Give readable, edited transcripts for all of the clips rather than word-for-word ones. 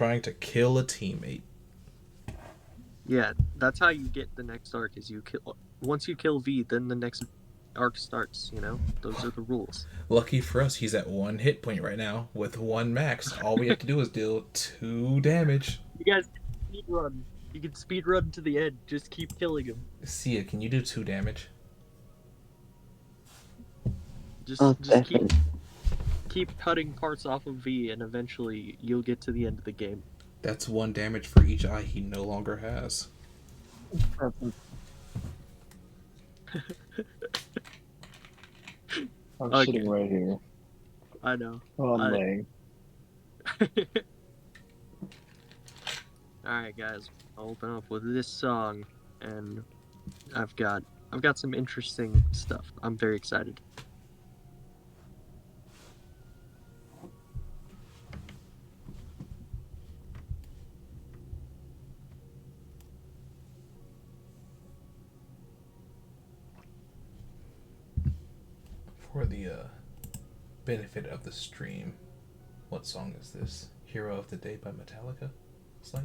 Trying to kill a teammate. Yeah, that's how you get the next arc. Is you kill once you kill V, then the next arc starts. You know, those are the rules. Lucky for us, he's at one hit point right now with one max. All we have to do is deal 2 damage. You guys can speed run. You can speed run to the end. Just keep killing him. Sia, can you do 2 damage? Oh, Just definitely. keep cutting parts off of V, and eventually you'll get to the end of the game. That's 1 damage for each eye he no longer has. I'm Okay, sitting right here. I know. Oh, I'm I laying. All right, guys. I'll open up with this song, and I've got I've got some interesting stuff. I'm very excited. For the benefit of the stream, what song is this? Hero of the Day by Metallica? It's like.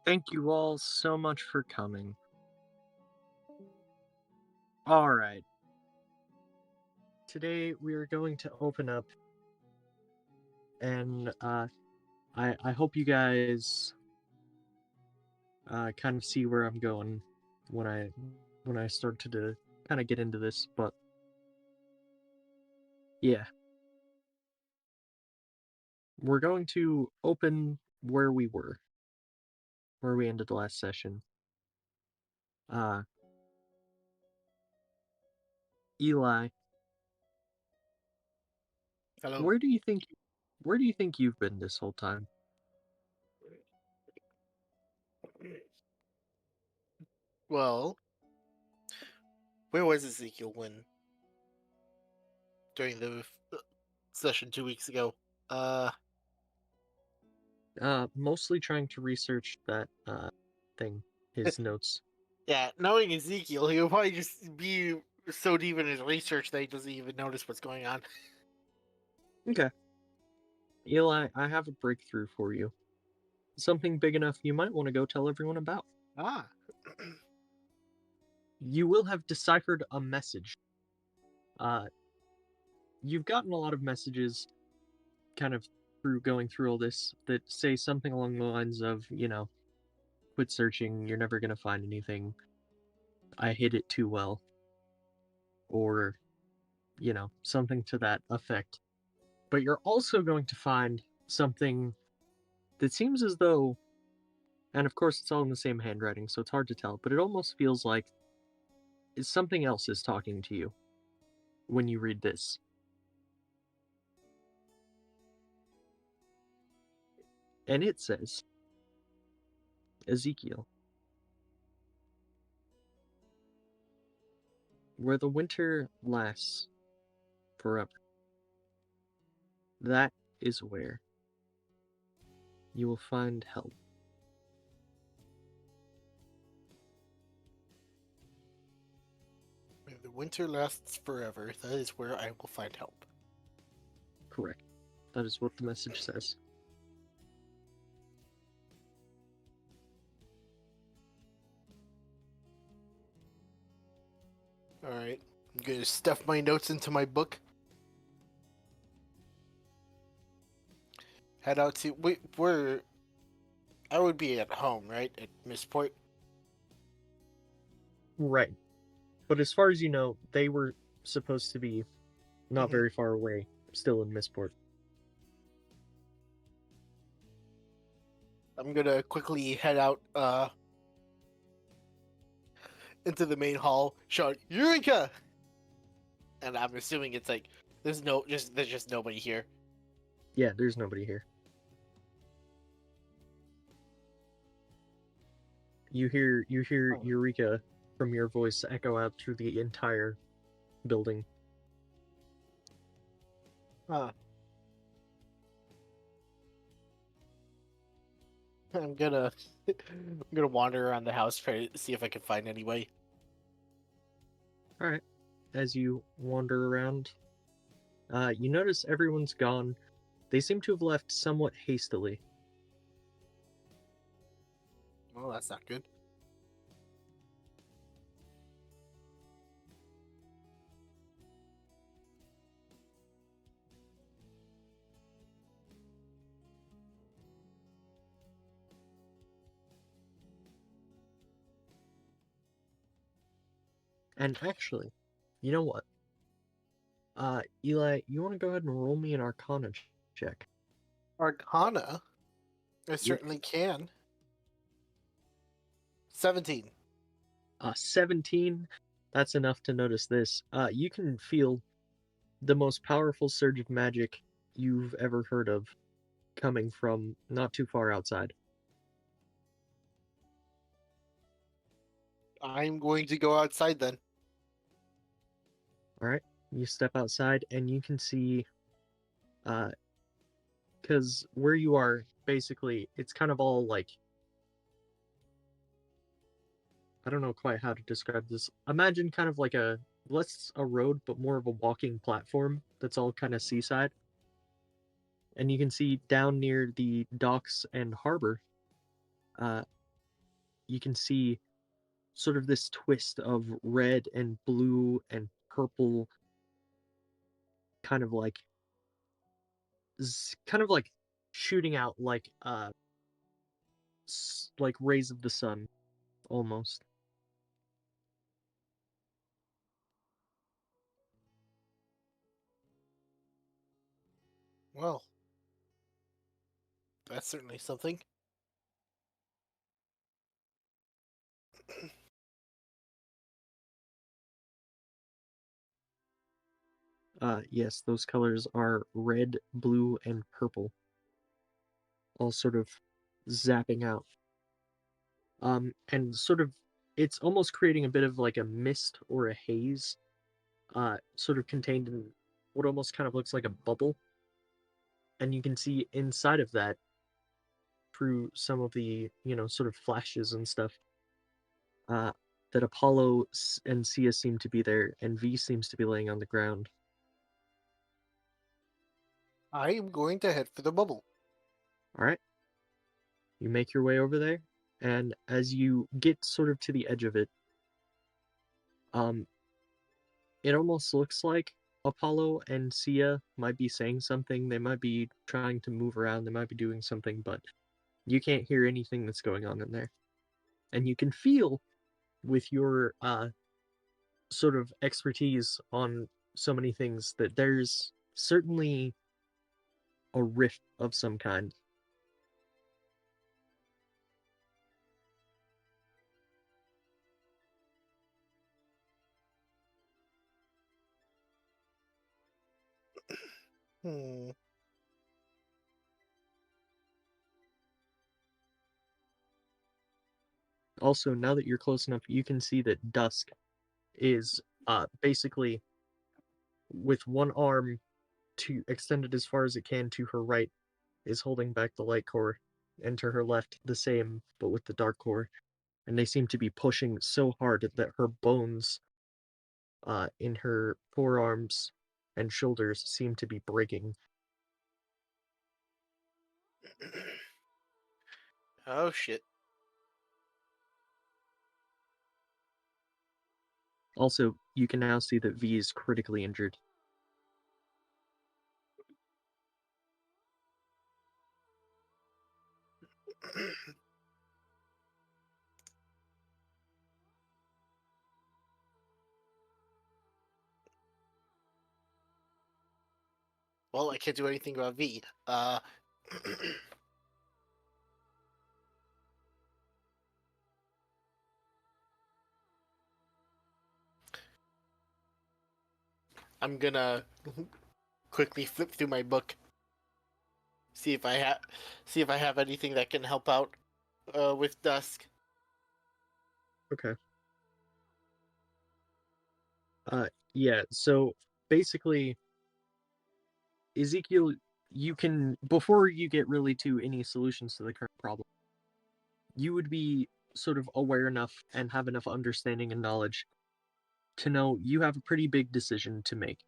Thank you all so much for coming. All right. Today we are going to open up, and I hope you guys kind of see where I'm going when I start to kind of get into this. But yeah, we're going to open where we ended the last session. Eli, Hello. where do you think you've been this whole time? Well, where was Ezekiel when during the session 2 weeks ago? Mostly trying to research that thing, his notes. Yeah, knowing Ezekiel, he'll probably just be so deep in his research that he doesn't even notice what's going on. Okay. Eli, I have a breakthrough for you. Something big enough you might want to go tell everyone about. Ah. You will have deciphered a message. You've gotten a lot of messages kind of through going through all this that say something along the lines of, quit searching, you're never going to find anything. I hid it too well. Or, something to that effect. But you're also going to find something that seems as though, and of course it's all in the same handwriting, so it's hard to tell, but it almost feels like something else is talking to you when you read this. And it says, Ezekiel, where the winter lasts forever, that is where you will find help. If the winter lasts forever, that is where I will find help. Correct. That is what the message says. Alright. I'm gonna stuff my notes into my book. Head out to where I would be at home, right? At Missport. Right. But as far as you know, they were supposed to be not very far away, still in Missport. I'm gonna quickly head out into the main hall, shout Eureka! And I'm assuming it's like there's just nobody here. Yeah, there's nobody here. You hear Eureka from your voice echo out through the entire building. Huh. I'm gonna wander around the house, try to see if I can find any way. Alright. As you wander around, you notice everyone's gone. They seem to have left somewhat hastily. Well, that's not good. And actually, you know what? Eli, you want to go ahead and roll me an Arcana check? Arcana? I certainly can. 17. 17. That's enough to notice this. You can feel the most powerful surge of magic you've ever heard of coming from not too far outside. I'm going to go outside then. Alright, you step outside and you can see, because where you are, basically, it's kind of all like, I don't know quite how to describe this. Imagine kind of like less a road, but more of a walking platform that's all kind of seaside. And you can see down near the docks and harbor, you can see sort of this twist of red and blue and purple, kind of like kind of like shooting out like rays of the sun almost. Well, that's certainly something. Yes, those colors are red, blue, and purple, all sort of zapping out. And sort of, it's almost creating a bit of like a mist or a haze, sort of contained in what almost kind of looks like a bubble. And you can see inside of that through some of the, sort of flashes and stuff, uh, that Apollo and Sia seem to be there, and V seems to be laying on the ground. I am going to head for the bubble. All right. You make your way over there, and as you get sort of to the edge of it, um, it almost looks like Apollo and Sia might be saying something. They might be trying to move around. They might be doing something, but you can't hear anything that's going on in there. And you can feel with your sort of expertise on so many things that there's certainly a rift of some kind. Hmm. Also, now that you're close enough, you can see that Dusk is basically with one arm to extended as far as it can to her right is holding back the light core, and to her left the same but with the dark core, and they seem to be pushing so hard that her bones in her forearms and shoulders seem to be breaking. Oh shit. Also, you can now see that V is critically injured. Well, I can't do anything about V. I'm gonna quickly flip through my book, see if I have anything that can help out with Dusk. Okay. Yeah, so basically, Ezekiel, you can, before you get really to any solutions to the current problem, you would be sort of aware enough and have enough understanding and knowledge to know you have a pretty big decision to make,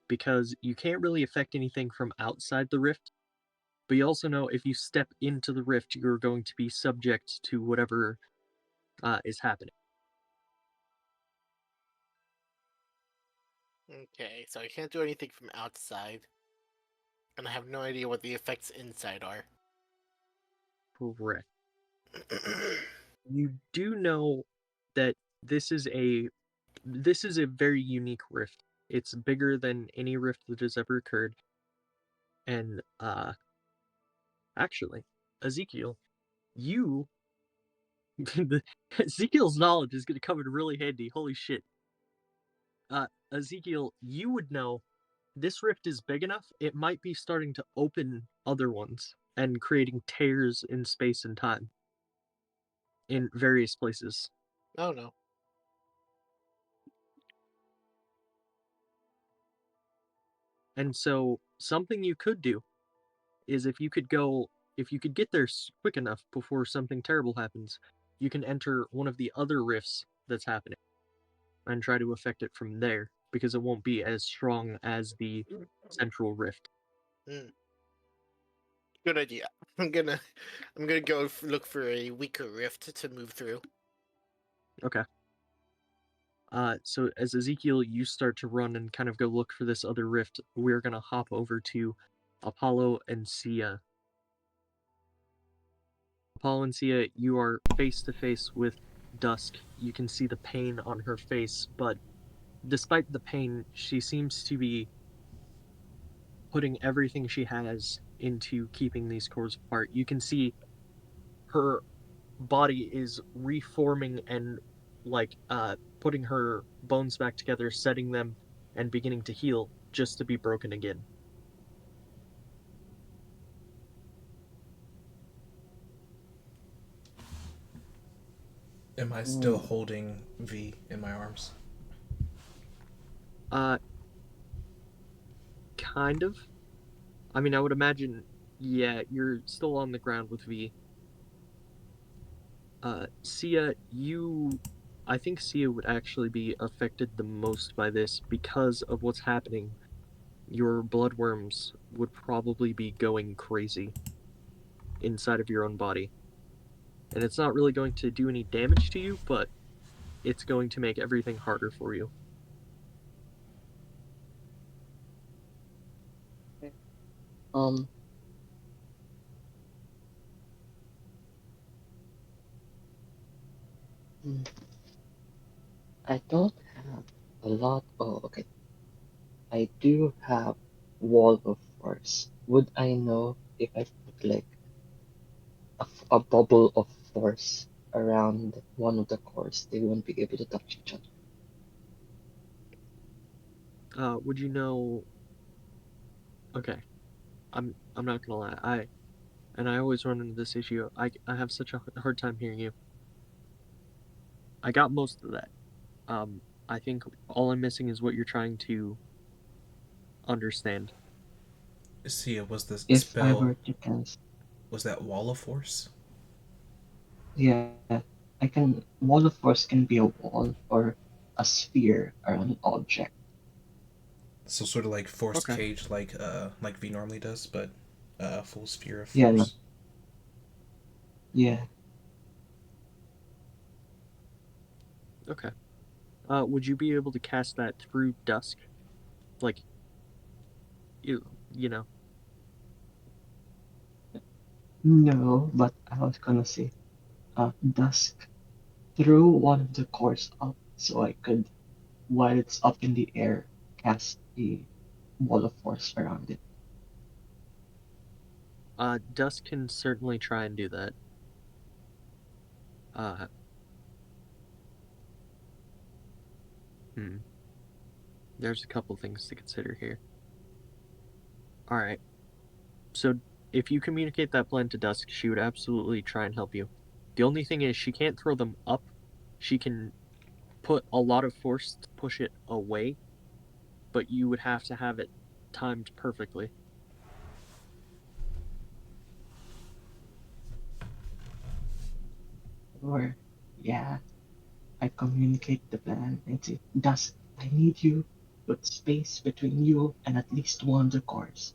because you can't really affect anything from outside the rift, but you also know if you step into the rift, you're going to be subject to whatever is happening. Okay, so I can't do anything from outside, and I have no idea what the effects inside are. Correct. You do know that this is a very unique rift. It's bigger than any rift that has ever occurred. And actually, Ezekiel, you Ezekiel's knowledge is gonna come in really handy. Holy shit. Ezekiel, you would know this rift is big enough, it might be starting to open other ones and creating tears in space and time in various places. Oh no. And so something you could do is if you could get there quick enough before something terrible happens, you can enter one of the other rifts that's happening and try to affect it from there, because it won't be as strong as the central rift. Hmm. Good idea. I'm gonna go look for a weaker rift to move through. Okay. So as Ezekiel, you start to run and kind of go look for this other rift. We're gonna hop over to Apollo and Sia. Apollo and Sia, you are face to face with Dusk. You can see the pain on her face, but despite the pain, she seems to be putting everything she has into keeping these cores apart. You can see her body is reforming and putting her bones back together, setting them and beginning to heal just to be broken again. Am I still holding V in my arms? Uh kind of. I mean, I would imagine, yeah, you're still on the ground with V. Sia, I think Sia would actually be affected the most by this because of what's happening. Your bloodworms would probably be going crazy inside of your own body. And it's not really going to do any damage to you, but it's going to make everything harder for you. Um, hmm, I don't have a lot. Oh, okay. I do have wall of force. Would I know if I put like a bubble of force around one of the cores, they won't be able to touch each other? Would you know? Okay, I'm not gonna lie. I always run into this issue. I have such a hard time hearing you. I got most of that. I think all I'm missing is what you're trying to understand. Sia, was the If I spell, were to cast, was that Wall of Force? yeah, I can. Wall of force can be a wall or a sphere around an object. So sort of like Force Okay. Cage, like V normally does, but full sphere of Yeah, force. yeah. Okay. Would you be able to cast that through dusk? Like you know. No, but I was gonna say, dusk. Throw one of the cores up so I could, while it's up in the air, cast a wall of force around it. Dusk can certainly try and do that. Uh, hmm. There's a couple things to consider here. All right. So if you communicate that plan to Dusk, she would absolutely try and help you. The only thing is she can't throw them up. She can put a lot of force to push it away, but you would have to have it timed perfectly. Or, yeah, I communicate the plan and say, dusk, I need you. Put space between you and at least one of the cores.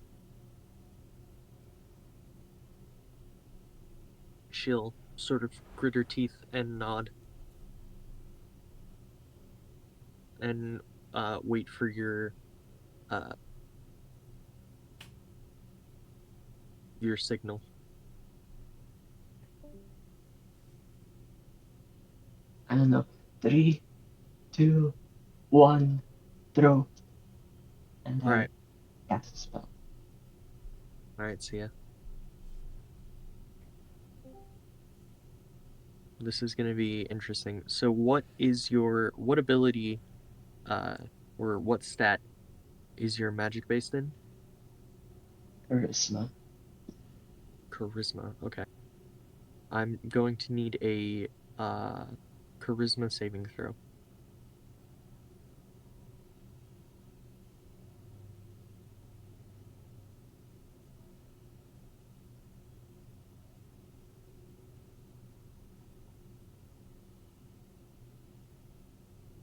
She'll sort of grit her teeth and nod and wait for uh, your signal. I don't know. Three, two, one, throw, and All then right. cast a spell. All right, see ya. This is going to be interesting. So what ability uh or what stat is your magic based in? Charisma. Charisma. Okay. I'm going to need a uh charisma saving throw.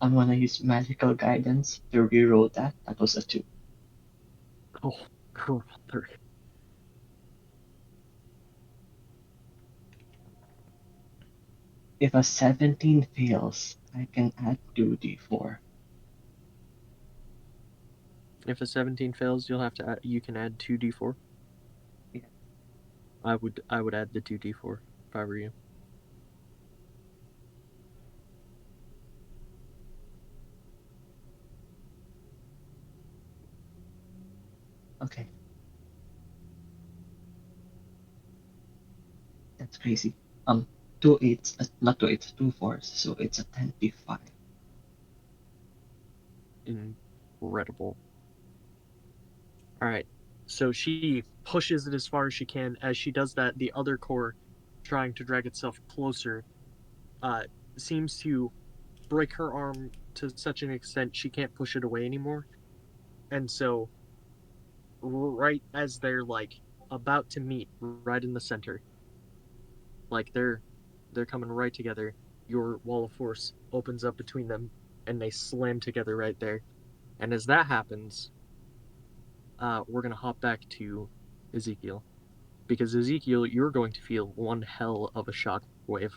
I'm gonna use magical guidance to reroll that. That was a 2. Oh, brother. If a 17 fails, I can add 2d4. If a 17 fails, you'll have to add, you can add 2d4. Yeah. I would add the 2d4 if I were you. Okay. That's crazy. 2 8s, not 2 8s, 2 4s, so it's a 25. Incredible. All right. So she pushes it as far as she can. As she does that, the other core, trying to drag itself closer, uh, seems to break her arm to such an extent she can't push it away anymore. And so, right as they're like about to meet, right in the center, like they're coming right together, your wall of force opens up between them, and they slam together right there. And as that happens, we're gonna hop back to Ezekiel. Because Ezekiel, you're going to feel one hell of a shock wave.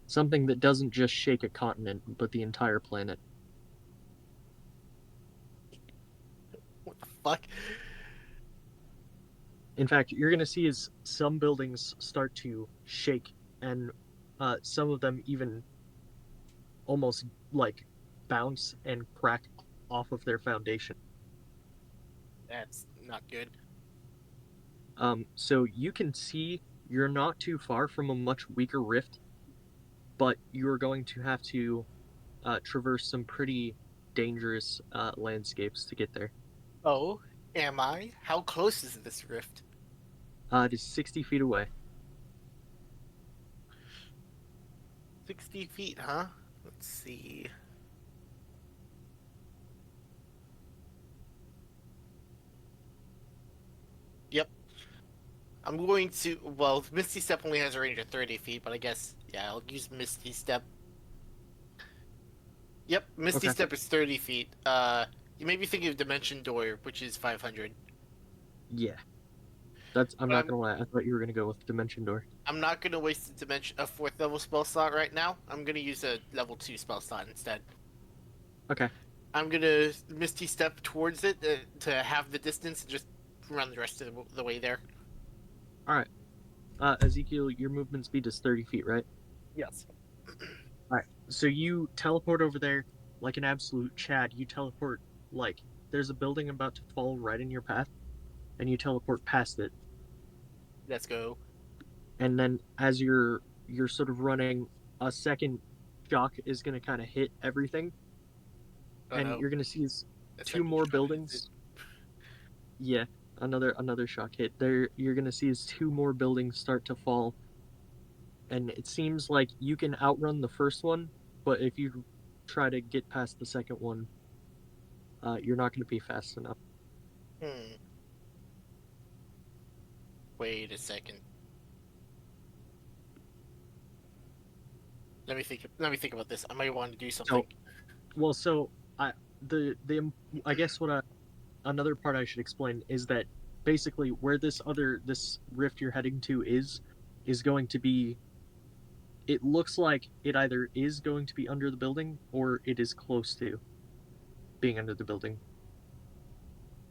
Something that doesn't just shake a continent, but the entire planet. What the fuck? In fact, you're going to see as some buildings start to shake, and some of them even almost like bounce and crack off of their foundation. That's not good. So you can see you're not too far from a much weaker rift, but you're going to have to traverse some pretty dangerous landscapes to get there. Oh, am I? How close is this rift? It is 60 feet away. 60 feet, huh? Let's see. Yep. I'm going to. Well, Misty Step only has a range of 30 feet, but I guess, yeah, I'll use Misty Step. Yep, Misty Okay. Step is 30 feet. You may be thinking of Dimension Door, which is 500. Yeah. I'm But not gonna lie, I thought you were gonna go with Dimension Door. I'm not gonna waste a 4th level spell slot right now. I'm gonna use a level 2 spell slot instead. Okay. I'm gonna Misty Step towards it to have the distance and just run the rest of the way there. Alright. Ezekiel, your movement speed is 30 feet, right? Yes. Alright. So you teleport over there like an absolute Chad. You teleport like there's a building about to fall right in your path, and you teleport past it. Let's go. And then as you're sort of running, a second shock is gonna kinda hit everything. Oh And no. you're gonna see That's two not more trying to hit buildings. Yeah, another shock hit. There you're gonna see as two more buildings start to fall, and it seems like you can outrun the first one, but if you try to get past the second one, you're not gonna be fast enough. Hmm. Wait a second. Let me think about this. I might want to do something. So I the I guess another part I should explain is that basically where this rift you're heading to is going to be. It looks like it either is going to be under the building or it is close to being under the building.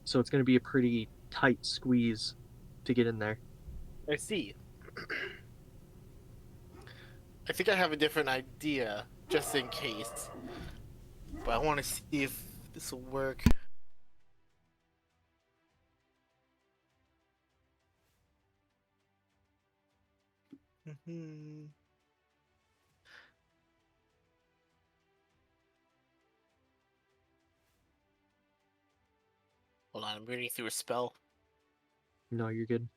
So it's going to be a pretty tight squeeze to get in there. I see. I think I have a different idea, just in case. But I want to see if this will work. Hold on, I'm reading through a spell. No, you're good.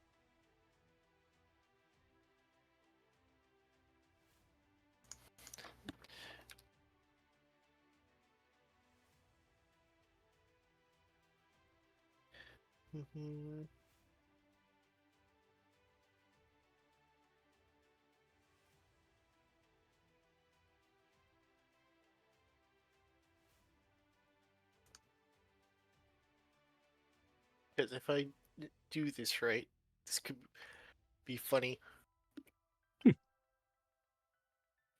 Because if I do this right, this could be funny.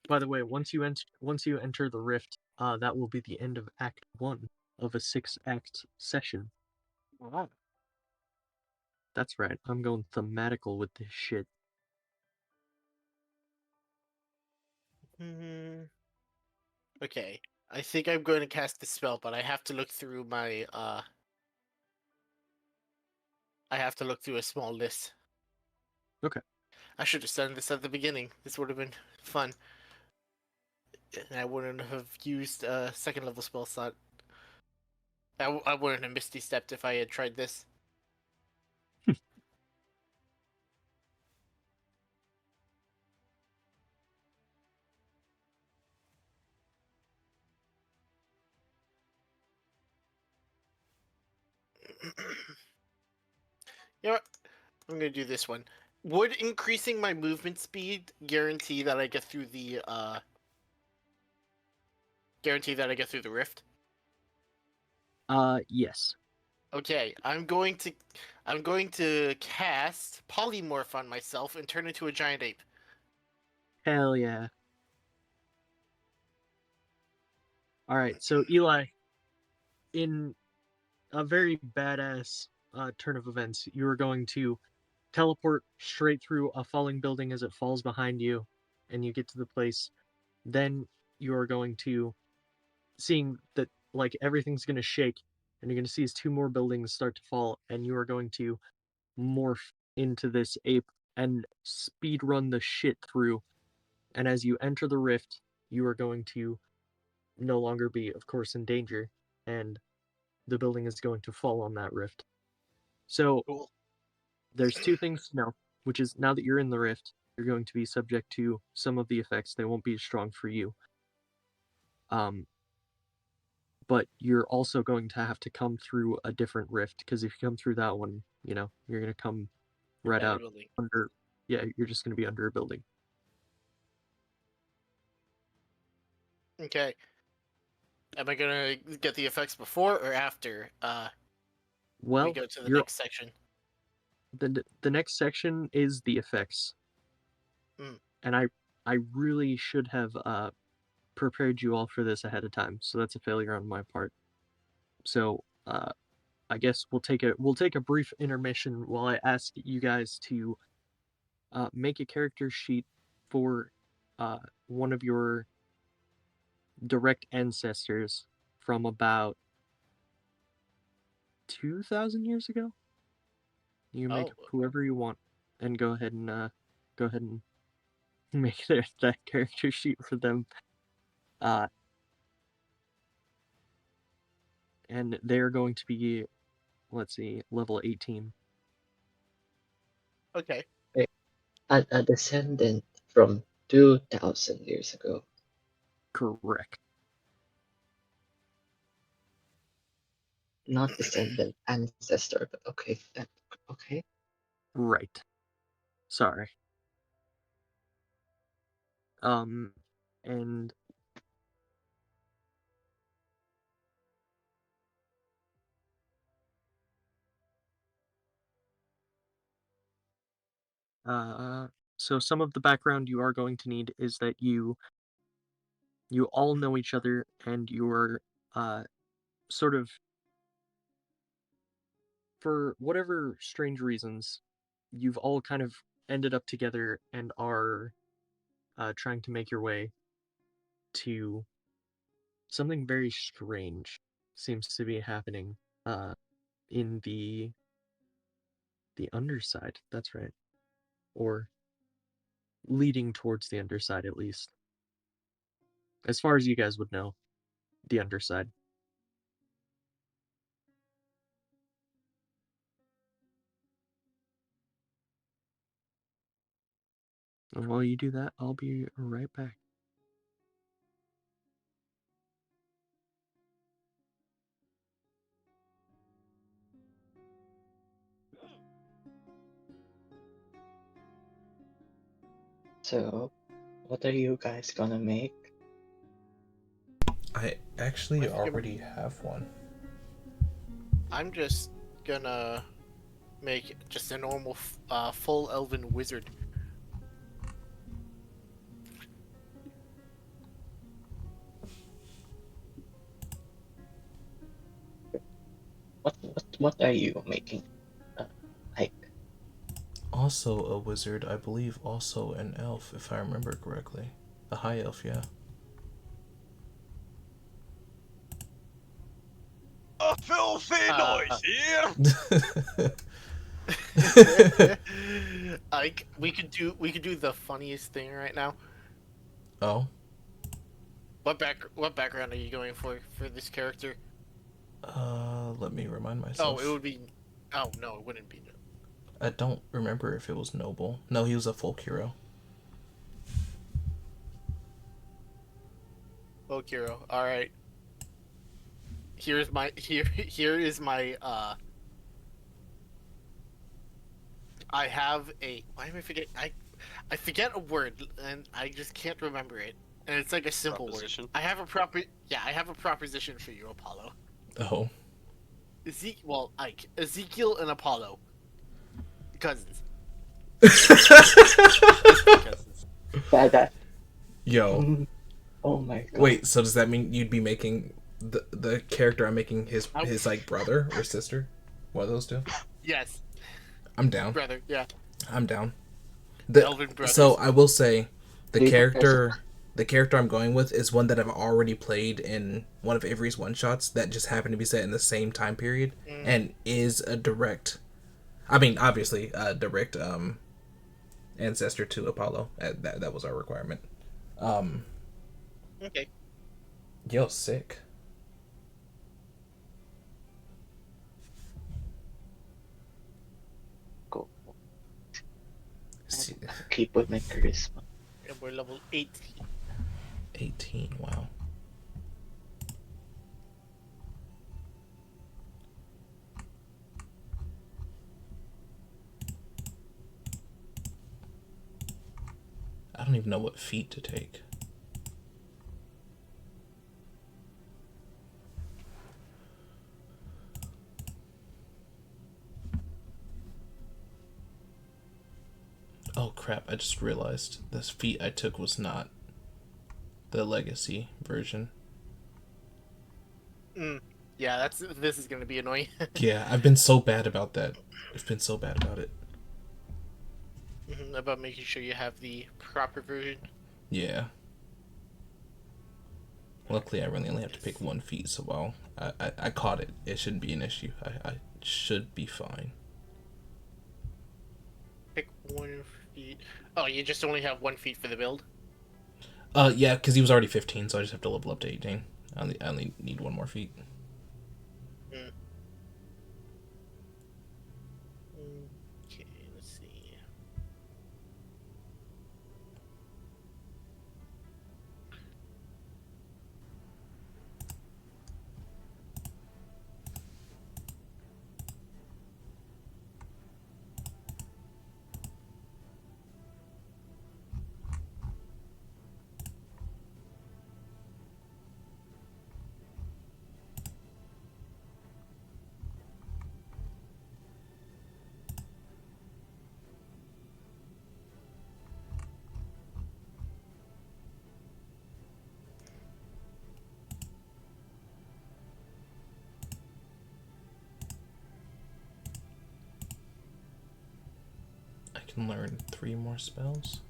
By the way, once you enter the rift, that will be the end of Act 1 of a 6-act session. Wow. That's right, I'm going thematical with this shit. Okay, I think I'm going to cast the spell, but I have to look through my I have to look through a small list. Okay. I should have done this at the beginning. This would have been fun. And I wouldn't have used a second level spell slot. I wouldn't have Misty Stepped if I had tried this. You know what? I'm gonna do this one. Would increasing my movement speed guarantee that I get through the rift? Yes. Okay, I'm going to cast polymorph on myself and turn into a giant ape. Hell yeah. Alright, so Eli, in a very badass turn of events, you are going to teleport straight through a falling building as it falls behind you, and you get to the place. Then you are going to, seeing that like everything's going to shake, and you're going to see as 2 more buildings start to fall, and you are going to morph into this ape and speed run the shit through. And as you enter the rift, you are going to no longer be, of course, in danger, and the building is going to fall on that rift. So Cool. there's 2 things to know, which is now that you're in the rift, you're going to be subject to some of the effects. They won't be as strong for you. But you're also going to have to come through a different rift, because if you come through that one, you're going to come right out Building. under. Yeah, you're just going to be under a building. Okay. Am I gonna get the effects before or after we Well, go to the you're next section? the next section is the effects, Mm. and I really should have prepared you all for this ahead of time, so that's a failure on my part. So I guess we'll take a brief intermission while I ask you guys to make a character sheet for one of your direct ancestors from about 2,000 years ago. You make Oh, whoever you want, and go ahead and make that character sheet for them. And they're going to be, let's see, level 18. okay. A descendant from 2,000 years ago. Correct. Not descendant, ancestor, but okay. Okay. Right. Sorry. And so some of the background you are going to need is that you all know each other, and you're sort of, for whatever strange reasons, you've all kind of ended up together and are trying to make your way to something very strange seems to be happening in the underside. That's right. Or leading towards the underside, at least. As far as you guys would know, the underside. And while you do that, I'll be right back. So, what are you guys gonna make? I actually I think already have one. I'm just gonna make just a normal full elven wizard. What are you making? Ike. Also a wizard, I believe. Also an elf, if I remember correctly. A high elf, yeah. A filthy noise here. Ike, we could do the funniest thing right now. Oh. What background are you going for this character? Let me remind Oh, myself. it would be. Oh no, it wouldn't be. I don't remember if it was noble. No, he was a folk hero. Oh, Kiro. All right. Here is my I have a. Why am I forgetting? I forget a word and I just can't remember it. And it's like a simple Proposition. word. I have a proposition for you, Apollo. Oh. Ezekiel and Apollo. Cousins. That. Yo. Oh my god. Wait, so does that mean you'd be making the character I'm making his like brother or sister? One of those two? Yes, I'm down. brother. Yeah. I'm down. Elvin brothers. So I will say the Leave character I'm going with is one that I've already played in one of Avery's one shots that just happened to be set in the same time period and is a direct, I mean obviously a direct ancestor to Apollo. That was our requirement. Okay. Yo, sick. Go. See, Keep with my charisma. And we're level 18. 18, wow. I don't even know what feat to take. Oh crap, I just realized this feat I took was not the legacy version. Yeah, this is gonna be annoying. Yeah, I've been so bad about that. I've been so bad about it. About making sure you have the proper version. Yeah. Luckily, I really only have to pick one feat, so well, I caught it. It shouldn't be an issue. I should be fine. Pick one feat. Oh, you just only have 1 feat for the build? Yeah, because he was already 15, so I just have to level up to 18. I only need one more feat. Okay, let's see. I can learn 3 more spells.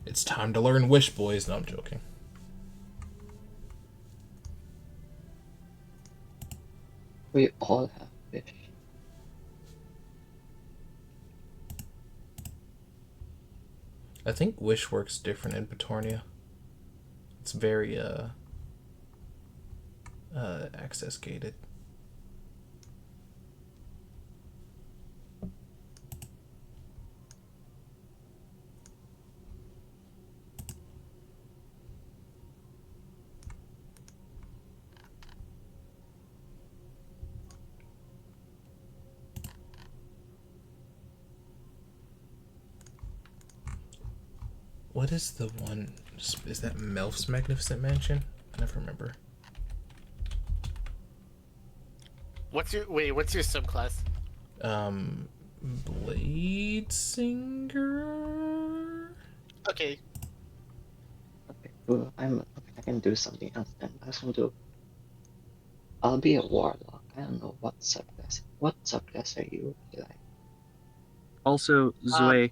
It's time to learn Wish, boys. No, I'm joking. We all have fish. I think Wish works different in Petornia. It's very access gated. What is the one? Is that Melf's Magnificent Mansion? I never remember. What's your subclass? Blade Singer. Okay. Well, I can do something else then. I'll be a warlock. I don't know what subclass. What subclass are you, Eli? Also, Zoe,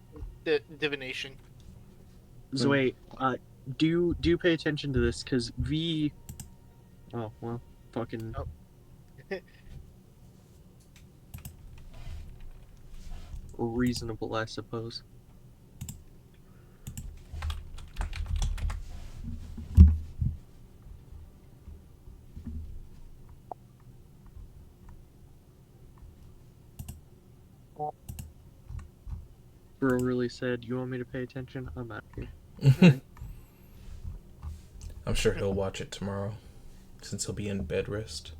Divination. Zoe, do you pay attention to this? Because V. Oh well, fucking. Oh. Reasonable, I suppose. Bro really said, "You want me to pay attention? I'm out of here." Alright. I'm sure he'll watch it tomorrow, since he'll be in bed rest.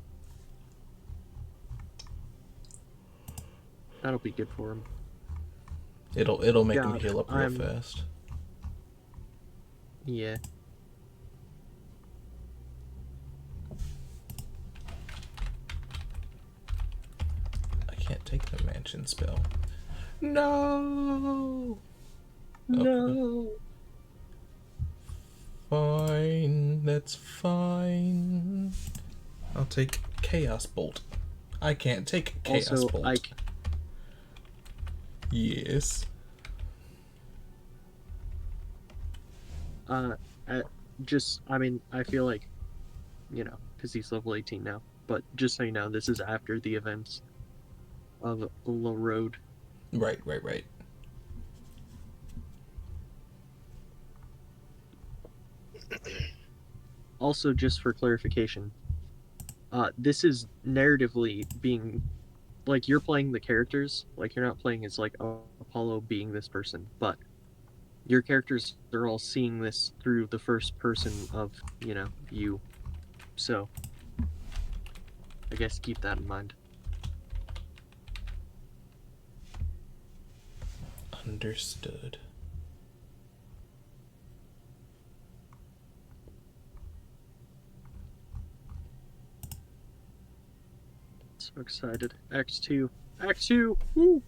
That'll be good for him. It'll make him God, heal up real I'm- fast. Yeah. I can't take the mansion spell. No. No. Fine, that's fine. I'll take Chaos Bolt. I can't take Chaos Also, Bolt. Yes. I feel like, because he's level 18 now. But just so you know, this is after the events of La Road. Right. Also, just for clarification, this is narratively being, like, you're playing the characters, like, you're not playing as, like, Apollo being this person, but your characters are all seeing this through the first person of, you. So, I guess keep that in mind. Understood. So excited. Act 2. Act 2! Woo!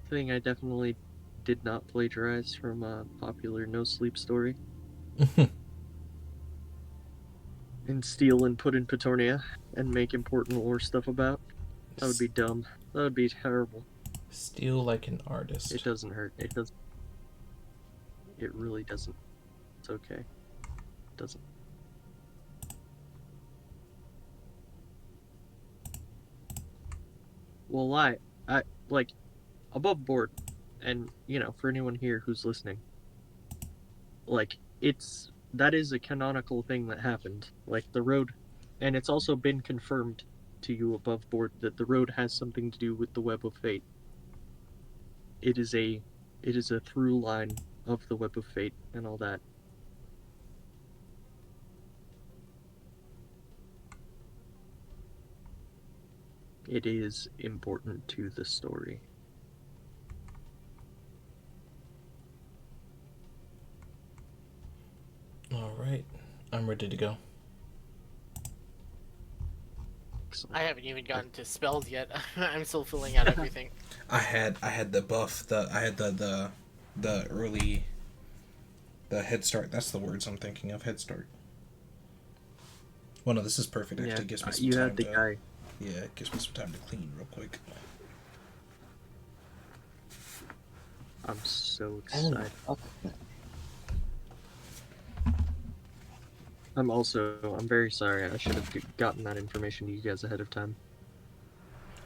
Thing I definitely did not plagiarize from a popular No Sleep story. And steal and put in Petornia and make important lore stuff about. That would be dumb. That would be terrible. Steal like an artist. It doesn't hurt. It doesn't. It really doesn't. It's okay. It doesn't. Well, I like above board, and for anyone here who's listening, like that is a canonical thing that happened. Like the road, and it's also been confirmed to you above board that the road has something to do with the Web of Fate. It is a through line of the Web of Fate and all that. It is important to the story. Alright. I'm ready to go. Excellent. I haven't even gotten to spells yet. I'm still filling out everything. I had the buff, I had the early, the head start. That's the words I'm thinking of. Head start. Well, no, this is perfect. Actually, gives me some you time had the to. guy. Yeah, it gives me some time to clean real quick. I'm so I don't know. excited. Okay. I'm very sorry. I should have gotten that information to you guys ahead of time.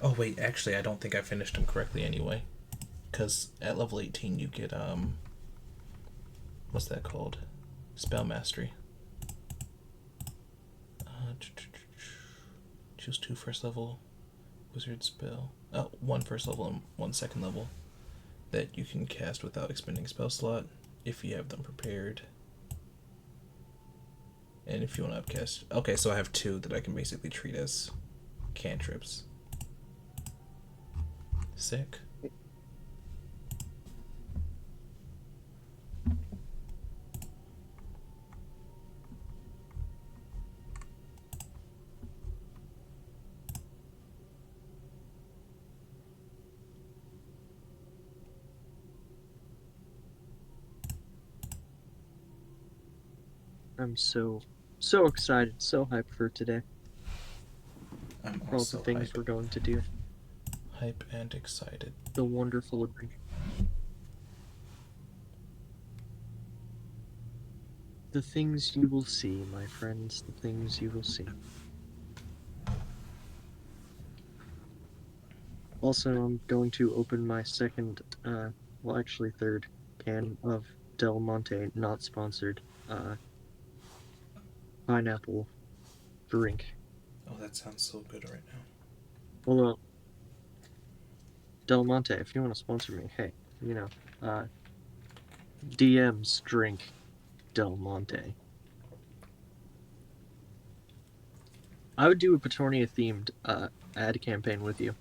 Oh wait, actually, I don't think I finished them correctly anyway. Because at level 18 you get what's that called? Spell mastery. Choose 2 first level wizard spell. Oh, 1 first level and 1 second level that you can cast without expending spell slot if you have them prepared. And if you want to upcast. Okay, so I have 2 that I can basically treat as cantrips. Sick. I'm so excited, so hyped for today. I'm For all the also things we're going to do. hype and excited. The wonderful adventure. The things you will see, my friends, the things you will see. Also, I'm going to open my second, well, actually third can of Del Monte, not sponsored, pineapple drink. Oh, that sounds so good right now. Although, Del Monte, if you want to sponsor me, hey, you know, DMs drink Del Monte. I would do a Petornia themed ad campaign with you.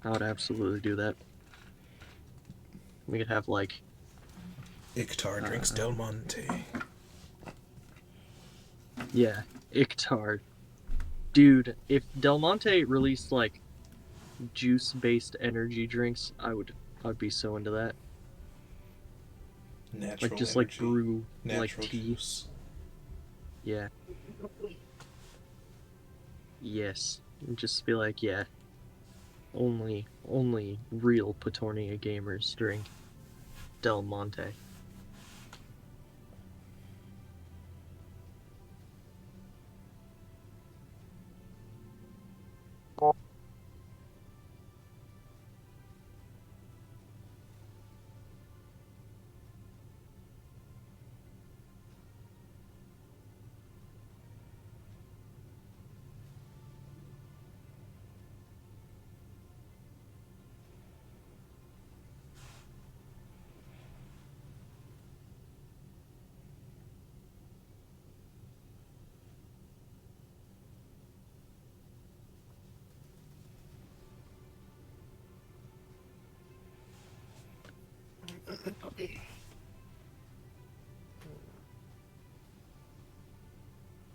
I would absolutely do that. We could have like Iktar drinks Del Monte. yeah, Iktar. Dude, if Del Monte released like juice-based energy drinks, I'd be so into that. Natural Like just energy. like brew Natural like tea. juice. Yeah. Yes. And just be like, yeah. Only real Petornia gamers drink Del Monte.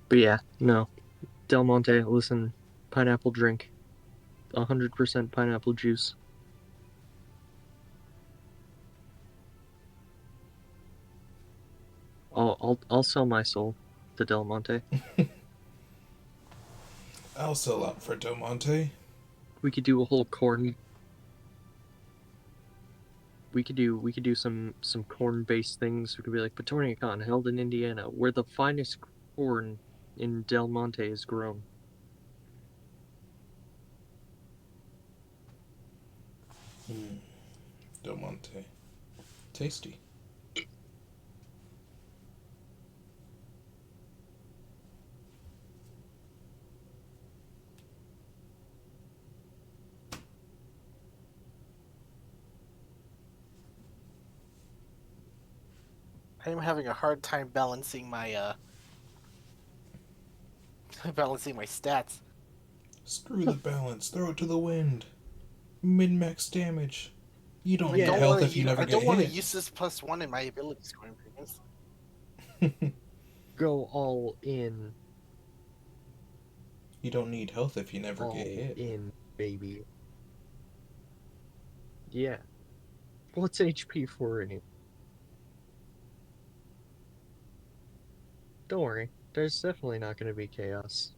But yeah, no. Del Monte, listen, pineapple drink. 100% pineapple juice. I'll sell my soul to Del Monte. I'll sell out for Del Monte. We could do a whole corn. We could do some corn based things. We could be like Petornia Con held in Indiana, where the finest corn in Del Monte is grown. Del Monte. Tasty. I'm having a hard time balancing my balancing my stats. Screw the balance. Throw it to the wind. Min-max damage. You don't I need don't health wanna if you use, never I get don't want to hit. use this +1 in my ability scoring premiums. Go all in. You don't need health if you never All get hit. in, baby. Yeah. What's HP for anyway? Don't worry. There's definitely not going to be chaos.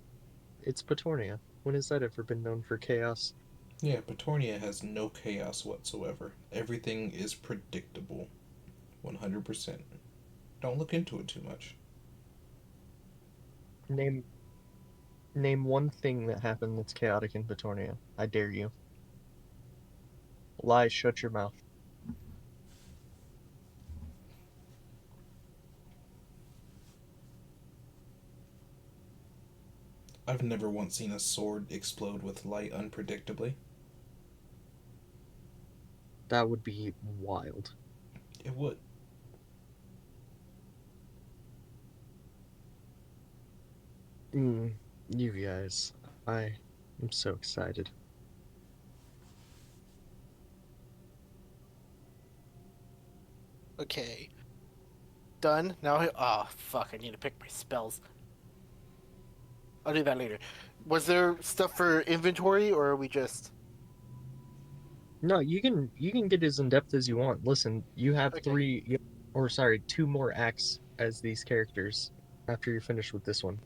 It's Petornia. When has that ever been known for chaos? Yeah, Petornia has no chaos whatsoever. Everything is predictable. 100%. Don't look into it too much. Name one thing that happened that's chaotic in Petornia. I dare you. Lie, shut your mouth. I've never once seen a sword explode with light unpredictably. That would be wild. It would. You guys. I am so excited. Okay. Done. Now oh fuck, I need to pick my spells. I'll do that later. Was there stuff for inventory, or are we just... No, you can get as in depth as you want. Listen, you have Okay. 2 more acts as these characters after you're finished with this one.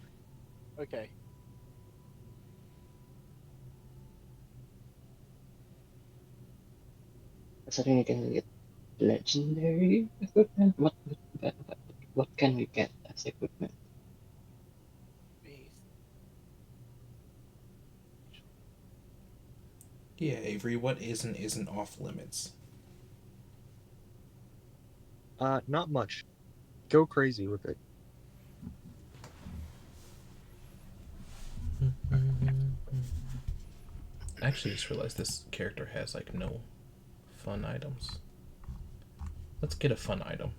Okay. Considering you can get legendary equipment, what can we get as equipment? Yeah, Avery, what is and isn't off limits? Not much. Go crazy with it. I actually just realized this character has like no fun items. Let's get a fun item.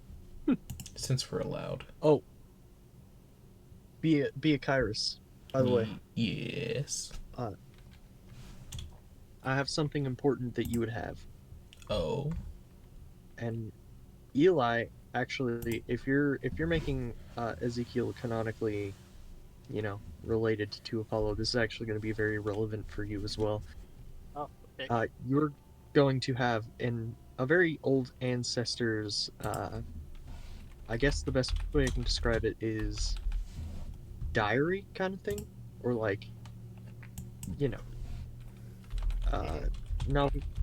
Since we're allowed. Oh. Be a Kairos, by the way. Yes. I have something important that you would have. Oh. And Eli, actually, if you're making Ezekiel canonically, related to Apollo, this is actually going to be very relevant for you as well. Oh, okay. You're going to have a very old ancestor's. I guess the best way I can describe it is diary kind of thing, or like, you know,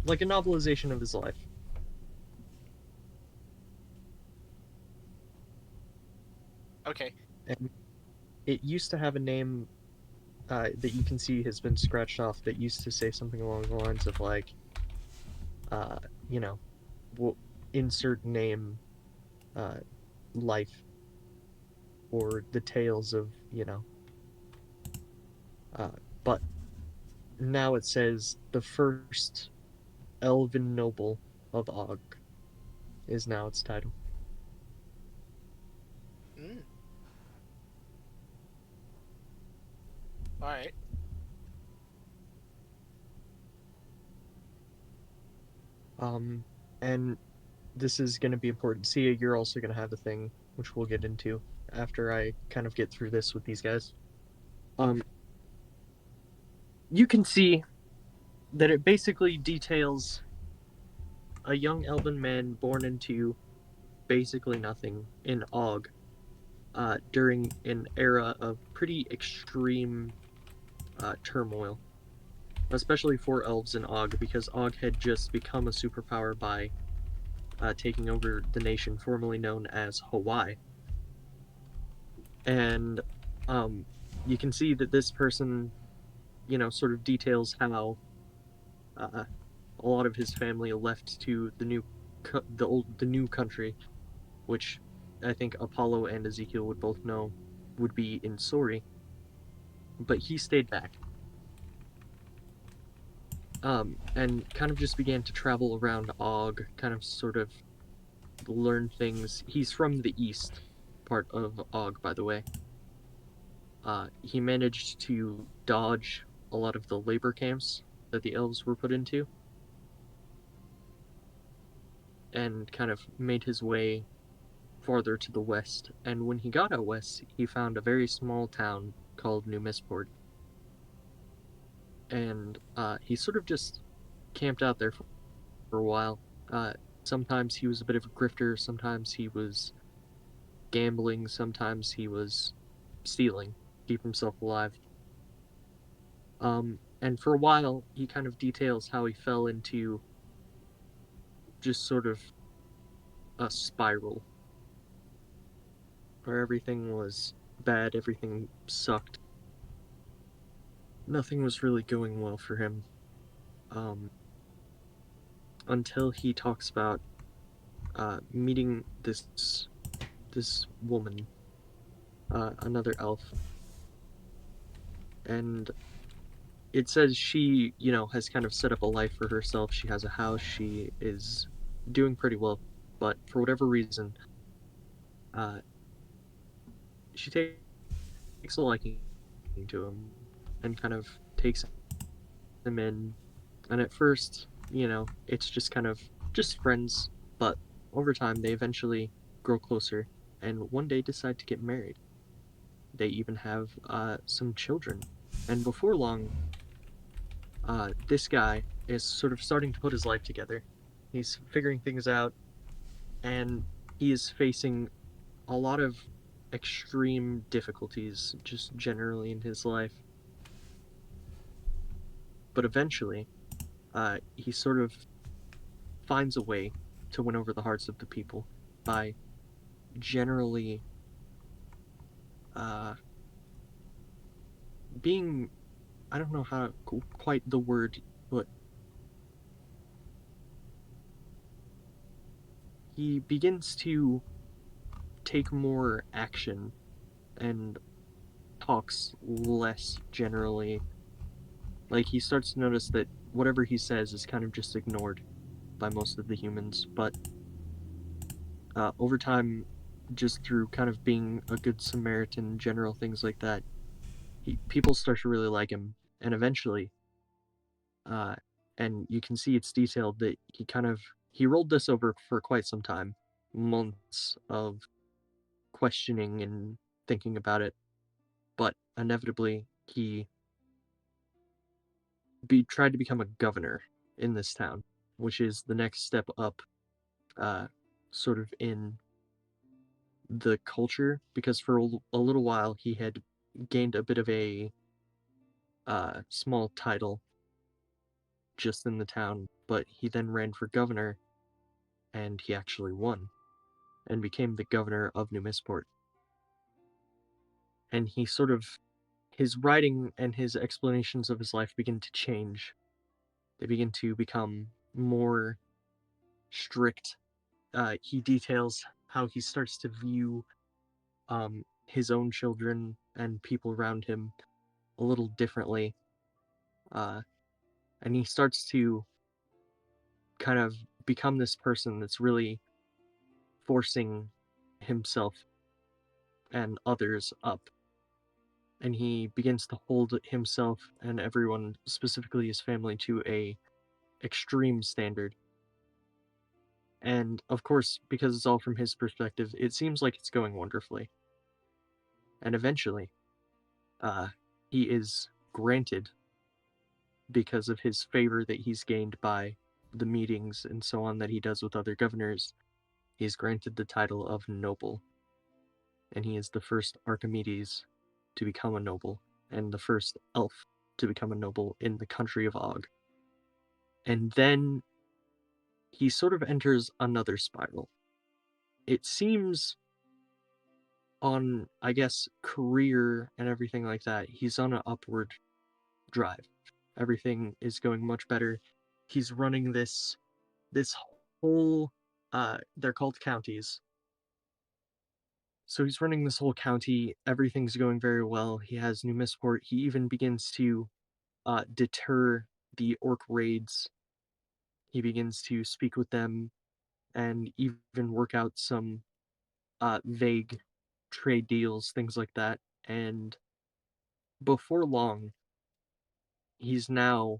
like a novelization of his life. Okay. And it used to have a name that you can see has been scratched off that used to say something along the lines of like, you know, we'll insert name, life, or the tales of, but now it says the first elven noble of Og is now its title. Mm. All right. And this is going to be important. Sia, you're also going to have a thing, which we'll get into after I kind of get through this with these guys. You can see that it basically details a young elven man born into basically nothing in Og, during an era of pretty extreme turmoil, especially for elves in Og, because Og had just become a superpower by taking over the nation formerly known as Hawaii. And you can see that this person, sort of details how a lot of his family left to the new country, which I think Apollo and Ezekiel would both know would be in Sori, but he stayed back. And kind of just began to travel around Og, kind of sort of learn things. He's from the east part of Og, by the way. He managed to dodge a lot of the labor camps that the elves were put into, and kind of made his way farther to the west. And when he got out west, he found a very small town called New Misport. And he sort of just camped out there for a while. Sometimes he was a bit of a grifter, sometimes he was gambling, sometimes he was stealing to keep himself alive. And for a while, he kind of details how he fell into just sort of a spiral where everything was bad, everything sucked. Nothing was really going well for him. Until he talks about meeting this woman, another elf, and it says she, has kind of set up a life for herself. She has a house. She is doing pretty well, but for whatever reason, she takes a liking to him and kind of takes him in. And at first, it's just kind of just friends, but over time they eventually grow closer and one day decide to get married. They even have some children. And before long, this guy is sort of starting to put his life together. He's figuring things out, and he is facing a lot of extreme difficulties just generally in his life. But eventually, he sort of finds a way to win over the hearts of the people by generally being, I don't know how quite the word, but he begins to take more action and talks less generally. Like, he starts to notice that whatever he says is kind of just ignored by most of the humans, but over time, just through kind of being a good Samaritan, general things like that, people start to really like him, and eventually, and you can see it's detailed that he rolled this over for quite some time, months of questioning and thinking about it, but inevitably he tried to become a governor in this town, which is the next step up, sort of in the culture, because for a little while he had gained a bit of a small title just in the town, but he then ran for governor and he actually won and became the governor of New Misport. And he sort of, his writing and his explanations of his life begin to change. They begin to become more strict. He details how he starts to view his own children and people around him a little differently. And he starts to kind of become this person that's really forcing himself and others up. And he begins to hold himself and everyone, specifically his family, to a extreme standard. And of course, because it's all from his perspective, it seems like it's going wonderfully. And eventually, he is granted, because of his favor that he's gained by the meetings and so on that he does with other governors, he's granted the title of noble. And he is the first Archimedes to become a noble, and the first elf to become a noble in the country of Og. And then he sort of enters another spiral. It seems on, I guess, career and everything like that, he's on an upward drive. Everything is going much better. He's running this whole, they're called counties. So he's running this whole county. Everything's going very well. He has New Misport. He even begins to deter the orc raids. He begins to speak with them and even work out some vague trade deals, things like that. And before long, he's now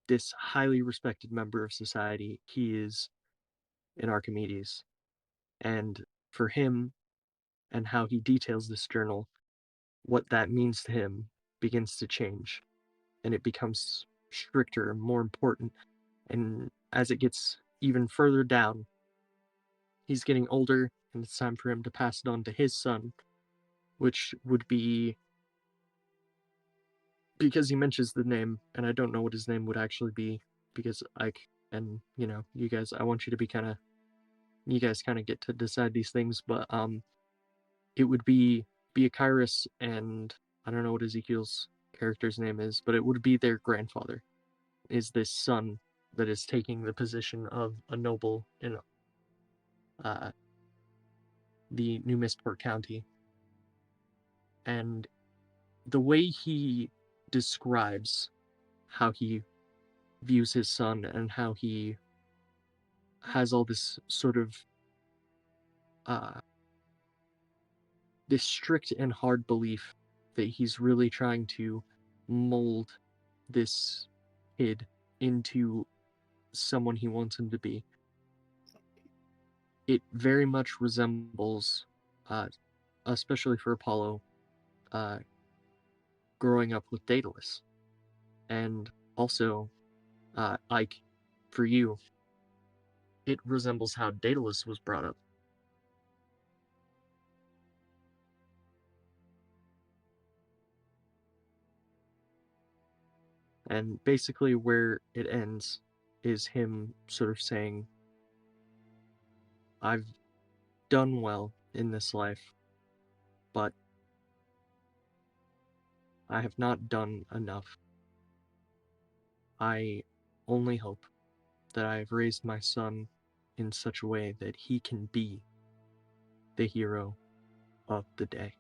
this highly respected member of society. He is an Archimedes. And for him, and how he details this journal, what that means to him begins to change. And it becomes stricter and more important. And as it gets even further down, he's getting older, and it's time for him to pass it on to his son, which would be, because he mentions the name, and I don't know what his name would actually be, because and you guys, I want you to be you guys kind of get to decide these things, but it would be Beachiris, and I don't know what Ezekiel's character's name is, but it would be their grandfather, is this son that is taking the position of a noble in the New Misport County. And the way he describes how he views his son and how he has all this sort of this strict and hard belief that he's really trying to mold this kid into someone he wants him to be. It very much resembles, especially for Apollo, growing up with Daedalus. And also, Ike, for you, it resembles how Daedalus was brought up. And basically where it ends is him sort of saying, I've done well in this life, but I have not done enough. I only hope that I have raised my son in such a way that he can be the hero of the day.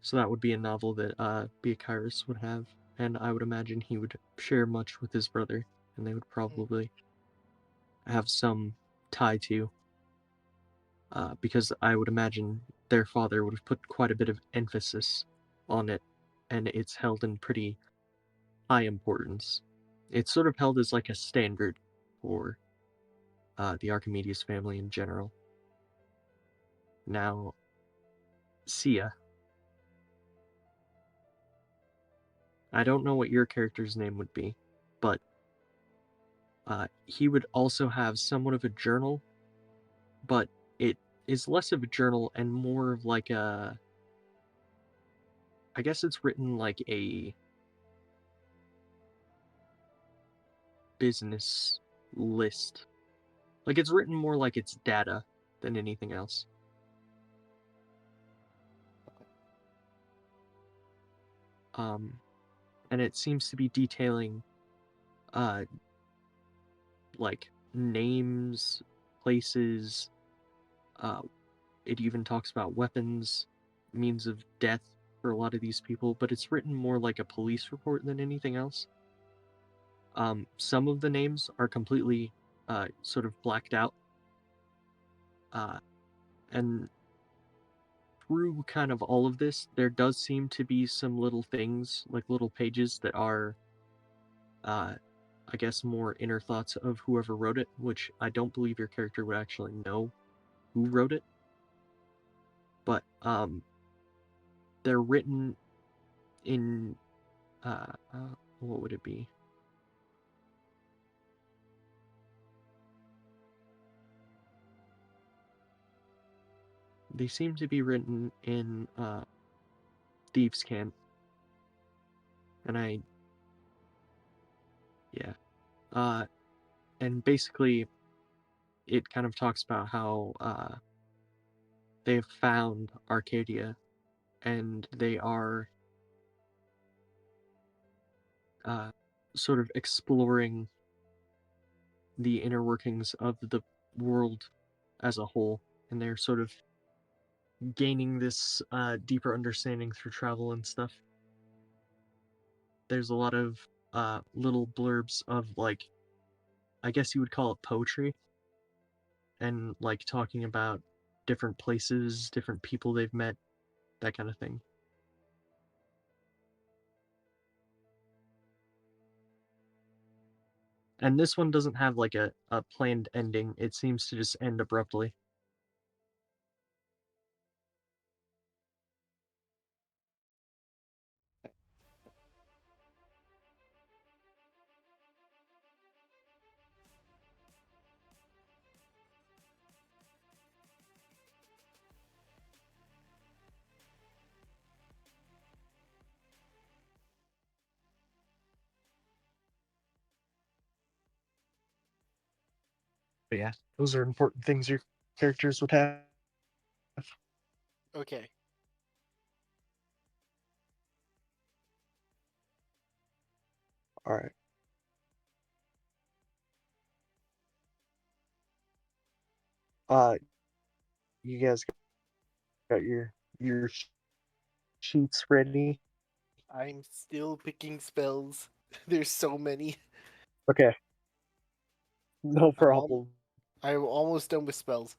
So that would be a novel that Beakiris would have, and I would imagine he would share much with his brother, and they would probably have some tie to, because I would imagine their father would have put quite a bit of emphasis on it, and it's held in pretty high importance. It's sort of held as like a standard for the Archimedes family in general. Now, Sia. I don't know what your character's name would be, but he would also have somewhat of a journal, but it is less of a journal and more of like a... I guess it's written like a business list. Like it's written more like it's data than anything else. And it seems to be detailing like names, places, it even talks about weapons, means of death for a lot of these people, but it's written more like a police report than anything else. Some of the names are completely sort of blacked out, and through kind of all of this, there does seem to be some little things, like little pages that are, I guess, more inner thoughts of whoever wrote it, which I don't believe your character would actually know who wrote it. But they're written in, what would it be? They seem to be written in Thieves' Cant. And and basically it kind of talks about how they have found Arcadia, and they are sort of exploring the inner workings of the world as a whole, and they're sort of gaining this deeper understanding through travel and stuff. There's a lot of little blurbs of, like, I guess you would call it poetry, and like talking about different places, different people they've met, that kind of thing. And this one doesn't have like a planned ending. It seems to just end abruptly. But yeah, those are important things your characters would have. Okay. Alright. You guys got your sheets ready? I'm still picking spells. There's so many. Okay. No I'm, al- problem. I'm almost done with spells.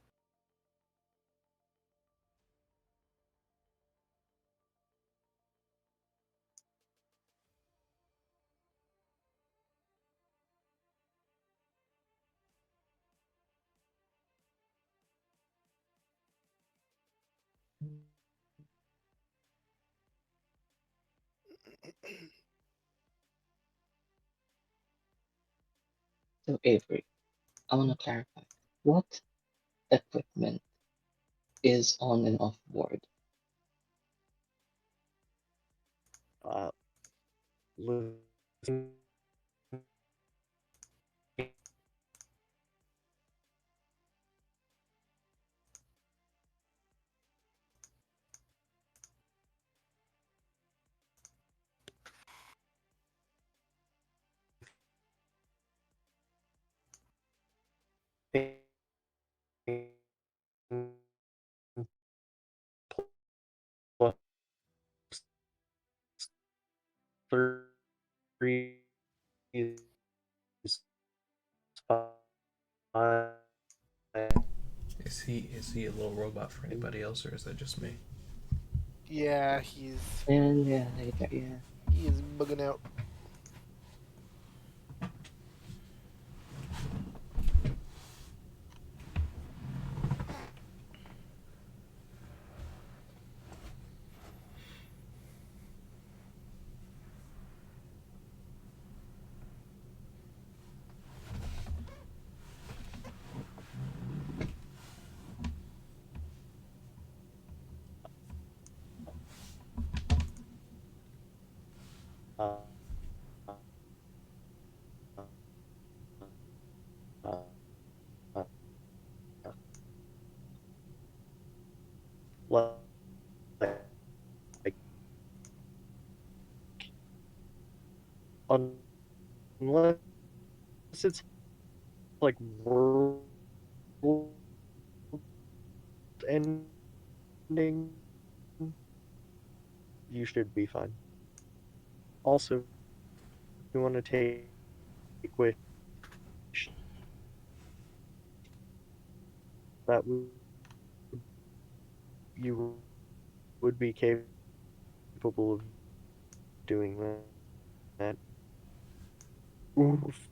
So Avery, I want to clarify. What equipment is on and off board? Uh, listening plus 3 is fine. Is he a little robot for anybody else, or is that just me? Yeah, And yeah, yeah. he is bugging out. Uh, uh, uh, like, unless it's like world ending, you should be fine. Also, if you want to take wish, that you would be capable of doing that. Oof.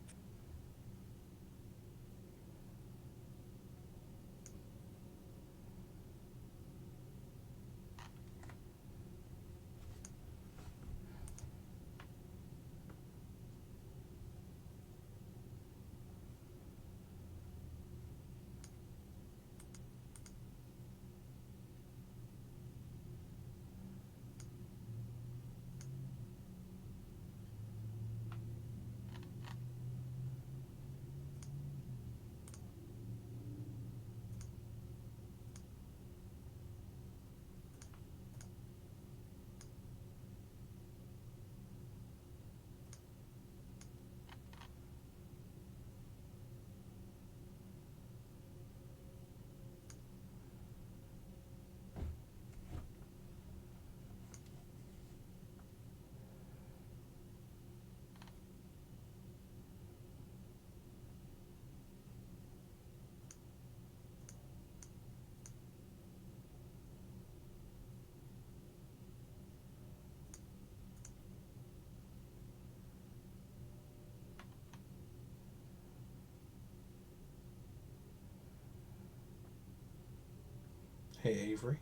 Hey, Avery.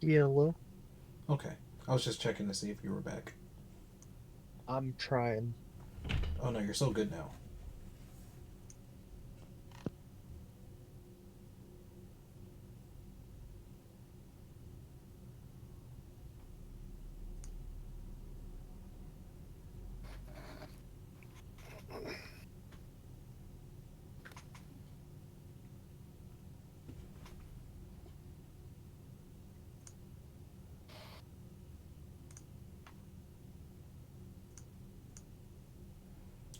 Yellow. Okay. I was just checking to see if you were back. I'm trying. Oh no, you're so good now.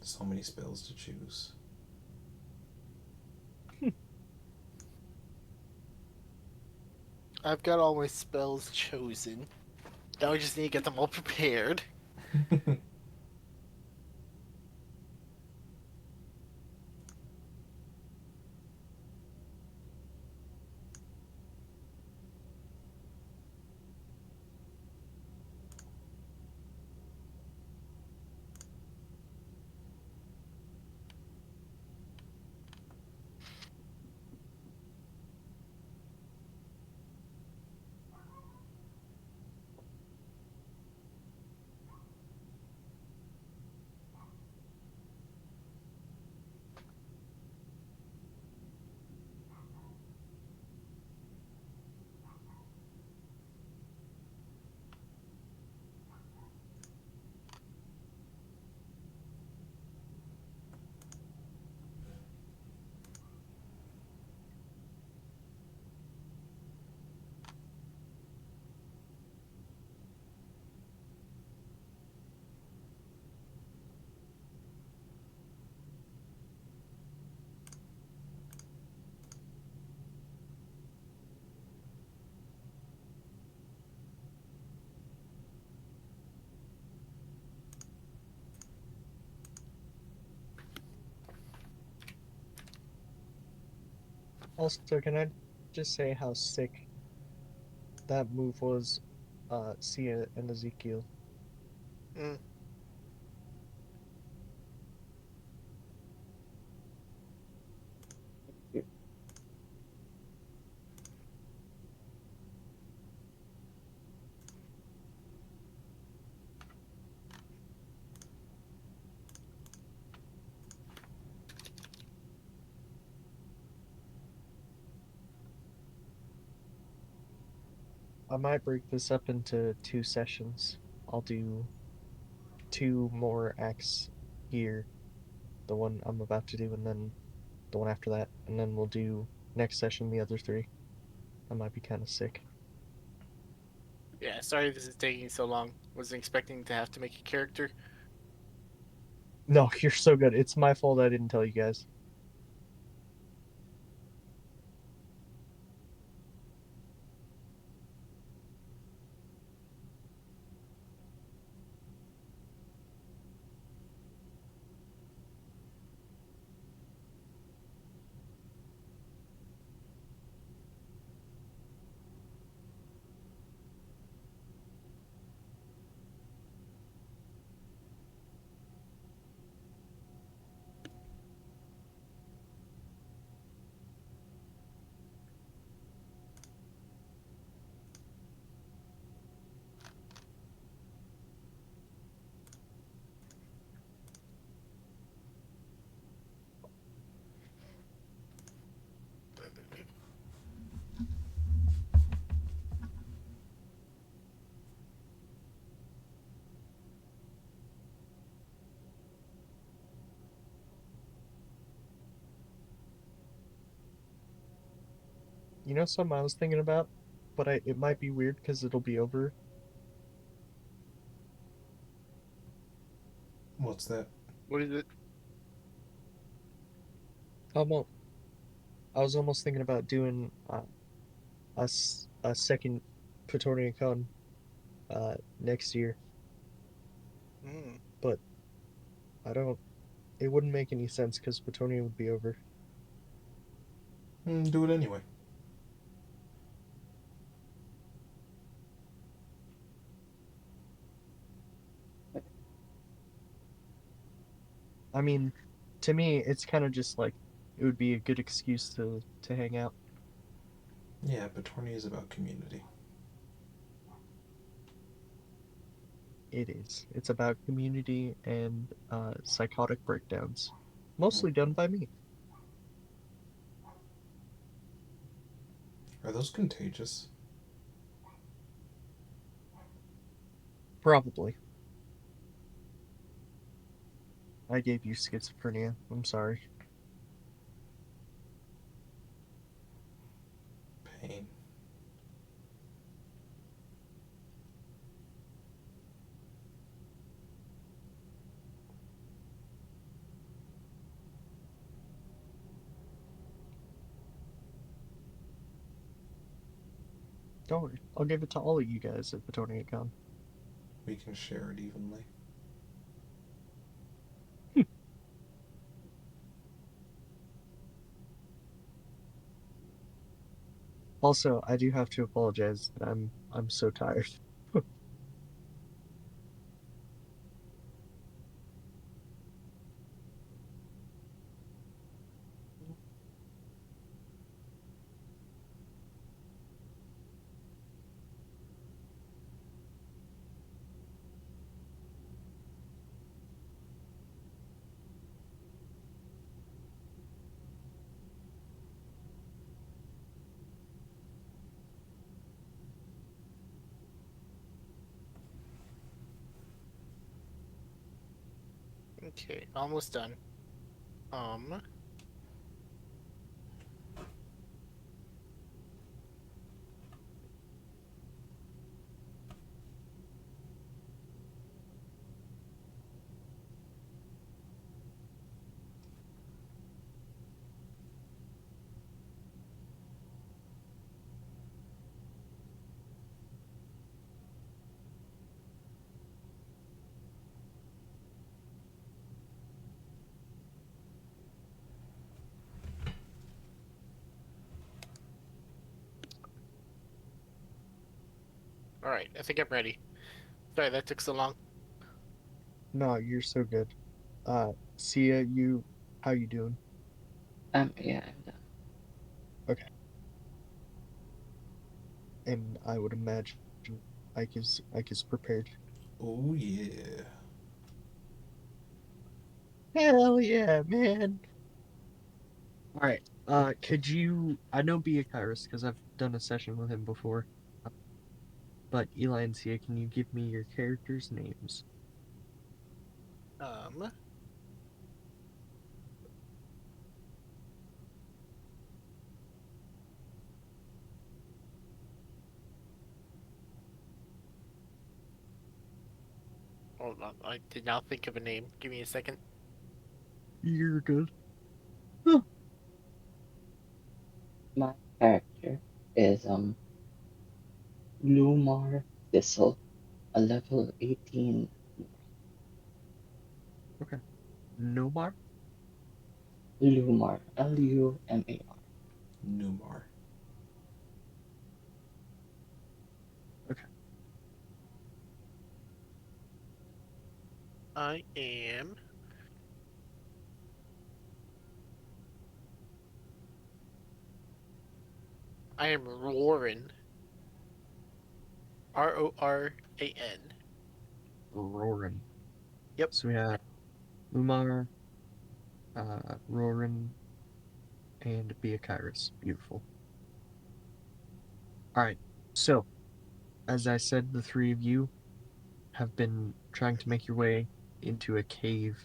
So many spells to choose. I've got all my spells chosen. Now I just need to get them all prepared. Also, can I just say how sick that move was, Sia and Ezekiel? Mm. I might break this up into 2 sessions. I'll do 2 more acts here, the one I'm about to do, and then the one after that, and then we'll do next session the other 3. I might be kind of sick. Yeah, sorry this is taking so long. Wasn't expecting to have to make a character. No, you're so good. It's my fault I didn't tell you guys. You know something I was thinking about? But it might be weird because it'll be over. What's that? What is it? Almost, I was almost thinking about doing a second Petornia Con next year, Mm. but I don't. It wouldn't make any sense because Petornia would be over. Do it anyway. I mean, to me, it's kind of just like it would be a good excuse to hang out. Yeah, Petornia is about community. It is. It's about community and psychotic breakdowns, mostly done by me. Are those contagious? Probably. I gave you schizophrenia. I'm sorry. Pain. Don't worry. I'll give it to all of you guys at Petornia Con. We can share it evenly. Also, I do have to apologize that I'm so tired. Okay, almost done. Um, Alright, I think I'm ready. Sorry, that took so long. No, you're so good. Sia, how you doing? Yeah, I'm done. Okay. And I would imagine Ike is prepared. Oh yeah. Hell yeah, man. All right. Could you? I know Beakyrus because I've done a session with him before. Uh, But Eli and Sia, can you give me your characters' names? Um, Hold on, I did not think of a name. Give me a second. You're good. Huh. My character is Lumar Thistle, a level 18. Okay. Nomar. Lumar, Lumar. Numar. Okay. I am. I am Roran. Roran. Roran. Yep. So we have Umar, Roran, and Beakyrus. Beautiful. All right. So, as I said, the three of you have been trying to make your way into a cave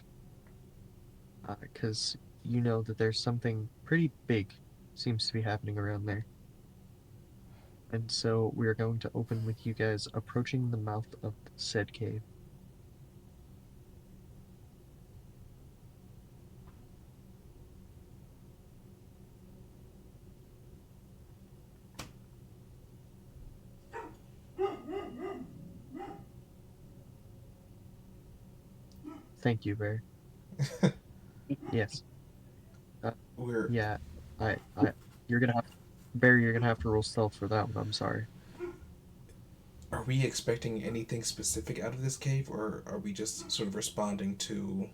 because you know that there's something pretty big seems to be happening around there. And so we are going to open with you guys approaching the mouth of said cave. Thank you, Bear. Yes. Uh, We're yeah. You're gonna have Bear. You're gonna have to roll stealth for that one. I'm sorry. are we expecting anything specific out of this cave, or are we just sort of responding to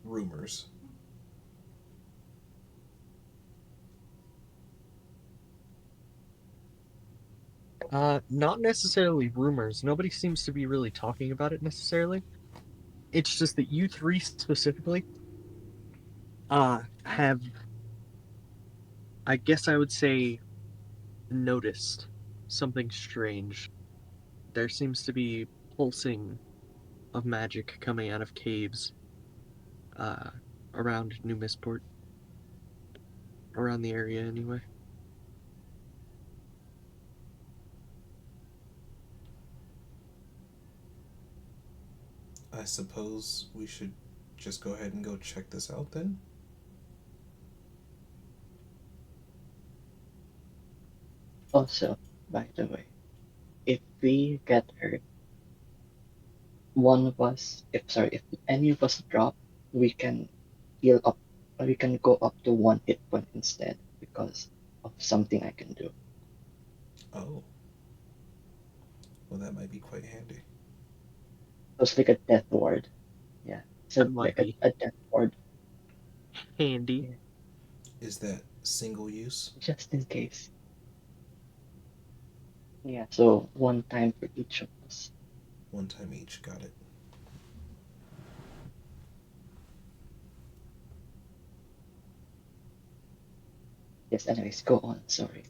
rumors? Not necessarily rumors. Nobody seems to be really talking about it necessarily. It's just that you three specifically, have, I guess I would say, noticed something strange. There seems to be pulsing of magic coming out of caves, uh, around New Misport, around the area anyway. I suppose we should just go ahead and go check this out then. Also, by the way, if we get hurt, one of us, if any of us drop, we can heal up, we can go up to 1 hit point instead because of something I can do. Oh, well, that might be quite handy. So it's like a death ward. Yeah, That so might like be a death ward. handy. Yeah, Is that single use? just in case. Yeah, so one time for each of us. One time each. Got it. Yes, anyways, go on. Sorry.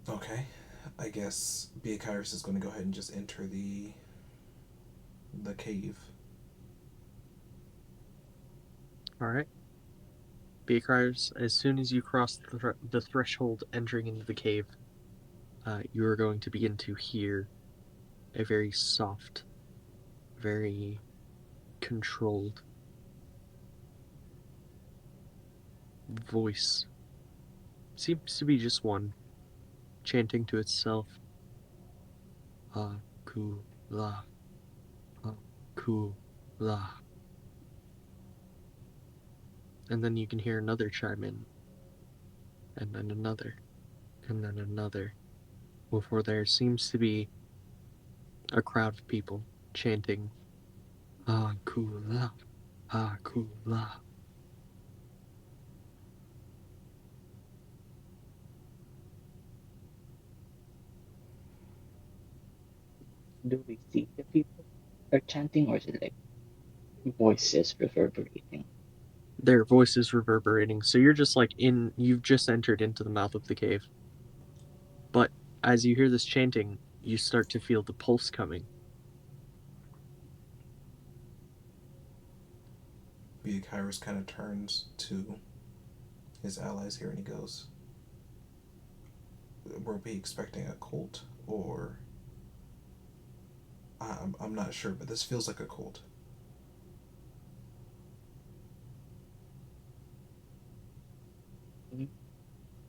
Okay. I guess Beakyrus is going to go ahead and just enter the cave. Alright. Beakers, as soon as you cross the threshold entering into the cave, you are going to begin to hear a very soft, very controlled voice. Seems to be just one, chanting to itself. Akula, Akula. And then you can hear another chime in. and then another, and then another, before there seems to be a crowd of people chanting, Akula, Akula. Do we see the people are chanting, or is it like voices reverberating? Their voices reverberating, so you're just like you've just entered into the mouth of the cave. But as you hear this chanting, you start to feel the pulse coming. Big Kyrus kind of turns to his allies here and he goes, were we expecting a cult? Or I'm not sure, but this feels like a cult.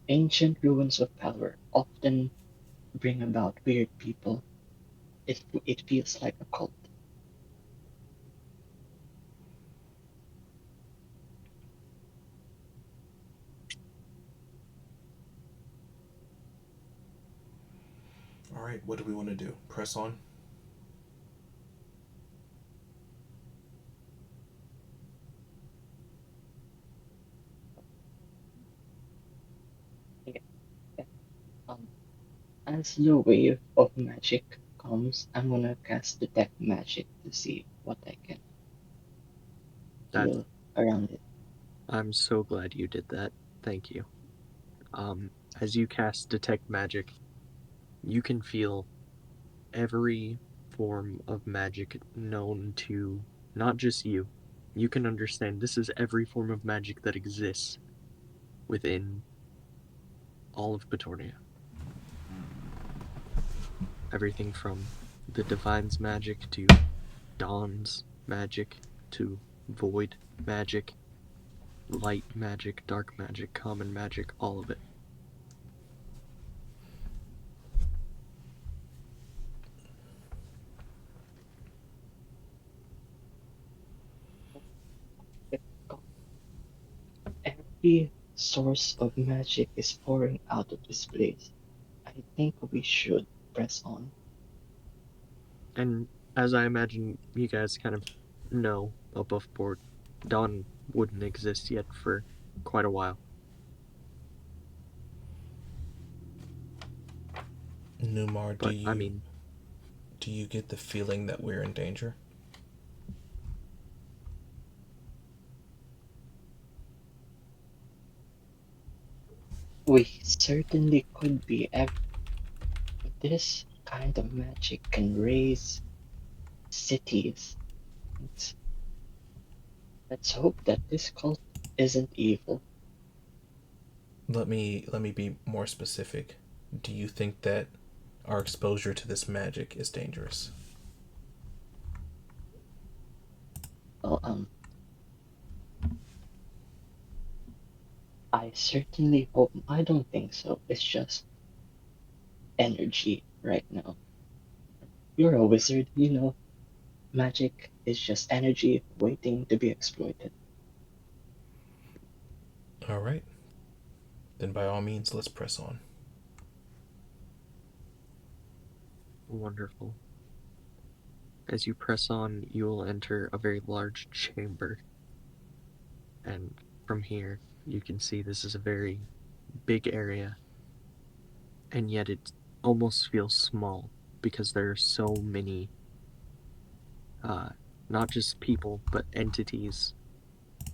Ancient ruins of power often bring about weird people. It feels like a cult. All right, what do we want to do? Press on? Yeah. Um, as the wave of magic comes, I'm gonna cast detect magic to see what I can That feel around it. I'm so glad you did that. Thank you. As you cast detect magic, you can feel every form of magic known to not just you. You can understand this is every form of magic that exists within all of Petornia. Everything from the Divine's magic to Dawn's magic to Void magic, light magic, dark magic, common magic, all of it. Every source of magic is pouring out of this place. I think we should press on. And as I imagine you guys kind of know above board, Dawn wouldn't exist yet for quite a while. Numar, But I mean, do you get the feeling that we're in danger? We certainly could be. This kind of magic can raise cities. Let's, let's hope that this cult isn't evil. Let me be more specific. Do you think that our exposure to this magic is dangerous? Well, I certainly hope. I don't think so. It's just energy right now. You're a wizard, you know. Magic is just energy waiting to be exploited. All right. Then by all means, let's press on. wonderful. As you press on, you will enter a very large chamber. And from here, you can see this is a very big area. And yet it almost feels small because there are so many, not just people, but entities,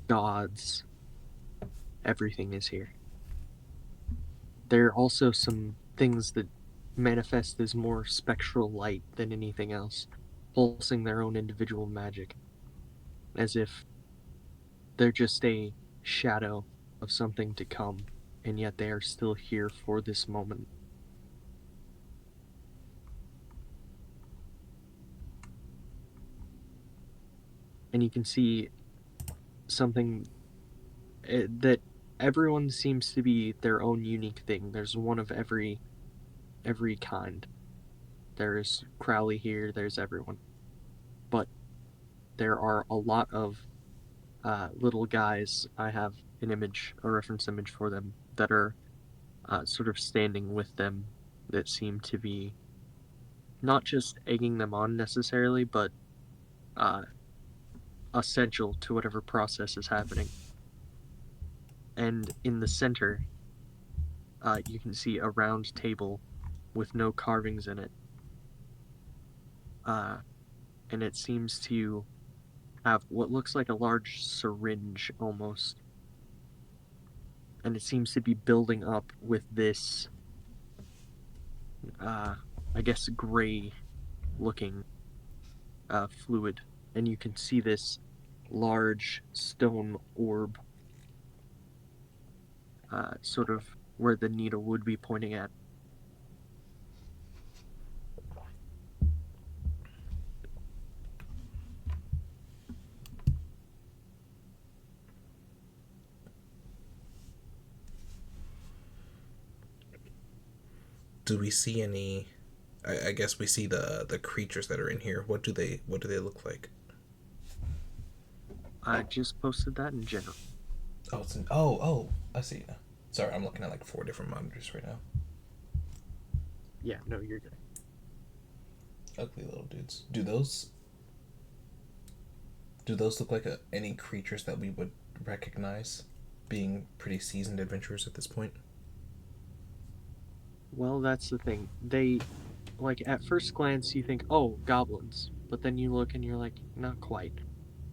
gods. Everything is here. There are also some things that manifest as more spectral light than anything else, pulsing their own individual magic, as if they're just a shadow of something to come, and yet they are still here for this moment. And you can see something that everyone seems to be their own unique thing. There's one of every kind. There's Crowley here, there's everyone. But there are a lot of little guys. I have an image, a reference image for them, that are sort of standing with them that seem to be not just egging them on necessarily, but essential to whatever process is happening. And in the center, you can see a round table with no carvings in it. And it seems to have what looks like a large syringe almost. And it seems to be building up with this, I guess, gray looking fluid. And you can see this large stone orb, sort of where the needle would be pointing at. Do we see any? I guess we see the creatures that are in here. What do they look like? I just posted that in general. Oh, it's an, oh, I see. Sorry, I'm looking at like 4 different monitors right now. Yeah, no, you're good. Ugly little dudes. Do those look like any creatures that we would recognize, being pretty seasoned adventurers at this point? Well, that's the thing. They, like, at first glance, you think, oh, goblins. But then you look and you're like, not quite.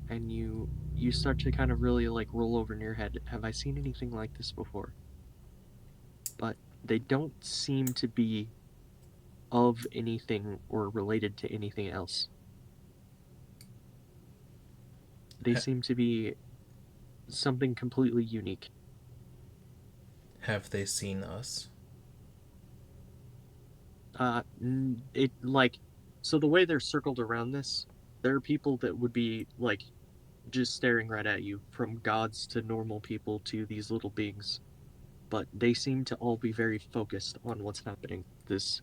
And you start to kind of really, like, roll over in your head. Have I seen anything like this before? But they don't seem to be of anything or related to anything else. They seem to be something completely unique. Have they seen us? So the way they're circled around this, there are people that would be, like, just staring right at you, from gods to normal people to these little beings. But they seem to all be very focused on what's happening. This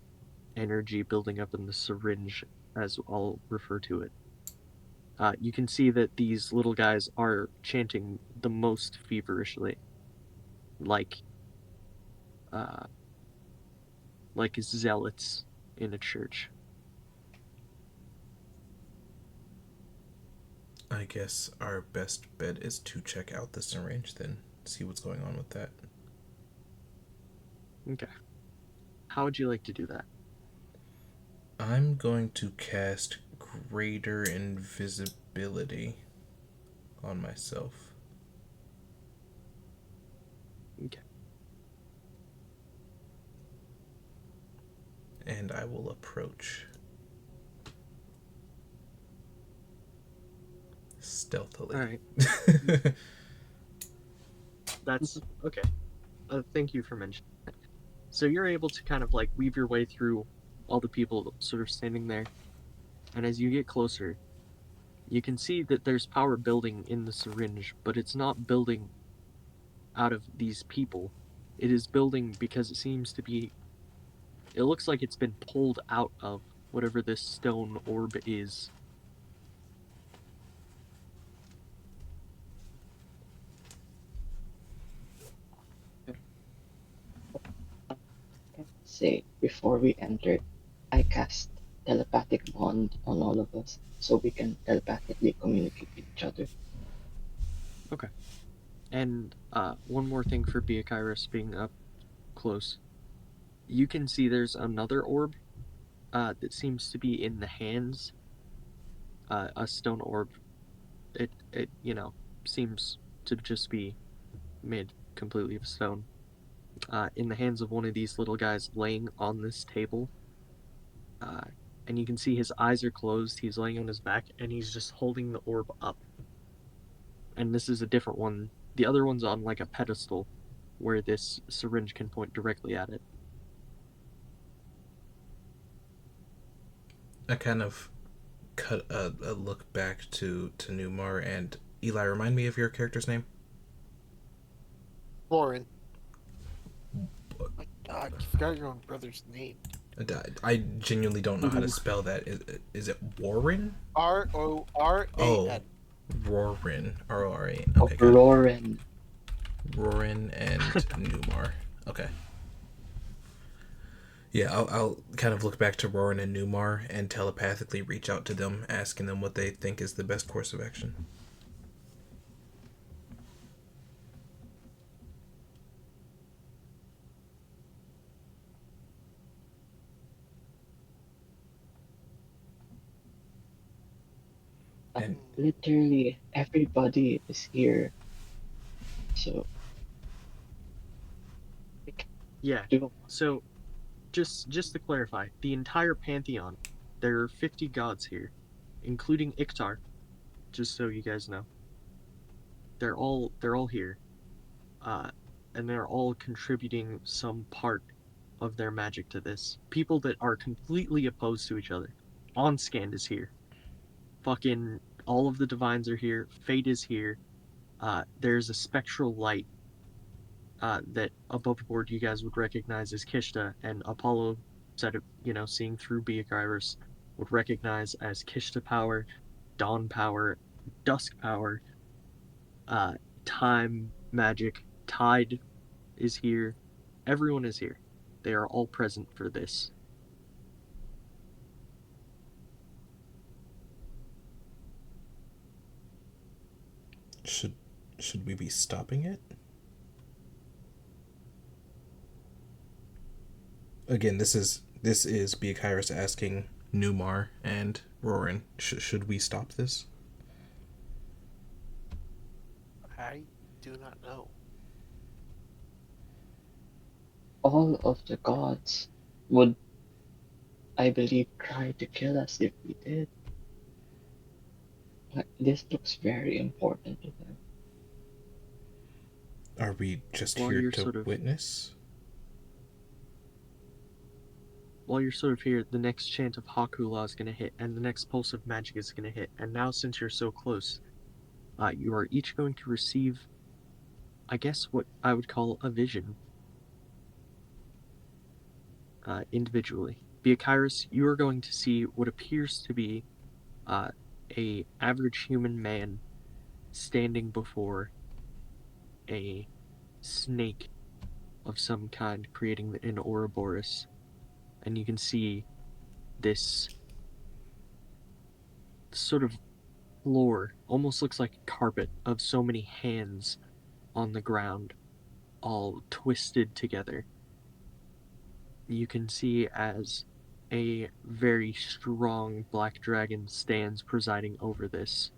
energy building up in the syringe, as I'll refer to it. You can see that these little guys are chanting the most feverishly. Like zealots in a church. I guess our best bet is to check out the syringe, then see what's going on with that. Okay. How would you like to do that? I'm going to cast Greater Invisibility on myself. Okay. And I will approach stealthily. Alright. That's okay. Thank you for mentioning that. So you're able to kind of like weave your way through all the people sort of standing there. And as you get closer, you can see that there's power building in the syringe, but it's not building out of these people. It is building because it looks like it's been pulled out of whatever this stone orb is. Say, before we entered, I cast telepathic bond on all of us so we can telepathically communicate with each other. Okay. And one more thing for Beakairos being up close. You can see there's another orb that seems to be in the hands. A stone orb. It seems to just be made completely of stone. In the hands of one of these little guys laying on this table. And you can see his eyes are closed, he's laying on his back, and he's just holding the orb up. And this is a different one. The other one's on like a pedestal where this syringe can point directly at it. I kind of cut a look back to Newmar and Eli. Remind me of your character's name. Lauren. God, you forgot your own brother's name. I genuinely don't know how to spell that. Is it Warren? Roran. Oh, Roran. R-O-R-A-N. Okay, Roran. Roran and Newmar. Okay. Yeah, I'll kind of look back to Roran and Newmar and telepathically reach out to them, asking them what they think is the best course of action. And Literally everybody is here, so we can Yeah. do. So just to clarify, the entire pantheon, there are 50 gods here, including Iktar, just so you guys know. They're all here. Uh and they're all contributing some part of their magic to this. People that are completely opposed to each other. Onscan is here. Fucking all of the divines are here. Fate is here. There's a spectral light that above board you guys would recognize as Kishta, and Apollo said it, seeing through Beakairos, would recognize as Kishta power, dawn power, dusk power, uh, time magic, tide is here. Everyone is here. They are all present for this. should should we be stopping it? Again, this is Beakairos asking Newmar and Roran, should we stop this? I do not know. All of the gods would, I believe, try to kill us if we did. Like, this looks very important to them. Are we just While here you're to sort of witness? while you're sort of here, the next chant of Hakula is gonna hit, and the next pulse of magic is gonna hit. And now, since you're so close, you are each going to receive, I guess, what I would call a vision. Individually. Beakairos, you are going to see what appears to be a average human man standing before a snake of some kind, creating an Ouroboros, and you can see this sort of floor, almost looks like a carpet of so many hands on the ground, all twisted together. You can see as a very strong black dragon stands presiding over this.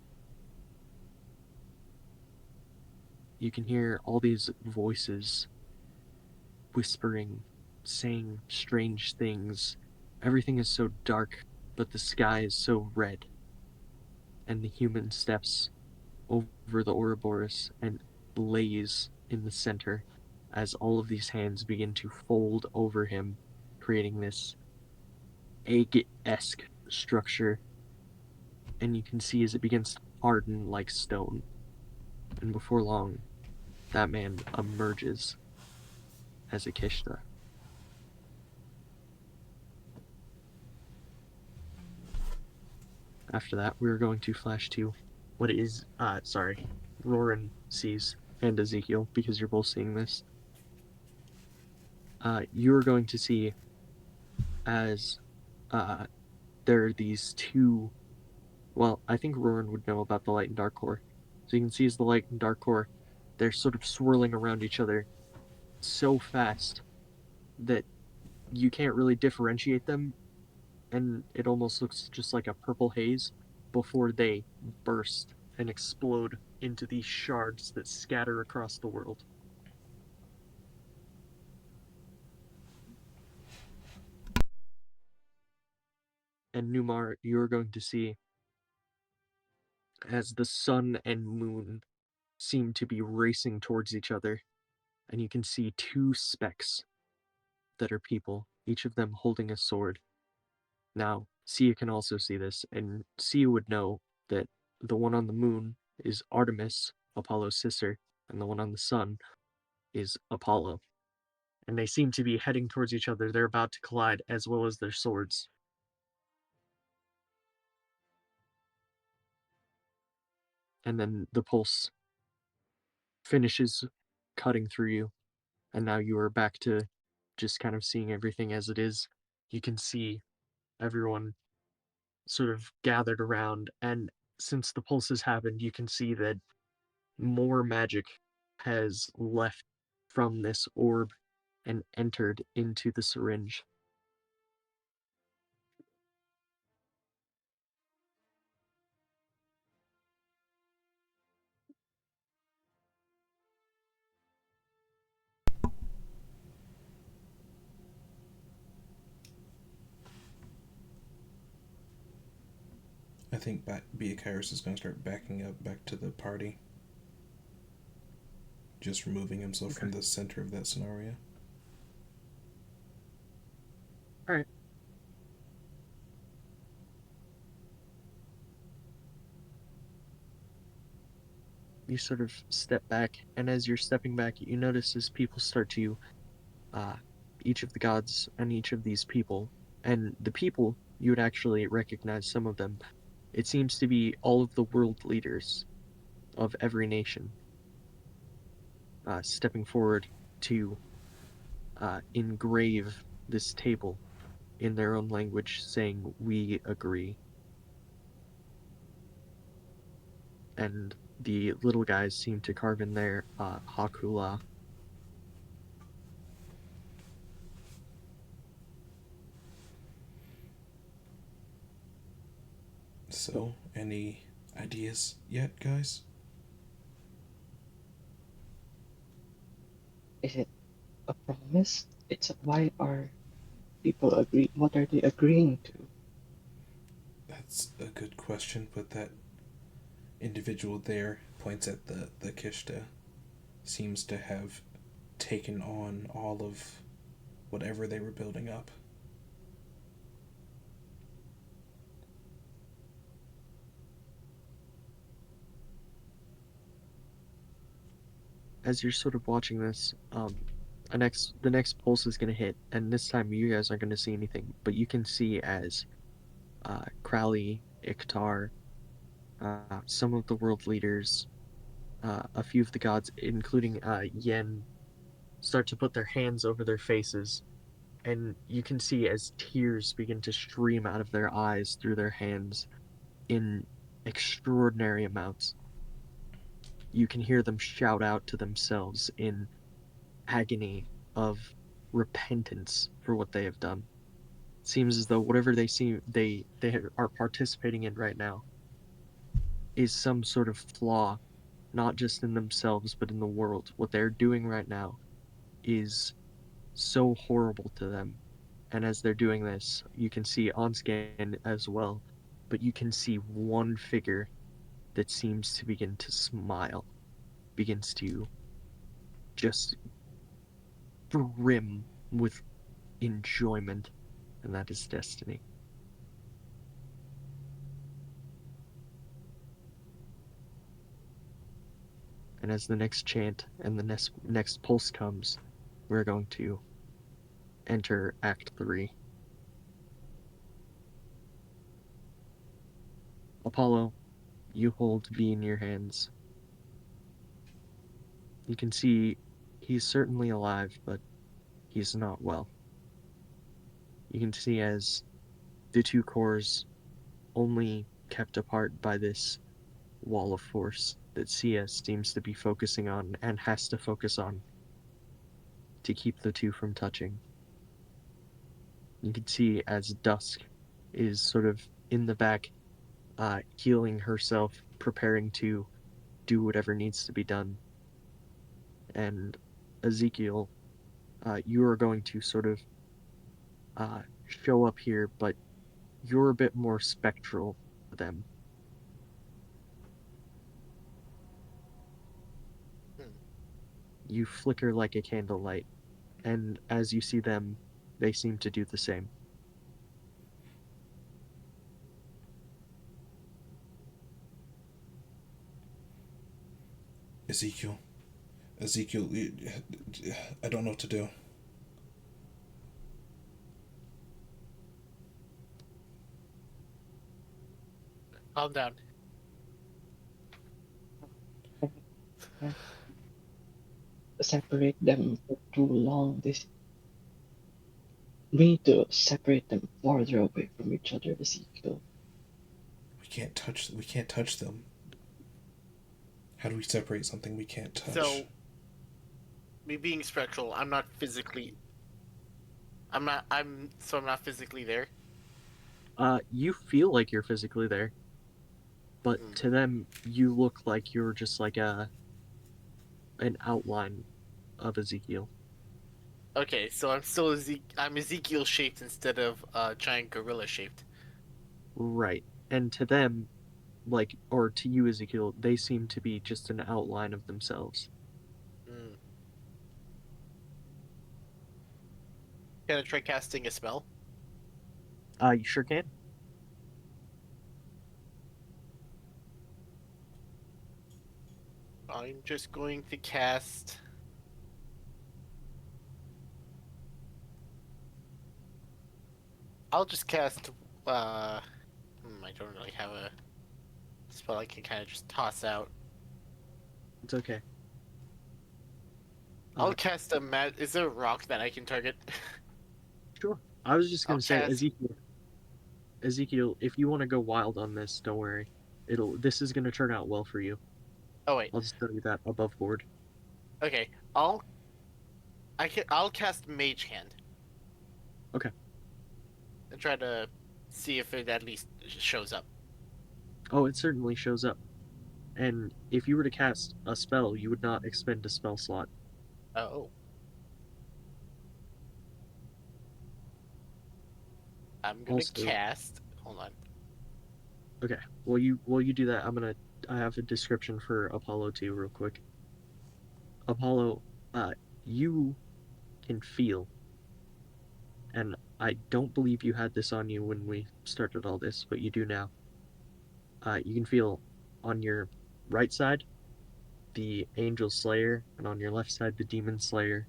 You can hear all these voices whispering, saying strange things. Everything is so dark, but the sky is so red. And the human steps over the Ouroboros and lays in the center as all of these hands begin to fold over him, creating this agate-esque structure. And you can see as it begins to harden like stone. And before long, that man emerges as a Kishta. After that, we're going to flash to what is, Roran sees, and Ezekiel, because you're both seeing this. You're going to see as there are these two. Well, I think Roran would know about the light and dark core. So you can see as the light and dark core, they're sort of swirling around each other so fast that you can't really differentiate them, and it almost looks just like a purple haze before they burst and explode into these shards that scatter across the world. And Numar, you're going to see as the sun and moon seem to be racing towards each other, and you can see two specks that are people, each of them holding a sword. Now, Sia can also see this, and Sia would know that the one on the moon is Artemis, Apollo's sister, and the one on the sun is Apollo. And they seem to be heading towards each other. They're about to collide, as well as their swords. And then the pulse finishes cutting through you, and now you are back to just kind of seeing everything as it is, you can see everyone sort of gathered around, and since the pulse has happened, you can see that more magic has left from this orb and entered into the syringe. I think Beatrice is going to start backing up back to the party. Just removing himself from the center of that scenario. Alright. You sort of step back, and as you're stepping back, you notice as people start to, each of the gods and each of these people, and the people, you would actually recognize some of them. It seems to be all of the world leaders of every nation stepping forward to engrave this table in their own language, saying, "We agree." And the little guys seem to carve in their Hakula. So, any ideas yet, guys? Is it a promise? Why are people agree? What are they agreeing to? That's a good question, but that individual there points at the Kishta seems to have taken on all of whatever they were building up. As you're sort of watching this, the next pulse is gonna hit, and this time you guys aren't gonna see anything, but you can see as Crowley, Iktar, some of the world leaders, a few of the gods, including Yen, start to put their hands over their faces, and you can see as tears begin to stream out of their eyes through their hands in extraordinary amounts. You can hear them shout out to themselves in agony of repentance for what they have done. It seems as though whatever they are participating in right now is some sort of flaw, not just in themselves but in the world. What they're doing right now is so horrible to them. And as they're doing this, you can see on scan as well, but you can see one figure that seems to begin to smile, begins to just brim with enjoyment, and that is Destiny. And as the next chant and the next pulse comes, we're going to enter Act 3. Apollo, you hold V in your hands. You can see he's certainly alive, but he's not well. You can see as the two cores, only kept apart by this wall of force that CS seems to be focusing on and has to focus on to keep the two from touching. You can see as Dusk is sort of in the back, healing herself, preparing to do whatever needs to be done. And Ezekiel, you are going to sort of show up here, but you're a bit more spectral to them. You flicker like a candlelight, and as you see them, they seem to do the same. Ezekiel. Ezekiel, I don't know what to do. Calm down. Separate them for too long. We need to separate them farther away from each other, Ezekiel. We can't touch them. How do we separate something we can't touch? So, me being spectral, I'm not physically. I'm not physically there. You feel like you're physically there, but to them, you look like you're just like an outline of Ezekiel. Okay, so I'm still I'm Ezekiel shaped instead of giant gorilla shaped. Right. And to them, like, or to you, Ezekiel, they seem to be just an outline of themselves. Mm. Can I try casting a spell? You sure can. I'm just going to cast. I'll just cast. I don't really have a spell I can kind of just toss out. It's okay. I'll cast a mat. Is there a rock that I can target? Sure. I was just gonna say, cast- Ezekiel, if you want to go wild on this, don't worry. This is gonna turn out well for you. Oh wait. I'll just tell you that above board. Okay. I'll cast Mage Hand. Okay. And try to see if it at least shows up. Oh, it certainly shows up. And if you were to cast a spell, you would not expend a spell slot. Oh. I'm gonna Also- cast. Hold on. Okay. While you do that, I have a description for Apollo too, real quick. Apollo, you can feel, and I don't believe you had this on you when we started all this, but you do now. You can feel on your right side the Angel Slayer, and on your left side the Demon Slayer.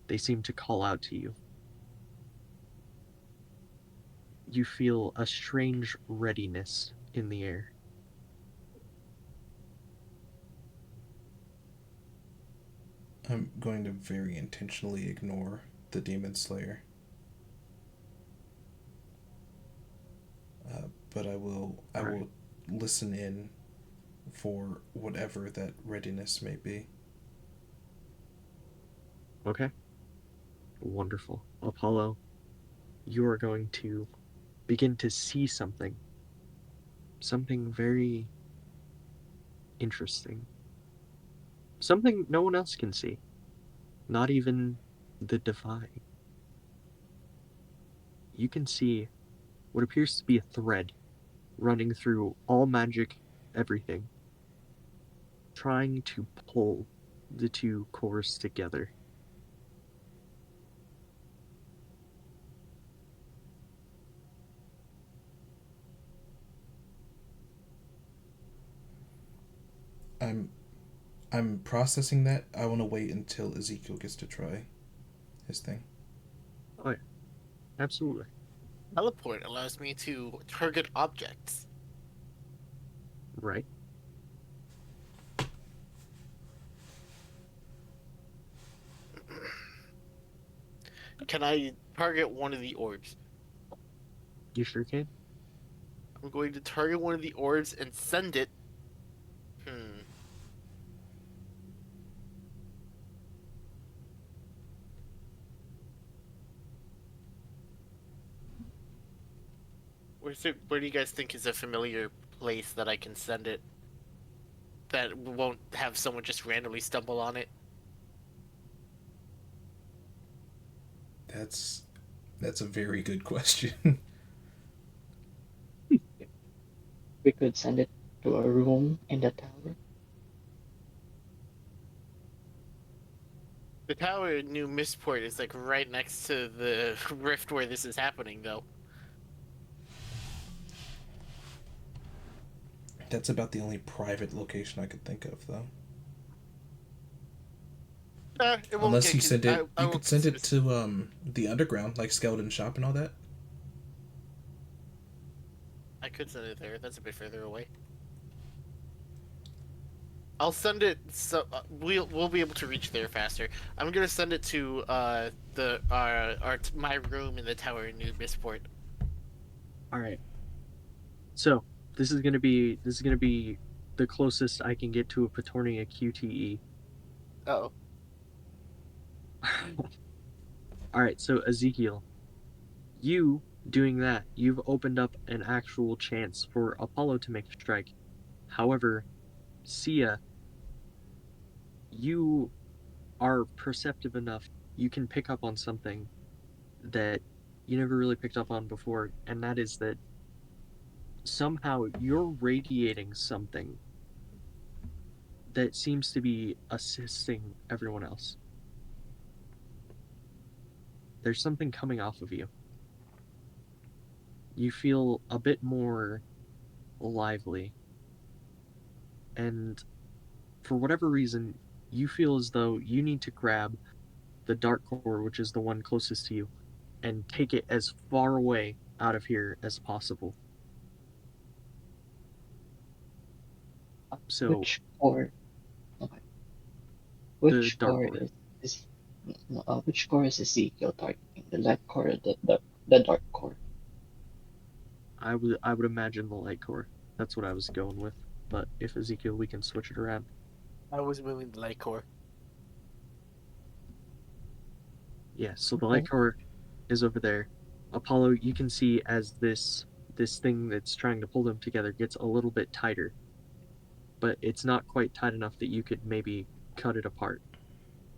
They seem to call out to you. You feel a strange readiness in the air. I'm going to very intentionally ignore the Demon Slayer. But I will listen in for whatever that readiness may be. Okay. Wonderful. Apollo, you are going to begin to see something. Something very interesting. Something no one else can see. Not even the divine. You can see what appears to be a thread running through all magic, everything, trying to pull the two cores together. I'm processing that. I want to wait until Ezekiel gets to try his thing. Oh yeah, absolutely. Teleport allows me to target objects. Right. Can I target one of the orbs? You sure can. I'm going to target one of the orbs and send it. Where do you guys think is a familiar place that I can send it? That won't have someone just randomly stumble on it? That's a very good question. We could send it to a room in the tower. The tower in New Mistport is like right next to the rift where this is happening, though. That's about the only private location I could think of, though. It won't Unless get you send it, I you won't could send it consider- to the underground, like Skeleton Shop and all that. I could send it there. That's a bit further away. I'll send it. So we'll be able to reach there faster. I'm gonna send it to my room in the tower in New Misport. All right. So this is gonna be the closest I can get to a Petornia QTE. Oh. All right. So Ezekiel, you doing that, you've opened up an actual chance for Apollo to make a strike. However, Sia, you are perceptive enough. You can pick up on something that you never really picked up on before, and that is that somehow you're radiating something that seems to be assisting everyone else. There's something coming off of you. You feel a bit more lively, and for whatever reason, you feel as though you need to grab the dark core, which is the one closest to you, and take it as far away out of here as possible. So Which core? Okay. the Which dark core core, is no, which core is Ezekiel targeting? The light core or the dark core? I would imagine the light core. That's what I was going with. But if Ezekiel, we can switch it around. I was moving the light core. Yeah, so the Okay. light core is over there. Apollo, you can see as this thing that's trying to pull them together gets a little bit tighter, but it's not quite tight enough that you could maybe cut it apart.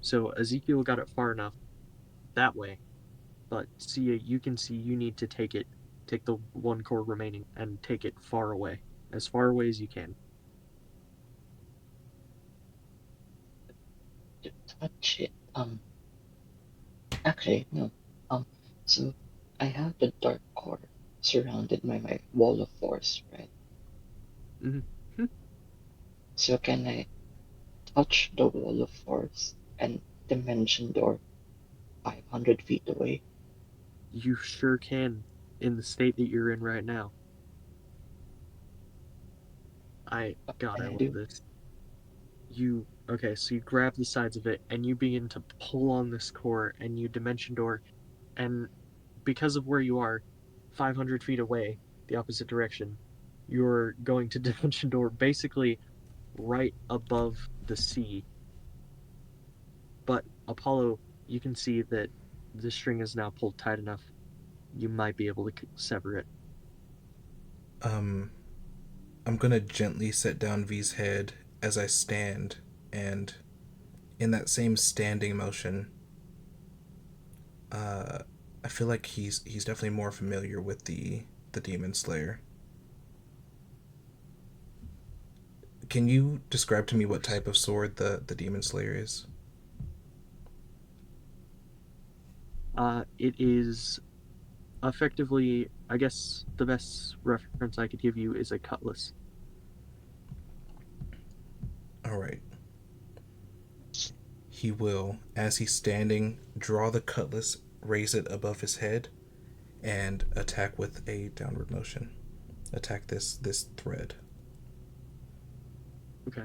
So Ezekiel got it far enough that way, but Sia, you can see you need to take the one core remaining and take it as far away as you can. To touch it. Actually, no. Um, so I have the dark core surrounded by my wall of force, right? Mm-hmm. So can I touch the wall of force and dimension door 500 feet away? You sure can, in the state that you're in right now. God, And I I love do. this. Okay, so you grab the sides of it and you begin to pull on this core and you dimension door, and because of where you are, 500 feet away, the opposite direction, you're going to dimension door basically right above the sea. But Apollo, you can see that the string is now pulled tight enough. You might be able to sever it. I'm gonna gently set down V's head as I stand, and in that same standing motion, I feel like he's definitely more familiar with the Demon Slayer. Can you describe to me Of what course. type of sword the Demon Slayer is? It is effectively, I guess the best reference I could give you is a cutlass. All right. He will, as he's standing, draw the cutlass, raise it above his head, and attack with a downward motion. Attack this thread. Okay.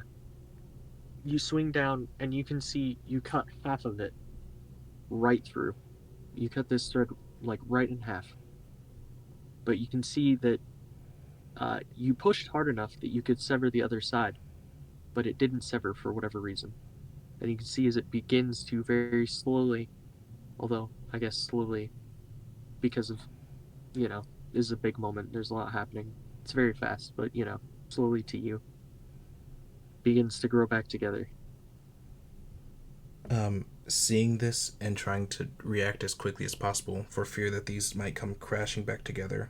You swing down and you can see you cut half of it right through. You cut this thread like right in half. But you can see that you pushed hard enough that you could sever the other side, but it didn't sever for whatever reason. And you can see as it begins to very slowly, although I guess slowly because of, this is a big moment, there's a lot happening. It's very fast, but slowly to you, begins to grow back together. Seeing this and trying to react as quickly as possible for fear that these might come crashing back together,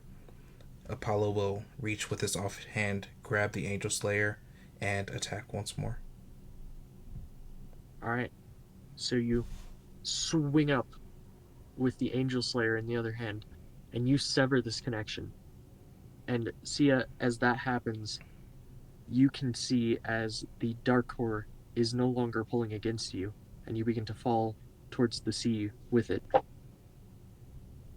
Apollo will reach with his offhand, grab the Angel Slayer, and attack once more. Alright, so you swing up with the Angel Slayer in the other hand, and you sever this connection. And Sia, as that happens, you can see as the Dark Core is no longer pulling against you, and you begin to fall towards the sea with it.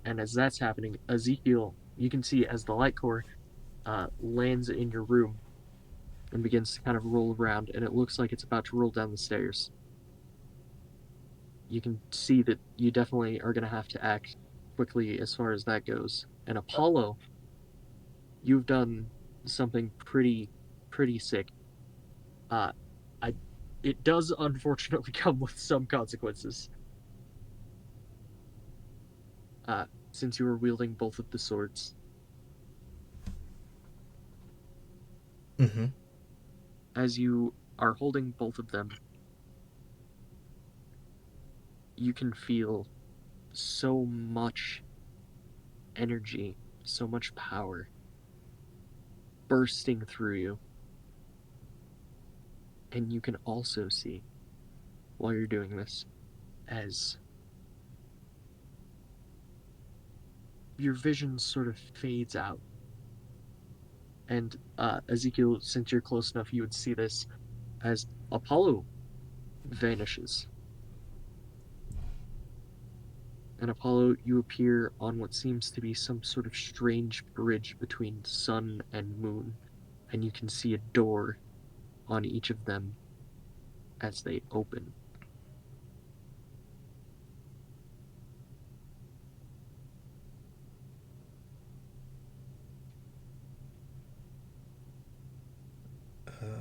And as that's happening, Ezekiel, you can see as the Light Core lands in your room, and begins to kind of roll around, and it looks like it's about to roll down the stairs. You can see that you definitely are going to have to act quickly as far as that goes. And Apollo, you've done something pretty sick. Uh, I, it does unfortunately come with some consequences. Since you were wielding both of the swords. Mm-hmm. As you are holding both of them, you can feel so much energy, so much power bursting through you. And you can also see, while you're doing this, as your vision sort of fades out. And Ezekiel, since you're close enough, you would see this as Apollo vanishes. And Apollo, you appear on what seems to be some sort of strange bridge between sun and moon, and you can see a door on each of them as they open.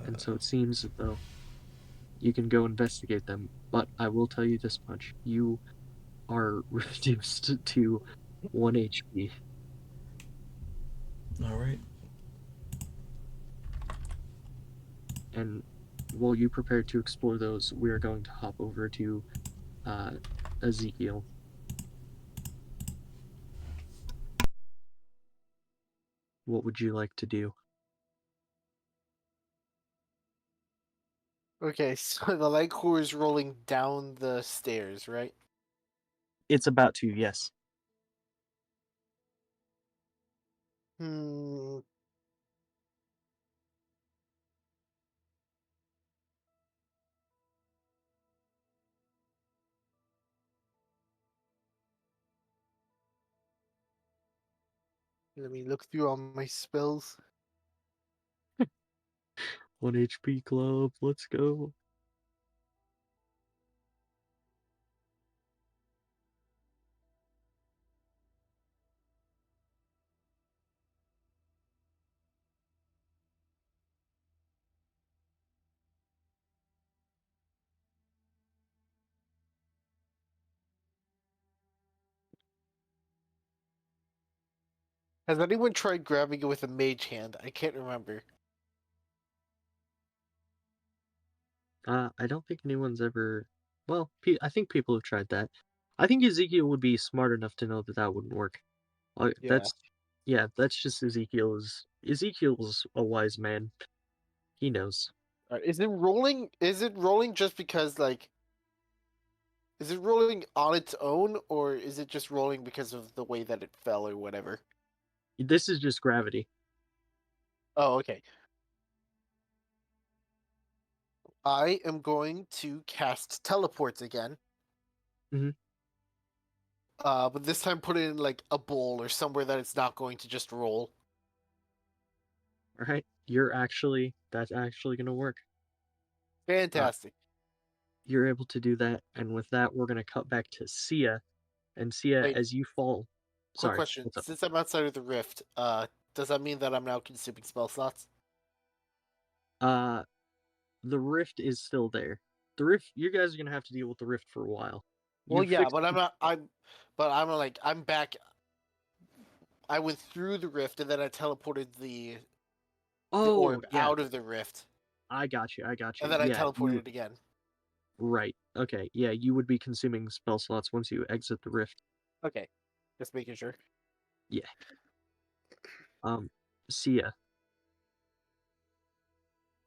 And so it seems as though you can go investigate them, but I will tell you this much. You are reduced to 1 HP. All right. And while you prepare to explore those, we are going to hop over to Ezekiel. What would you like to do? Okay, so the light core is rolling down the stairs, right? It's about to, yes. Hmm. Let me look through all my spells. 1 HP club, let's go. Has anyone tried grabbing it with a mage hand? I can't remember. I don't think anyone's ever. Well, I think people have tried that. I think Ezekiel would be smart enough to know that that wouldn't work. Yeah. That's just Ezekiel's a wise man. He knows. Is it rolling? Is it rolling just because like? Is it rolling on its own, or is it just rolling because of the way that it fell or whatever? This is just gravity. Oh, okay. I am going to cast teleports again. Mhm. But this time put it in like a bowl or somewhere that it's not going to just roll. All right, that's actually gonna work. Fantastic. You're able to do that, and with that, we're gonna cut back to Sia, and Sia, Wait, as you fall. quick Sorry, question. what's up? Since I'm outside of the rift, does that mean that I'm now consuming spell slots? Uh, the rift is still there. The rift, you guys are gonna have to deal with the rift for a while. Well, You yeah, fixed. but I'm not. I'm back. I went through the rift and then I teleported the Oh orb yeah, out of the rift, I got you. and then I Yeah, teleported it again. right. Okay, yeah, you would be consuming spell slots once you exit the rift. Okay, just making sure. Yeah. Sia,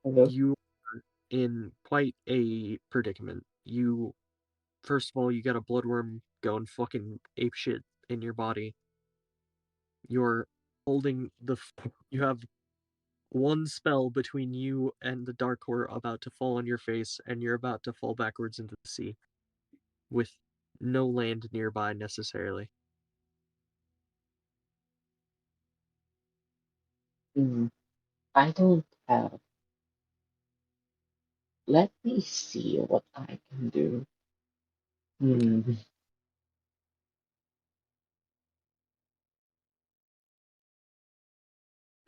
Hello? you are in quite a predicament. First of all, you got a bloodworm going fucking apeshit in your body. You're holding you have one spell between you and the dark core about to fall on your face, and you're about to fall backwards into the sea with no land nearby necessarily. I don't have let me see what I can do. Hmm.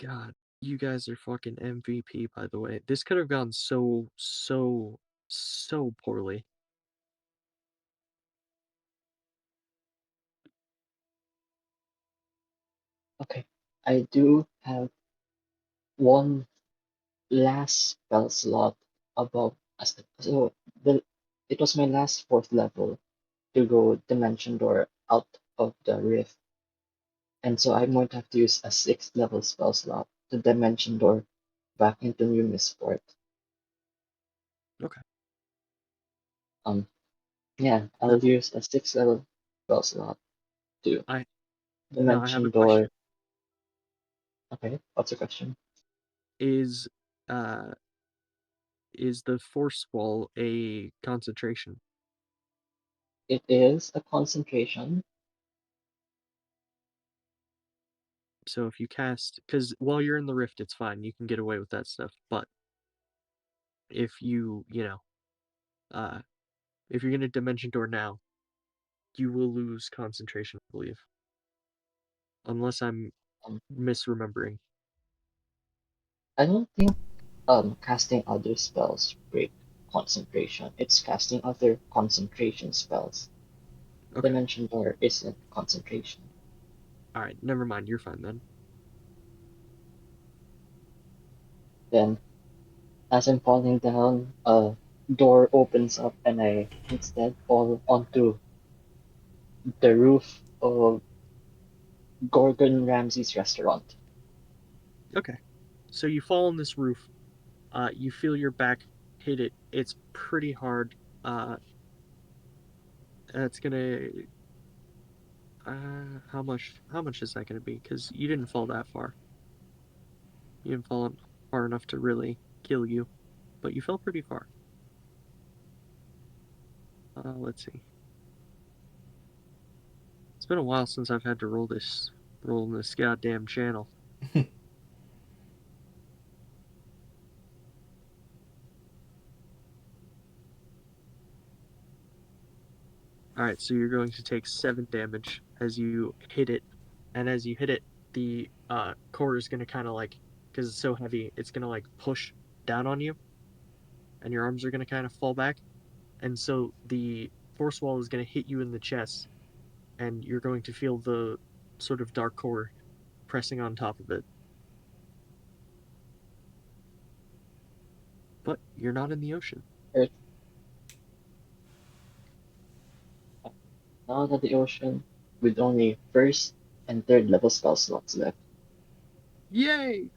God, you guys are fucking MVP, by the way. This could have gone so poorly. Okay. I do have one last spell slot above us. So it was my last fourth level to go Dimension Door out of the rift. And so I'm going to have to use a sixth level spell slot to Dimension Door back into New Mistport. Okay. Yeah, Now, I'll use a sixth level spell slot to I now I have a Dimension question. Door. Okay, what's the question? Is uh is the force wall a concentration? It is a concentration. So if you cast, because while you're in the rift, it's fine. You can get away with that stuff. But if uh, if you're gonna dimension door now, you will lose concentration, I believe, unless I'm Um, misremembering. I don't think casting other spells break concentration. It's casting other concentration spells. Okay, Dimension Door isn't concentration. all right, never mind. You're fine then. Then, as I'm falling down, a door opens up and I instead fall onto the roof of Gordon Ramsay's restaurant. Okay, so you fall on this roof. You feel your back hit it. It's pretty hard. That's gonna. How much is that gonna be? Because you didn't fall that far. You didn't fall far enough to really kill you, but you fell pretty far. Let's see. It's been a while since I've had to roll in this goddamn channel. Alright, so you're going to take 7 damage as you hit it, and as you hit it, the core is gonna kinda like, because it's so heavy, it's gonna like push down on you, and your arms are gonna kind of fall back, and so the force wall is gonna hit you in the chest, and you're going to feel the sort of dark core pressing on top of it. But you're not in the ocean. Earth, now that the ocean, with only first and third level spell slots left. Yay!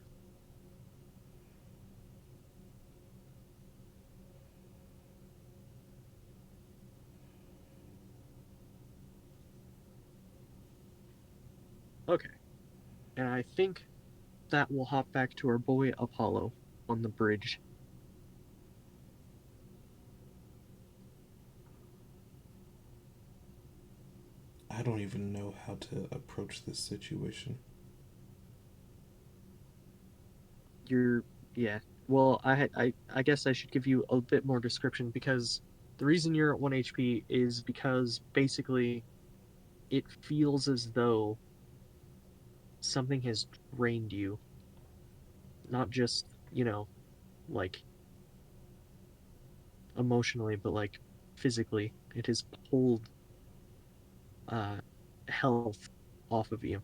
Okay, and I think that will hop back to our boy Apollo on the bridge. I don't even know how to approach this situation. You're yeah. Well, I guess I should give you a bit more description because the reason you're at 1 HP is because basically it feels as though something has drained you, not just, like emotionally, but like physically. It has pulled uh health off of you.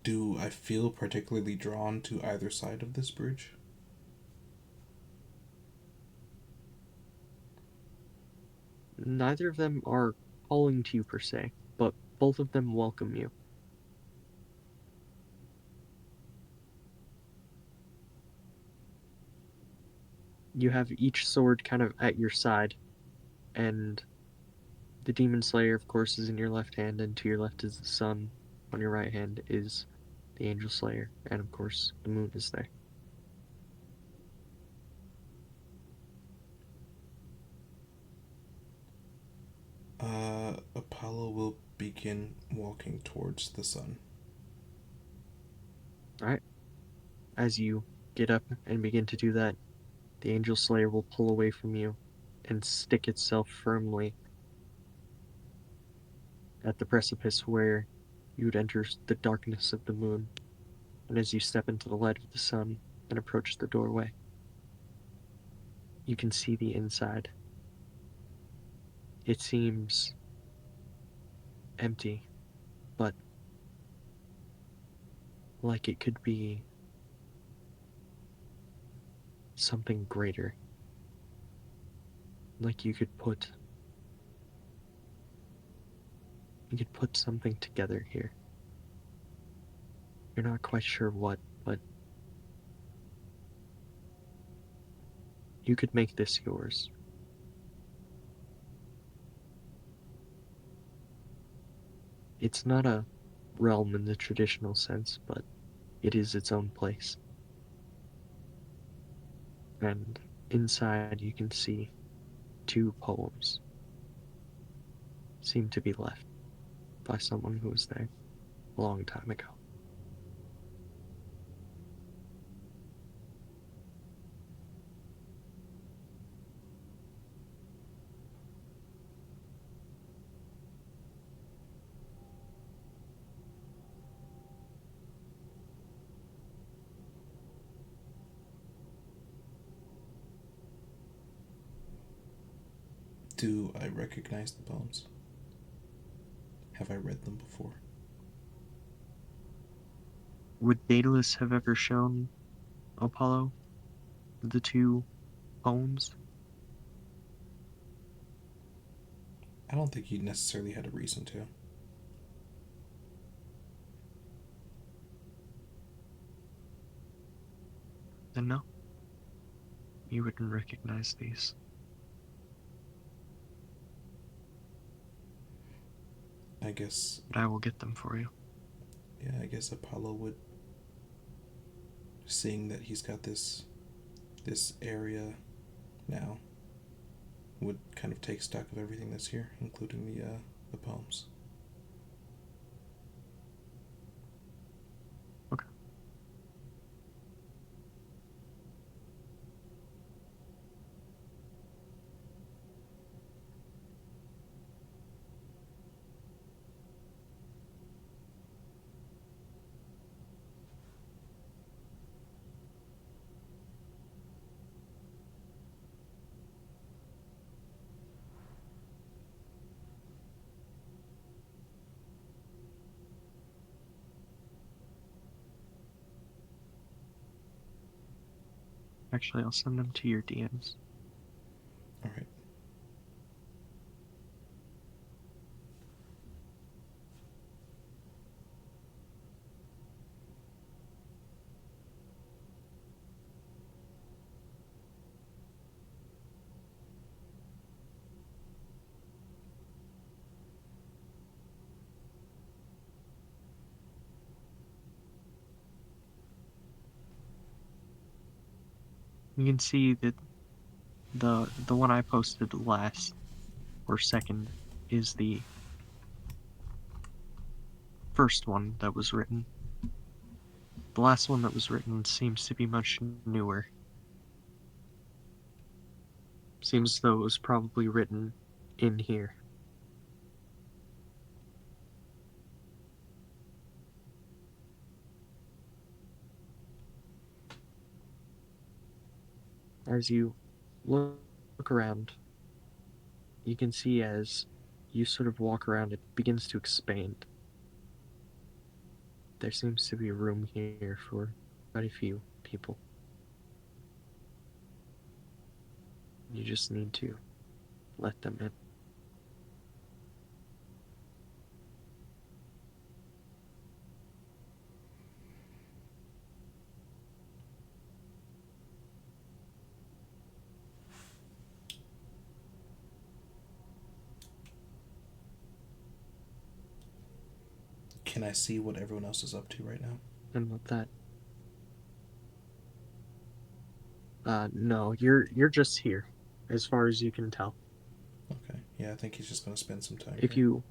Do I feel particularly drawn to either side of this bridge? Neither of them are calling to you per se, but both of them welcome you. You have each sword kind of at your side, and the Demon Slayer, of course, is in your left hand, and to your left is the sun. On your right hand is the Angel Slayer, and of course, the moon is there. Apollo will begin walking towards the sun. Alright. As you get up and begin to do that, the Angel Slayer will pull away from you and stick itself firmly at the precipice where you would enter the darkness of the moon. And as you step into the light of the sun and approach the doorway, you can see the inside. It seems empty, but like it could be something greater. Like you could put something together here. You're not quite sure what, but you could make this yours. It's not a realm in the traditional sense, but it is its own place. And inside you can see 2 poems seem to be left by someone who was there a long time ago. Do I recognize the poems? Have I read them before? Would Daedalus have ever shown Apollo the 2 poems? I don't think he necessarily had a reason to. Then no. You wouldn't recognize these. I guess. But I will get them for you. Yeah, I guess Apollo would, seeing that he's got this area now, would kind of take stock of everything that's here, including the poems. Okay. Actually, I'll send them to your DMs. All right. You can see that the one I posted last or second is the first one that was written. The last one that was written seems to be much newer. Seems as though it was probably written in here. As you look around, you can see as you sort of walk around, it begins to expand. There seems to be room here for quite a few people. You just need to let them in. Can I see what everyone else is up to right now? And with that, no, you're just here, as far as you can tell. Okay. Yeah, I think he's just gonna spend some time If here.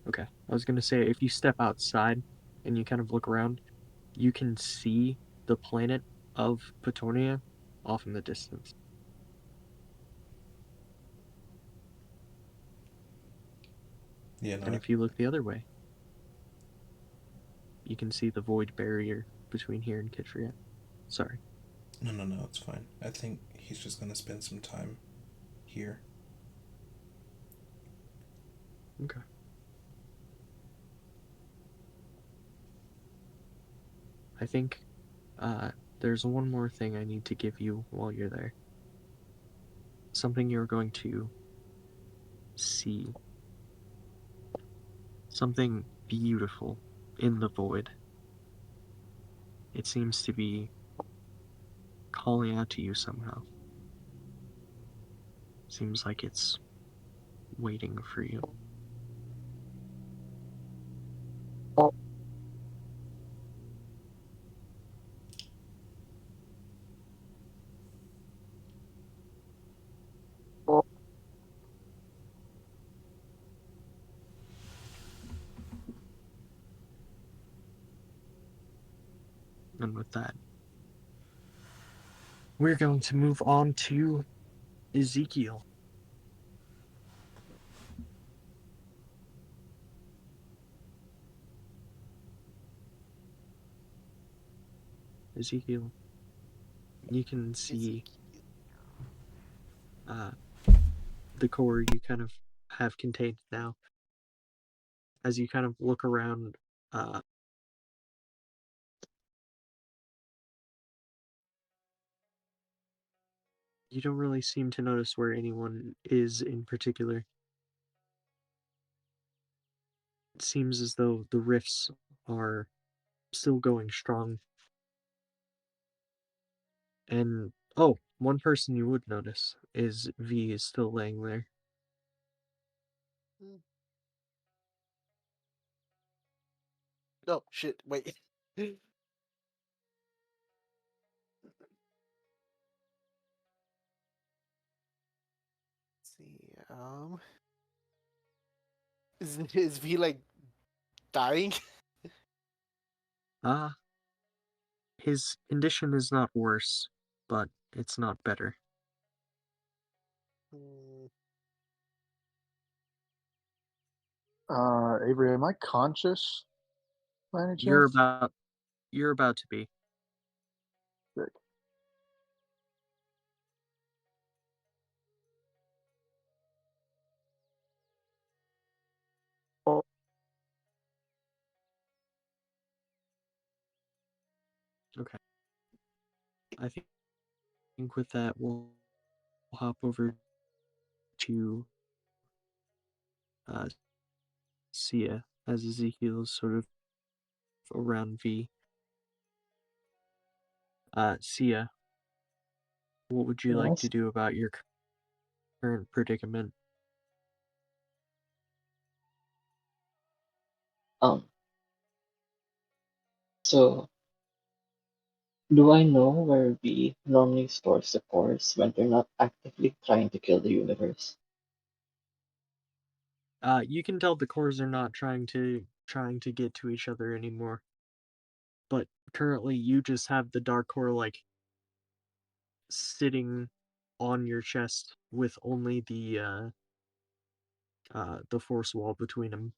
Okay. I was gonna say, if you step outside and you kind of look around, you can see the planet of Petornia off in the distance. Yeah, And no, if you look the other way, you can see the void barrier between here and Kitria. Sorry. no, it's fine. I think he's just gonna spend some time here. Okay. I think there's one more thing I need to give you while you're there. Something you're going to see. Something beautiful in the void. It seems to be calling out to you somehow. Seems like it's waiting for you. And with that, we're going to move on to Ezekiel. Ezekiel, you can see the core you kind of have contained now. As you kind of look around, you don't really seem to notice where anyone is in particular. It seems as though the rifts are still going strong. And, oh, one person you would notice is V is still laying there. Oh shit! Wait. See, is V like dying? His condition is not worse, but it's not better. Avery, am I conscious by any You're chance? about to be. Sick. Okay. I think with that we'll hop over to Sia as Ezekiel is sort of around V. Sia, what would you like to Yes. do about your current predicament? Um, so do I know where we normally stores the cores when they're not actively trying to kill the universe? You can tell the cores are not trying to get to each other anymore. But currently you just have the dark core like sitting on your chest with only the force wall between them.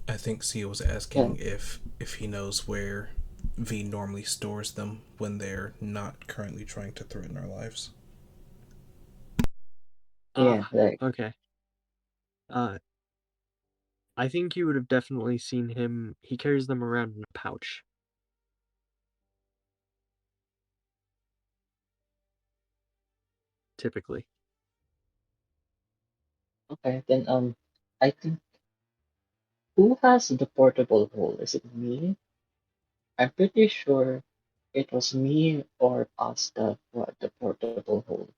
I think Sia was Yeah. asking if he knows where V normally stores them when they're not currently trying to threaten our lives. Yeah, like Okay. I think you would have definitely seen him. He carries them around in a pouch. Typically. okay, then I think who has the portable hole? Is it me? I'm pretty sure it was me or Asta who had the portable hole.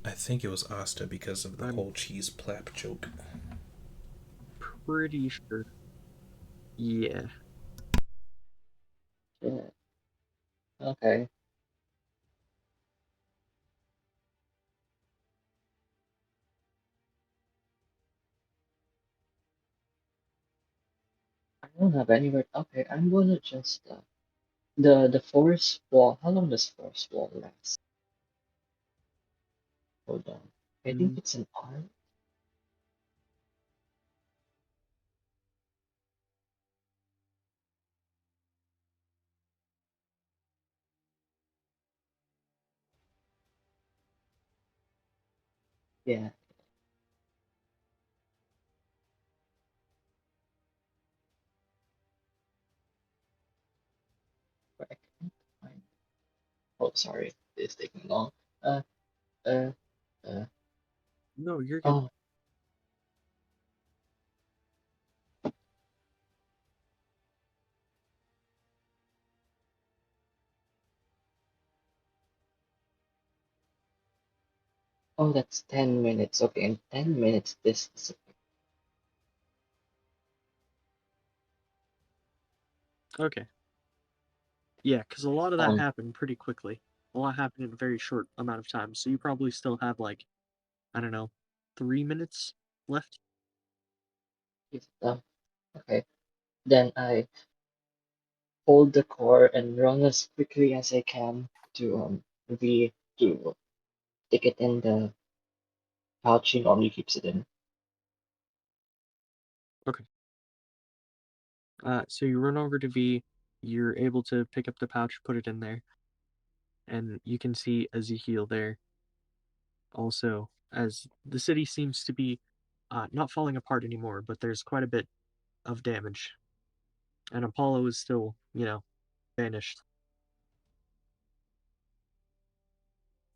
I think it was Asta because of the I'm whole cheese plap joke. pretty sure. Yeah. Yeah. Okay. don't have anywhere. Okay, I'm gonna just the forest wall. How long does forest wall last? Hold on. I think Mm, it's an hour. Yeah. But I can't find. Oh, sorry, it's taking long. Uh, uh, uh. no, you're good. Oh, oh, that's 10 minutes. Okay, in 10 minutes, this is Okay. Yeah, because a lot of that um. happened pretty quickly. A lot happened in a very short amount of time, so you probably still have like, I don't know, 3 minutes left. Yes, okay. Then I hold the core and run as quickly as I can to V to stick it in the pouch he normally keeps it in. Okay. So you run over to V, you're able to pick up the pouch, put it in there, and you can see Ezekiel there. Also, as the city seems to be not falling apart anymore, but there's quite a bit of damage. And Apollo is still, vanished.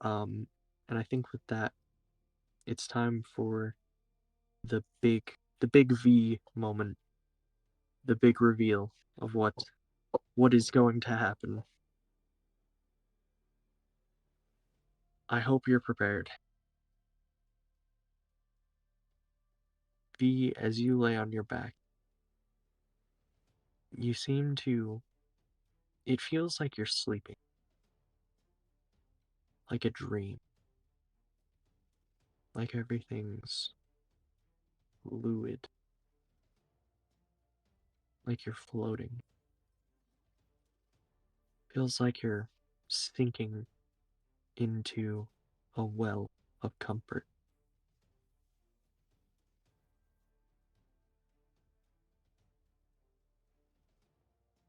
Um, and I think with that, it's time for the big V moment, the big reveal of what is going to happen. I hope you're prepared. V, as you lay on your back, you seem to. It feels like you're sleeping, like a dream, like everything's fluid, like you're floating. Feels like you're sinking into a well of comfort.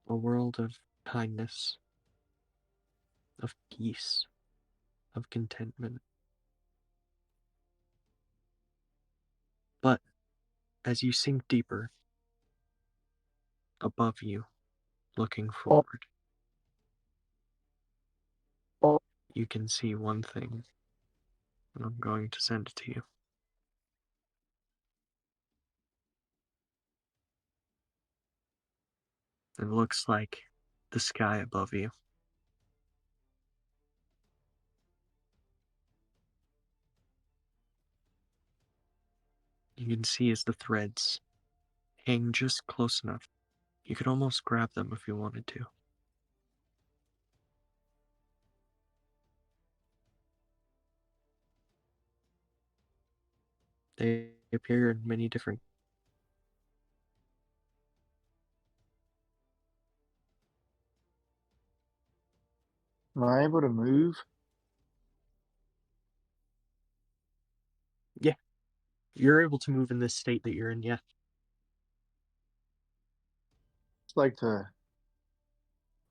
A world of kindness, of peace, of contentment. But as you sink deeper, above you, looking forward, you can see one thing, and I'm going to send it to you. It looks like the sky above you. You can see as the threads hang just close enough. You could almost grab them if you wanted to. They appear in many different. Am I able to move? Yeah, you're able to move in this state that you're in, yeah. It's like to.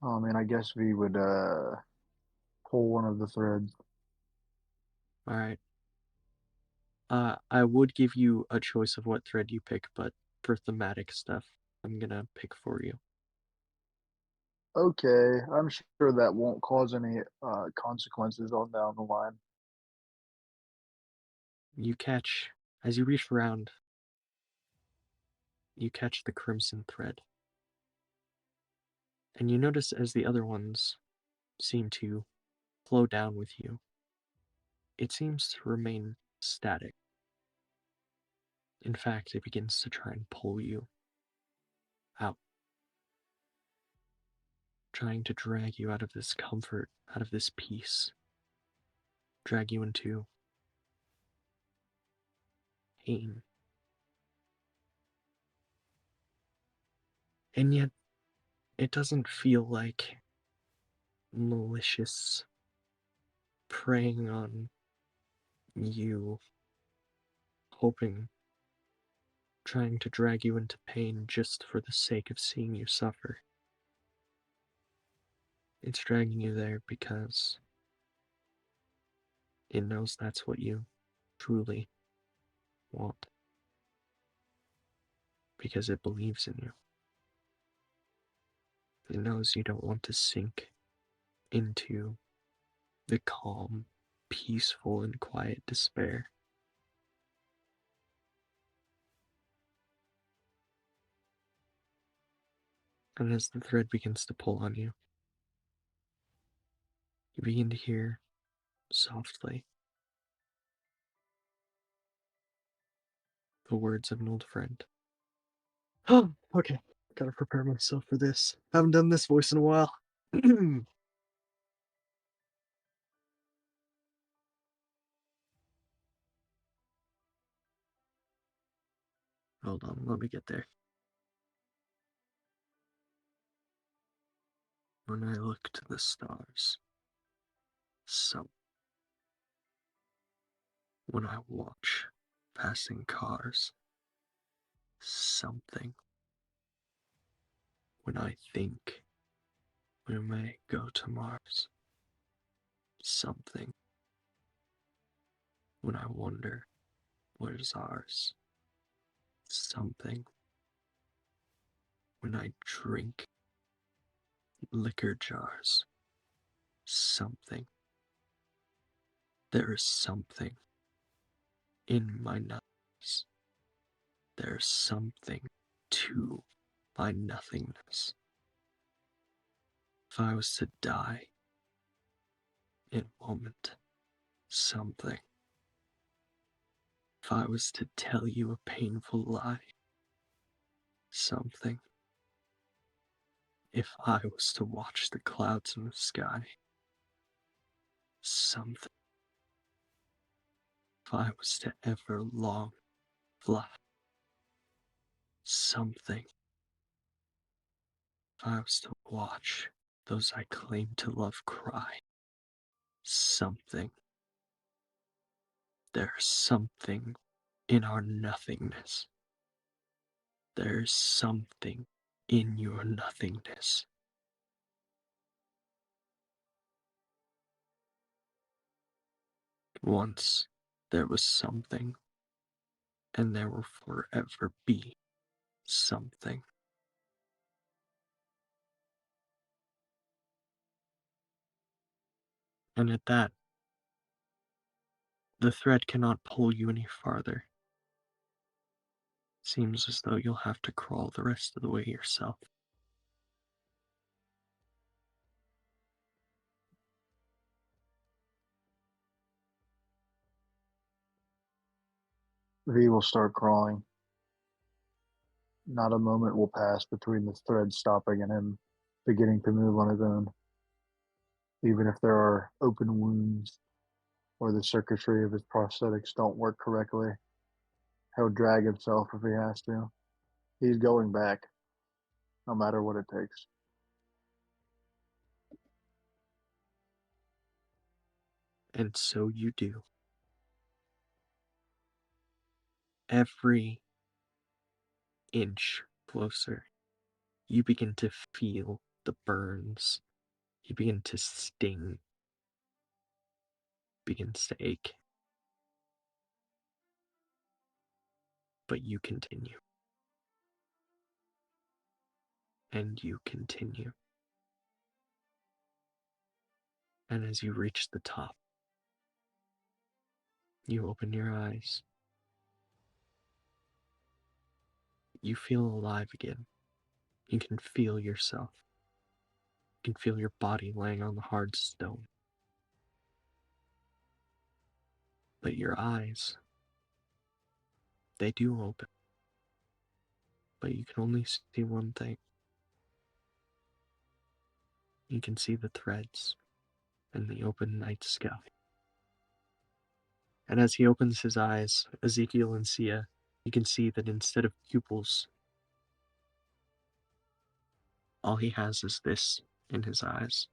Oh man, I guess we would pull one of the threads. Alright. I would give you a choice of what thread you pick, but for thematic stuff, I'm gonna pick for you. Okay, I'm sure that won't cause any consequences on down the line. You catch, as you reach around, you catch the crimson thread. And you notice as the other ones seem to flow down with you, it seems to remain static. In fact, it begins to try and pull you out, trying to drag you out of this comfort, out of this peace, drag you into pain. And yet, it doesn't feel like malicious preying on you, hoping, trying to drag you into pain just for the sake of seeing you suffer. It's dragging you there because it knows that's what you truly want. Because it believes in you. It knows you don't want to sink into the calm, peaceful, and quiet despair. And as the thread begins to pull on you, you begin to hear softly the words of an old friend. Oh, okay. Gotta prepare myself for this. Haven't done this voice in a while. Hold on, let me get there. When I look to the stars, when I watch passing cars, something. When I think we may go to Mars, something. When I wonder where's ours, something. When I drink liquor jars, something. There is something in my nothingness. There's something to my nothingness. If I was to die in a moment, something. If I was to tell you a painful lie, something. If I was to watch the clouds in the sky, something. If I was to ever long fly, something. If I was to watch those I claim to love cry, something. There's something in our nothingness. There's something in your nothingness. Once there was something, and there will forever be something. And at that, the thread cannot pull you any farther. Seems as though you'll have to crawl the rest of the way yourself. V will start crawling. Not a moment will pass between the thread stopping and him beginning to move on his own. Even if there are open wounds or the circuitry of his prosthetics don't work correctly, he'll drag himself if he has to. He's going back, no matter what it takes. And so you do. Every inch closer, you begin to feel the burns. You begin to sting. Begins to ache. But you continue. And you continue. And as you reach the top, you open your eyes. You feel alive again. You can feel yourself. You can feel your body laying on the hard stone. But your eyes, they do open. But you can only see one thing. You can see the threads and the open night sky. And as he opens his eyes, Ezekiel and Sia, you can see that instead of pupils, all he has is this in his eyes.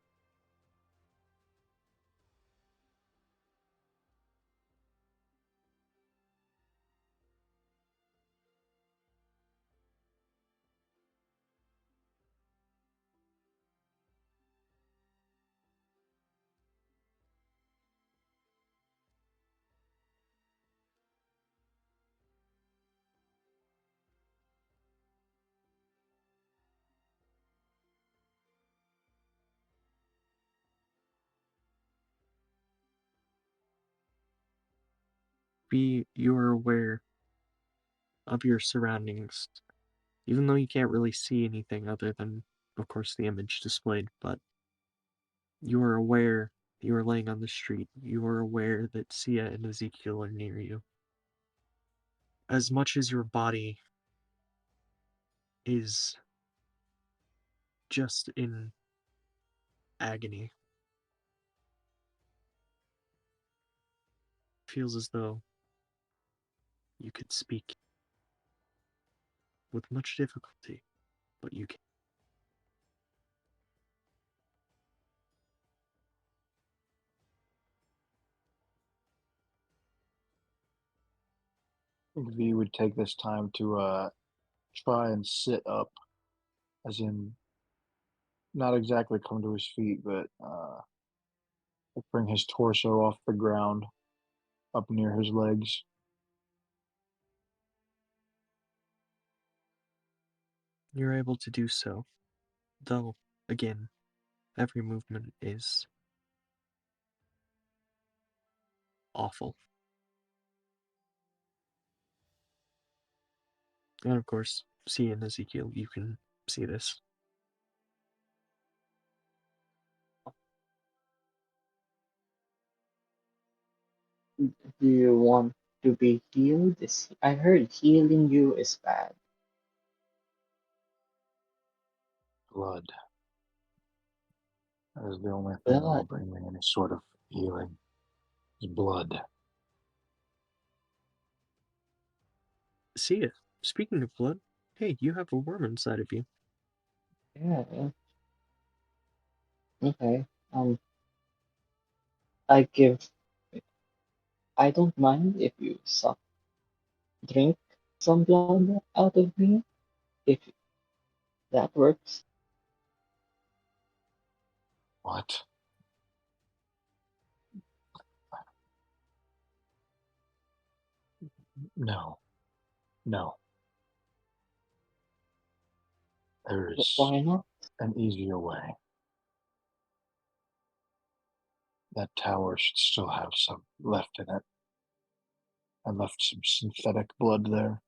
You're aware of your surroundings, even though you can't really see anything other than, of course, the image displayed, but you are aware you are laying on the street. You are aware that Sia and Ezekiel are near you. As much as your body is just in agony, feels as though you could speak with much difficulty, but you can. I think V would take this time to try and sit up, as in not exactly come to his feet, but bring his torso off the ground up near his legs. You're able to do so, though, again, every movement is awful. And of course, Sia and Ezekiel, you can see this. Do you want to be healed? I heard healing you is bad. Blood. That is the only thing that will Blood. bring me any sort of healing. Is blood. Sia, speaking of blood, hey, you have a worm inside of you. Yeah. Okay. I give. I don't mind if you suck, drink some blood out of me. If that works. What? No. No. There is Why not? an easier way. That tower should still have some left in it. I left some synthetic blood there.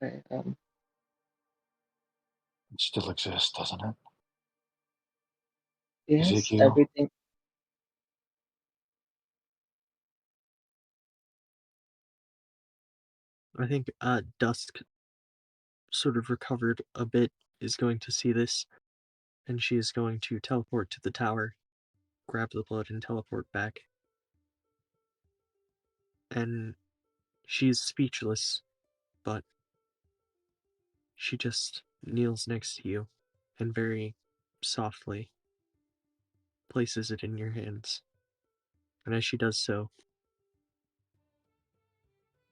Okay, It still exists, doesn't it? yes, Ezekiel? everything. I think Dusk, sort of recovered a bit, is going to see this, and she is going to teleport to the tower, grab the blood, and teleport back. And she's speechless, but she just kneels next to you and very softly places it in your hands. And as she does so,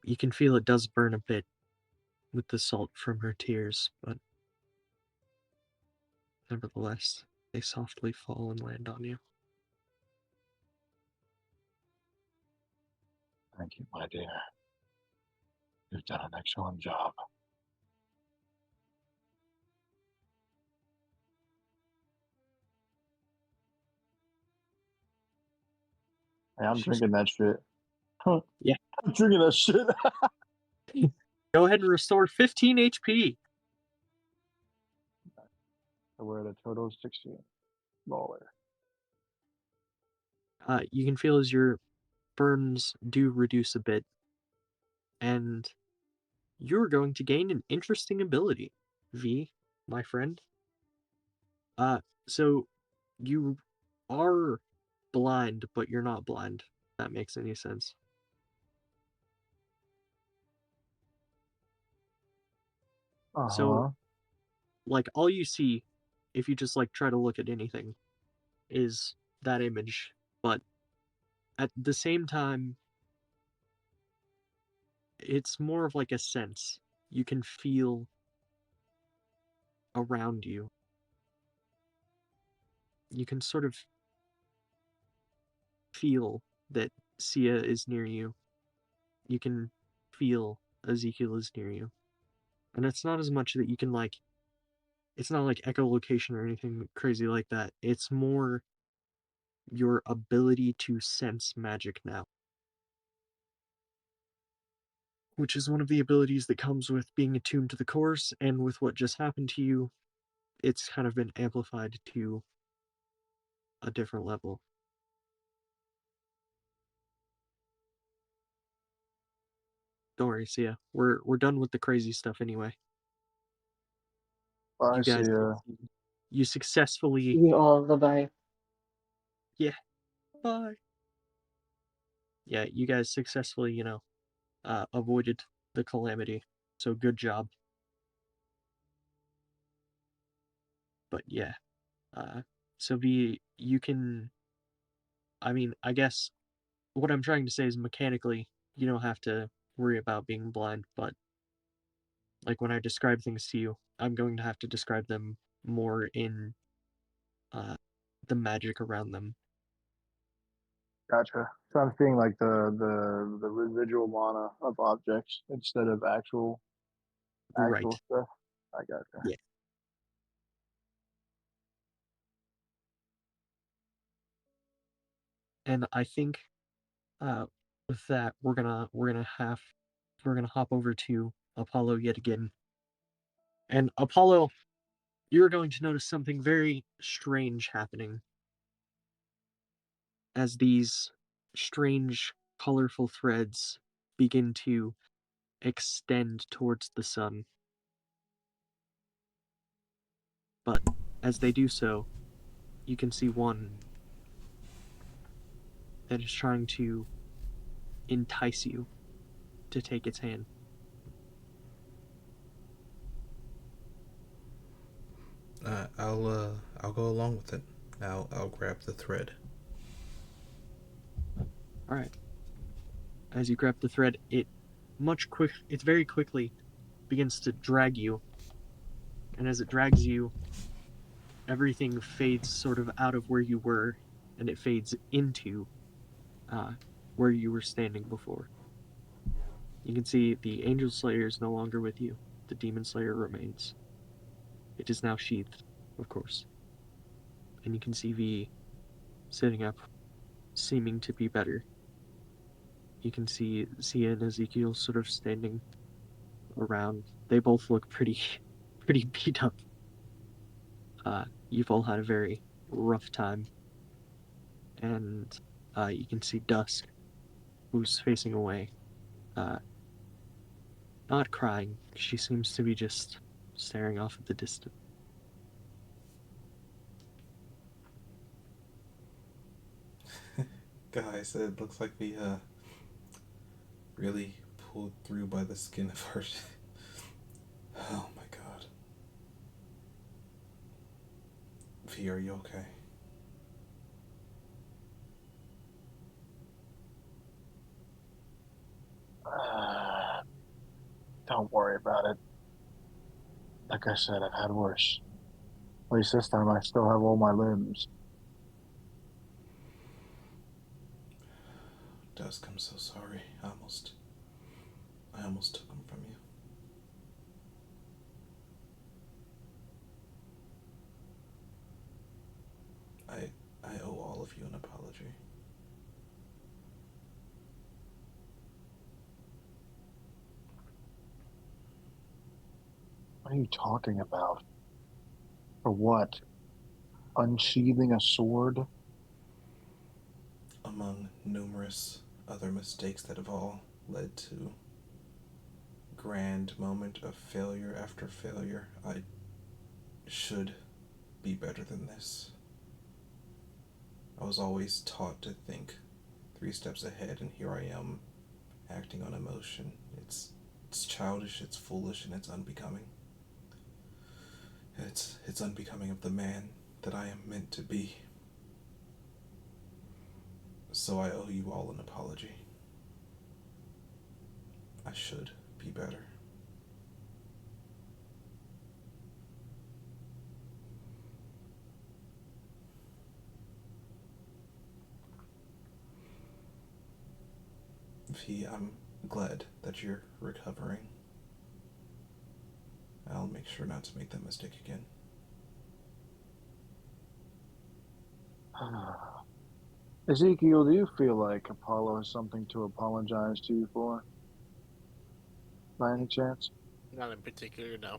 you can feel it does burn a bit with the salt from her tears, but nevertheless, they softly fall and land on you. Thank you, my dear. You've done an excellent job. Hey, I'm drinking that shit. Yeah. I'm drinking that shit. Go ahead and restore 15 HP. We're at a total of 16. Baller. You can feel as your burns do reduce a bit, and you're going to gain an interesting ability, V, my friend. So you are blind, but you're not blind. If that makes any sense. So, Uh-huh. like, all you see, if you just, like, try to look at anything, is that image. But at the same time, it's more of like a sense. You can feel around you. You can sort of feel that Sia is near you. You can feel Ezekiel is near you. And it's not as much that you can, like, it's not like echolocation or anything crazy like that. It's more your ability to sense magic now, which is one of the abilities that comes with being attuned to the course, and with what just happened to you, it's kind of been amplified to a different level. Don't worry, Sia. We're done with the crazy stuff anyway. I You see. guys succeeded. You See successfully, you all. Bye bye. yeah, bye. Yeah, you guys successfully, avoided the calamity. So good job. But yeah, so V, you can. I mean, I guess what I'm trying to say is mechanically, you don't have to worry about being blind. But like when I describe things to you, I'm going to have to describe them more in uh, the magic around them. Gotcha. So I'm seeing like the residual mana of objects instead of actual Right. stuff. I gotcha. Yeah. And I think with that we're gonna hop over to Apollo yet again. And Apollo, you're going to notice something very strange happening as these strange, colorful threads begin to extend towards the sun. But as they do so, you can see one that is trying to entice you to take its hand. I'll go along with it. I'll grab the thread. All right. As you grab the thread, it very quickly begins to drag you, and as it drags you, everything fades sort of out of where you were, and it fades into uh, where you were standing before. You can see the Angel Slayer is no longer with you. The Demon Slayer remains. It is now sheathed, of course. And you can see V sitting up, seeming to be better. You can see Sia and Ezekiel sort of standing around. They both look pretty, pretty beat up. You've all had a very rough time. And you can see Dusk, who's facing away, uh, not crying. She seems to be just staring off at the distance. Guys, it looks like we really pulled through by the skin of our. Oh my god. V, are you okay? Don't worry about it. Like I said, I've had worse. At least this time I still have all my limbs. Dusk, I'm so sorry. I almost took him from you. I owe all of you an apology. What are you talking about? For what? Unsheathing a sword? Among numerous other mistakes that have all led to grand moment of failure after failure, I should be better than this. I was always taught to think 3 steps ahead, and here I am acting on emotion. It's childish, it's foolish, and it's unbecoming. It's unbecoming of the man that I am meant to be. So I owe you all an apology. I should be better. V, I'm glad that you're recovering. I'll make sure not to make that mistake again. Ezekiel, do you feel like Apollo has something to apologize to you for, by any chance? Not in particular, no.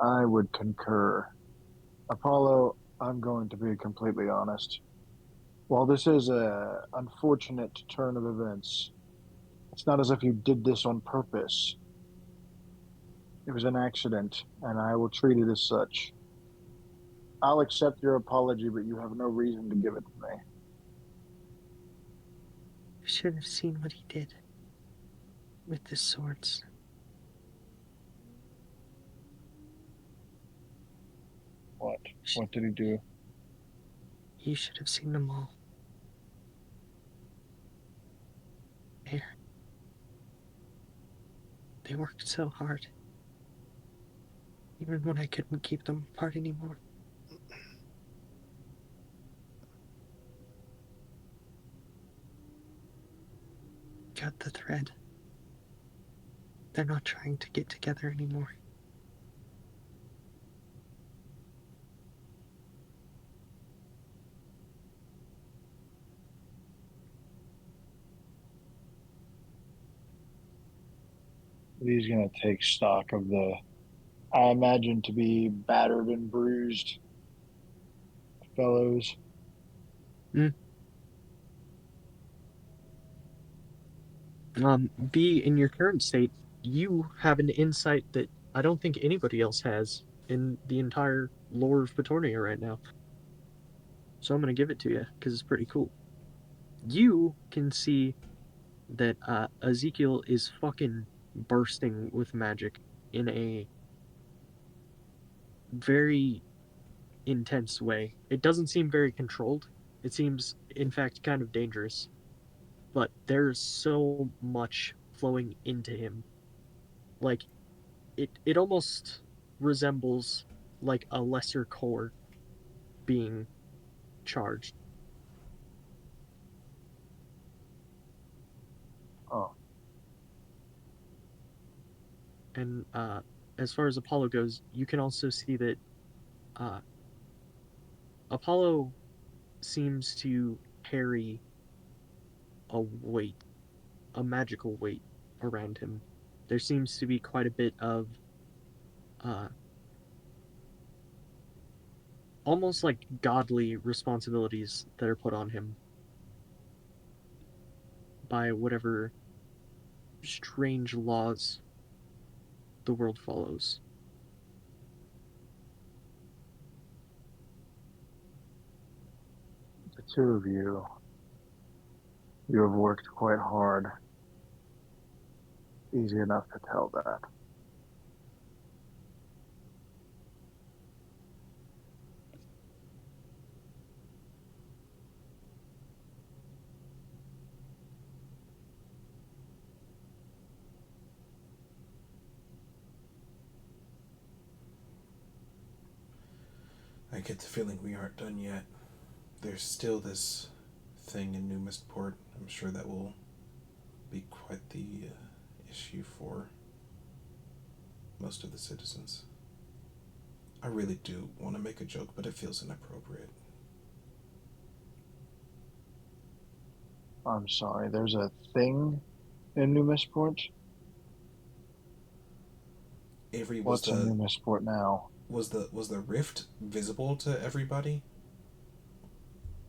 I would concur. Apollo, I'm going to be completely honest. While this is a unfortunate turn of events, it's not as if you did this on purpose. It was an accident, and I will treat it as such. I'll accept your apology, but you have no reason to give it to me. You should have seen what he did with the swords. What? What did he do? You should have seen them all. There. They worked so hard. Even when I couldn't keep them apart anymore. Cut the thread. They're not trying to get together anymore. He's going to take stock of the, I imagine, to be battered and bruised fellows. V, in your current state, you have an insight that I don't think anybody else has in the entire lore of Petornia right now. So I'm gonna give it to you, because it's pretty cool. You can see that Ezekiel is fucking bursting with magic in a very intense way. It doesn't seem very controlled. It seems, in fact, kind of dangerous. But there's so much flowing into him. Like, it almost resembles like a lesser core being charged. Oh, And as far as Apollo goes, you can also see that uh, Apollo seems to carry a weight, a magical weight around him. There seems to be quite a bit of uh, almost like godly responsibilities that are put on him by whatever strange laws the world follows. the two of you, you have worked quite hard. Easy enough to tell that. I get the feeling we aren't done yet. There's still this thing in New Mistport. I'm sure that will be quite the issue for most of the citizens. I really do want to make a joke, but it feels inappropriate. I'm sorry, there's a thing in New Missport? Avery, What's in New Missport now? was the rift visible to everybody?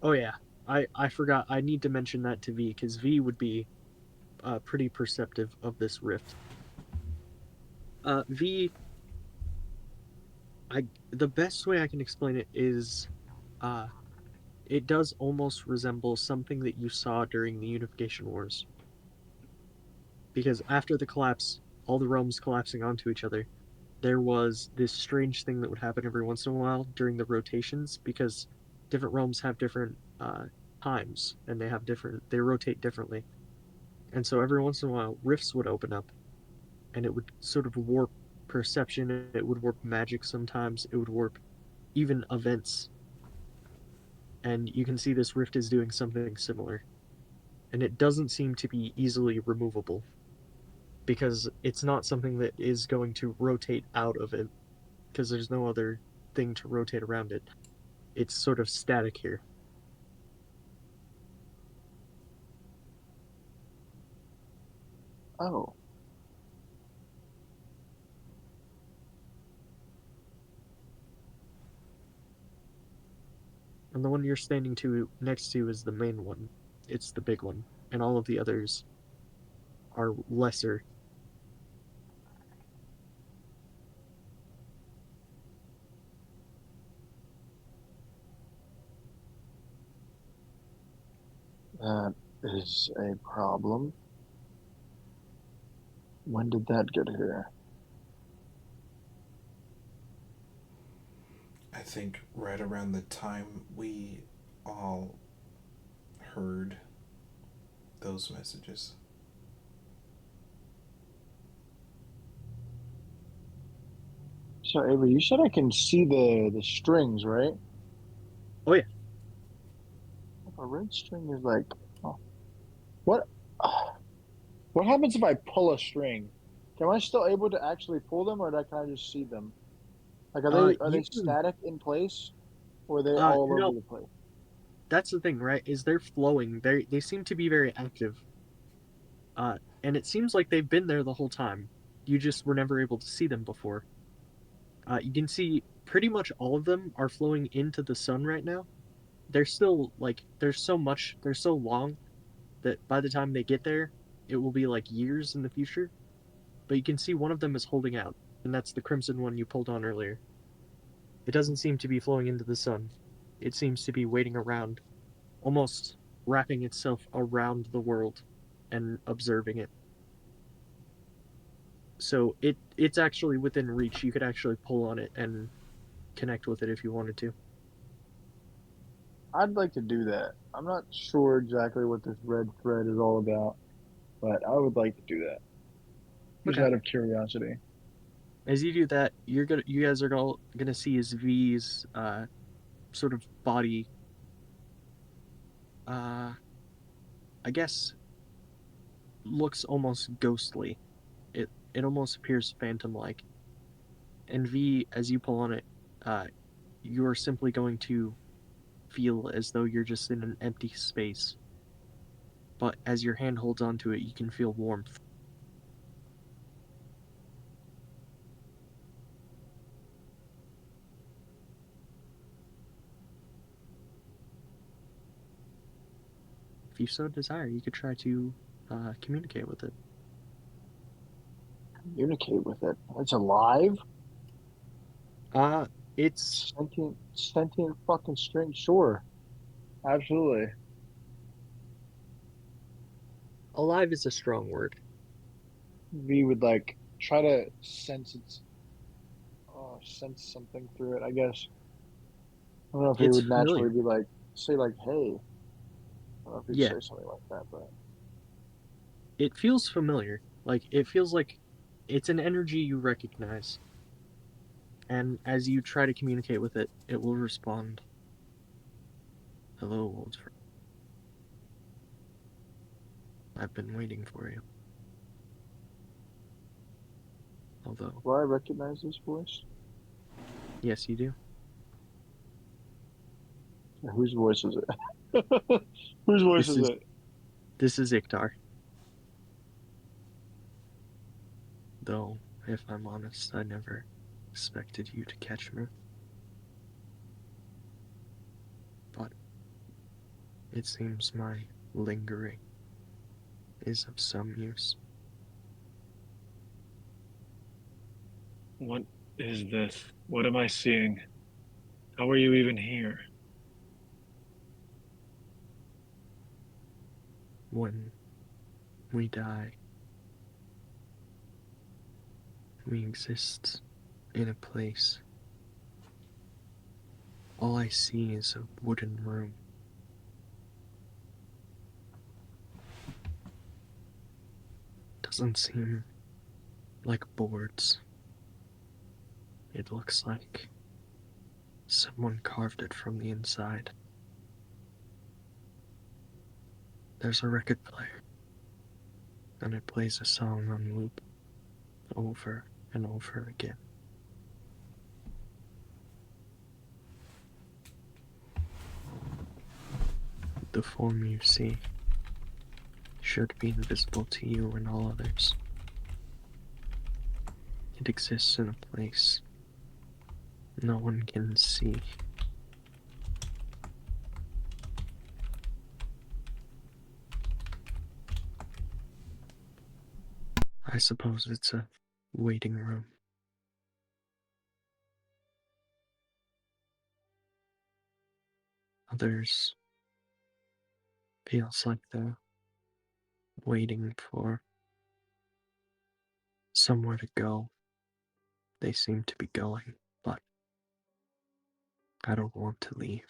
Oh yeah, I forgot. I need to mention that to V because V would be pretty perceptive of this rift. V, the best way I can explain it is, uh, it does almost resemble something that you saw during the Unification Wars. Because after the collapse, all the realms collapsing onto each other, there was this strange thing that would happen every once in a while during the rotations, because different realms have different times, and they rotate differently. And so every once in a while, rifts would open up, and it would sort of warp perception, it would warp magic sometimes, it would warp even events. And you can see this rift is doing something similar. And it doesn't seem to be easily removable, because it's not something that is going to rotate out of it, because there's no other thing to rotate around it. It's sort of static here. Oh, And the one you're standing next to is the main one. It's the big one. And all of the others are lesser. that is a problem. When did that get here? I think right around the time we all heard those messages. So, Avery, you said I can see the strings, right? Oh yeah. A red string is like, oh, what? What happens if I pull a string? Am I still able to actually pull them, or can I just see them? Like, are You they can static in place, or are they all over no, the place? that's the thing, right? Is they're flowing. They seem to be very active. And it seems like they've been there the whole time. You just were never able to see them before. You can see pretty much all of them are flowing into the sun right now. They're still like they're so long that by the time they get there, it will be like years in the future. But you can see one of them is holding out, and that's the crimson one you pulled on earlier. It doesn't seem to be flowing into the sun. It seems to be waiting around, almost wrapping itself around the world and observing it. So it's actually within reach. You could actually pull on it and connect with it if you wanted to. I'd like to do that. I'm not sure exactly what this red thread is all about, but I would like to do that just Okay. out of curiosity. As you do that, you guys are all gonna see his V's sort of body. Uh, I guess looks almost ghostly. It almost appears phantom-like. And V, as you pull on it, uh, you're simply going to feel as though you're just in an empty space. But as your hand holds onto it, you can feel warmth. If you so desire, you could try to communicate with it. Communicate with it. It's alive. Uh, it's Sentient fucking string. Sure, absolutely. alive is a strong word. We would like try to sense something through it. I guess I don't know if he It's would naturally familiar. be like say like, "Hey." I don't know if he'd Yeah, say something like that, but it feels familiar. Like it feels like it's an energy you recognize. And as you try to communicate with it, it will respond. Hello, old friend. I've been waiting for you. Although, do I recognize this voice? yes, you do. Whose voice is it? Whose voice This is is it? this is Iktar. Though, if I'm honest, I never expected you to catch me. But it seems my lingering is of some use. What is this? What am I seeing? How are you even here? When we die, we exist in a place. All I see is a wooden room. Doesn't seem like boards. It looks like someone carved it from the inside. There's a record player, and it plays a song on loop over and over again. The form you see should be invisible to you and all others. It exists in a place no one can see. I suppose it's a waiting room. Others feels like they're waiting for somewhere to go. They seem to be going, but I don't want to leave.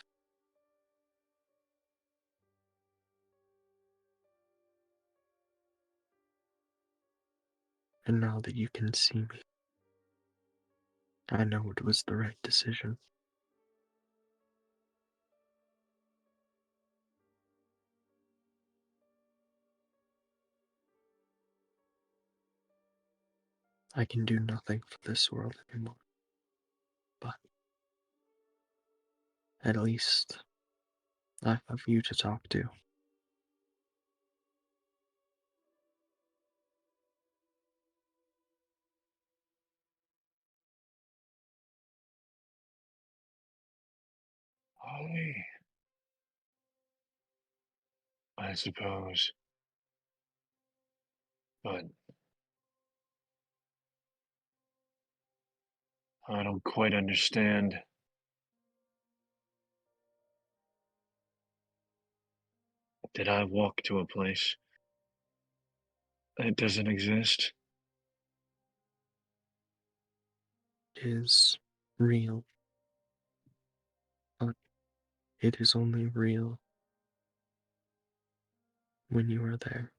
And now that you can see me, I know it was the right decision. I can do nothing for this world anymore, but at least I have you to talk to. I suppose. But I don't quite understand. Did I walk to a place that doesn't exist? It is real, but it is only real when you are there.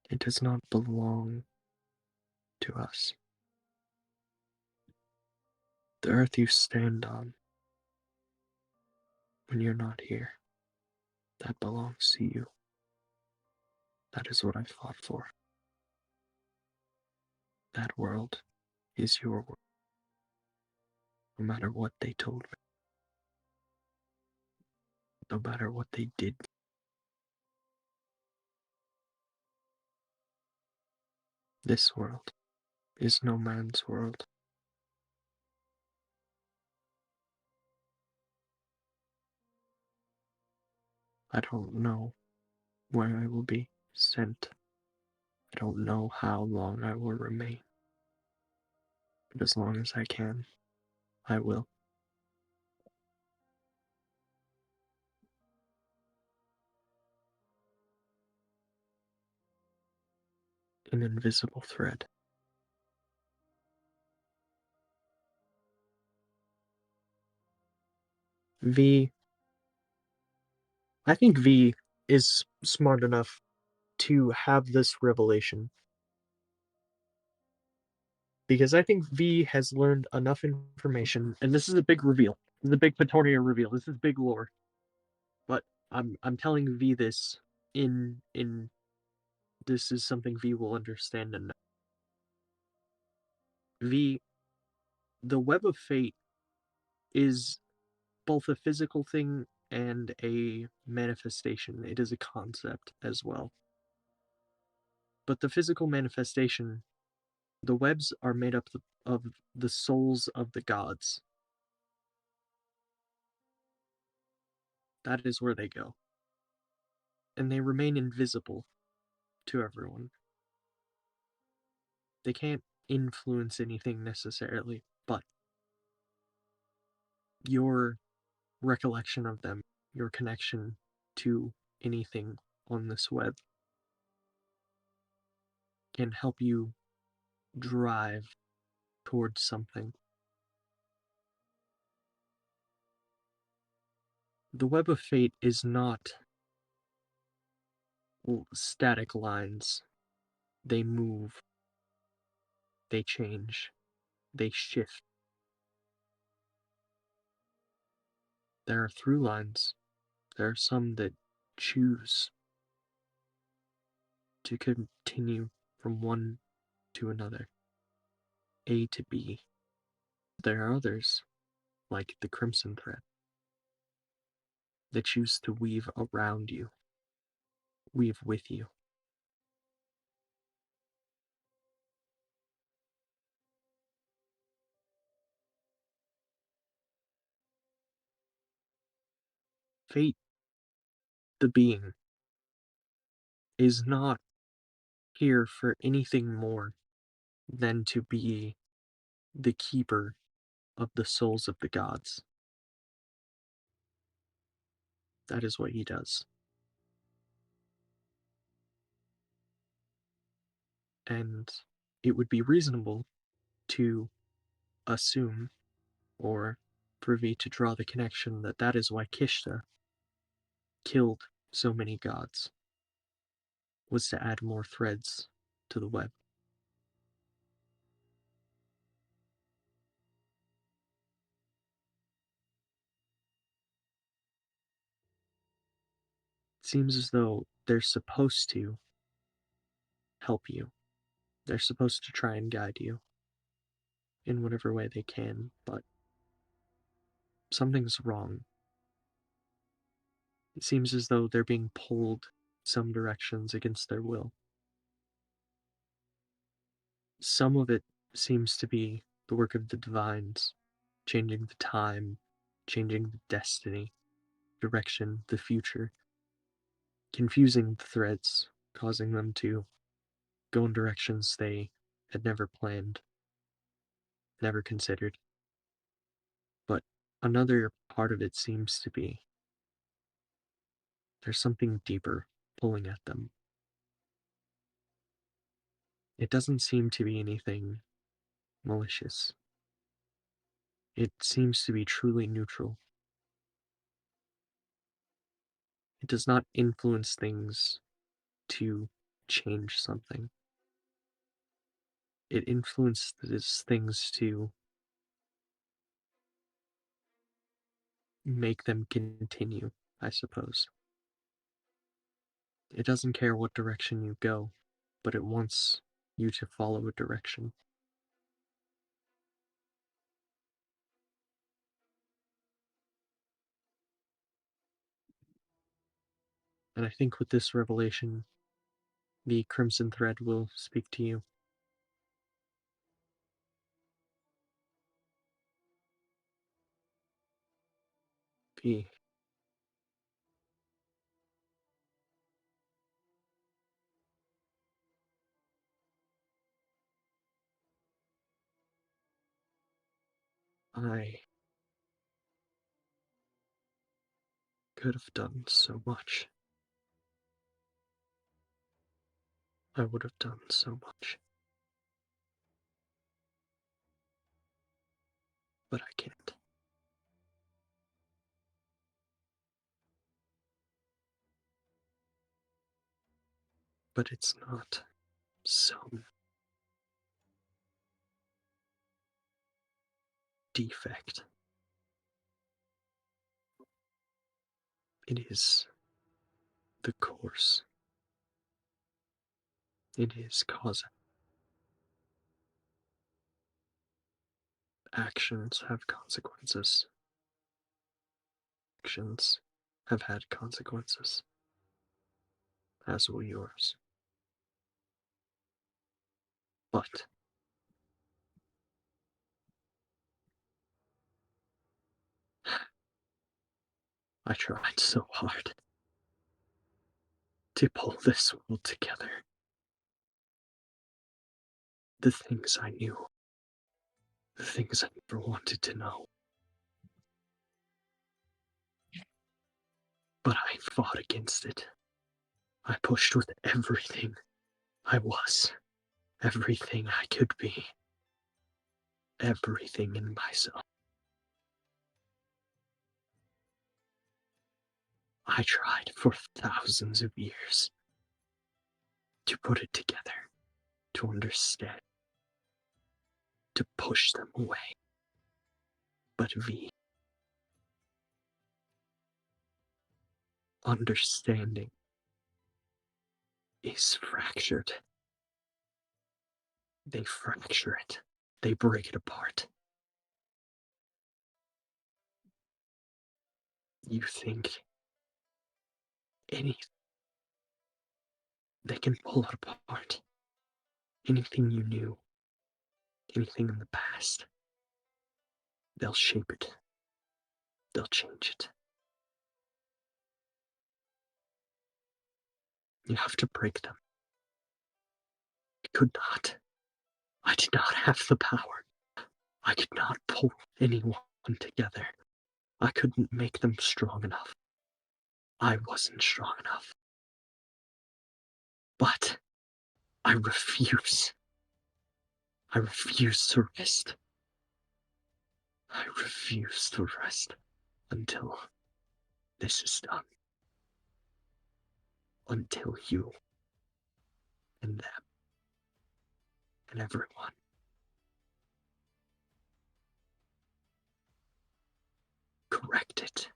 It does not belong to us. The earth you stand on when you're not here, that belongs to you. That is what I fought for. That world is your world, no matter what they told me, no matter what they did. This world is no man's world. I don't know where I will be sent. I don't know how long I will remain. But as long as I can, I will. An invisible thread. V. I think V is smart enough to have this revelation. Because I think V has learned enough information, and this is a big reveal. This is a big Petornia reveal. This is big lore. But I'm telling V this in this is something V will understand and know. V, the web of fate is both a physical thing and a manifestation. It is a concept as well. But the physical manifestation, the webs are made up of the souls of the gods. That is where they go. And they remain invisible to everyone. They can't influence anything necessarily, but your recollection of them, your connection to anything on this web can help you drive towards something. The web of fate is not static lines. They move, they change, they shift. There are through lines. There are some that choose to continue from one to another, A to B. There are others, like the crimson thread, that choose to weave around you, weave with you. Fate, the being, is not here for anything more than to be the keeper of the souls of the gods. That is what he does. And it would be reasonable to assume, or privy to draw the connection, that that is why Kishta killed so many gods, was to add more threads to the web. It seems as though they're supposed to help you. They're supposed to try and guide you in whatever way they can, but something's wrong. It seems as though they're being pulled some directions against their will. Some of it seems to be the work of the divines, changing the time, changing the destiny, direction, the future, confusing the threads, causing them to go in directions they had never planned, never considered. But another part of it seems to be there's something deeper pulling at them. It doesn't seem to be anything malicious. It seems to be truly neutral. It does not influence things to change something. It influences things to make them continue, I suppose. It doesn't care what direction you go, but it wants you to follow a direction. And I think with this revelation, the Crimson Thread will speak to you. V. I could have done so much. I would have done so much. But I can't. But it's not some defect. It is the course. It is cause. Actions have consequences. Actions have had consequences, as will yours. But I tried so hard to pull this world together. The things I knew, the things I never wanted to know. But I fought against it. I pushed with everything I was. everything I could be, everything in myself. I tried for thousands of years to put it together, to understand, to push them away. But V, understanding is fractured. They fracture it. They break it apart. You think anything, they can pull it apart. Anything you knew, anything in the past, they'll shape it. They'll change it. You have to break them. I could not. I did not have the power. I could not pull anyone together. I couldn't make them strong enough. I wasn't strong enough. But I refuse. I refuse to rest. I refuse to rest until this is done. Until you and them and everyone correct it.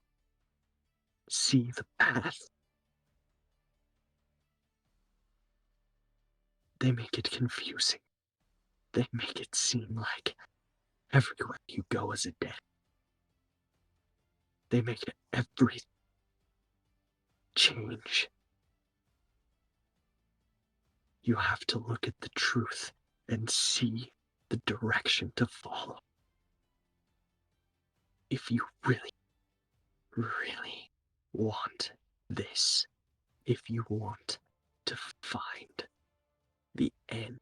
See the path. They make it confusing. They make it seem like everywhere you go is a dead. They make every change. You have to look at the truth and see the direction to follow. If you really, really want this, if you want to find the end,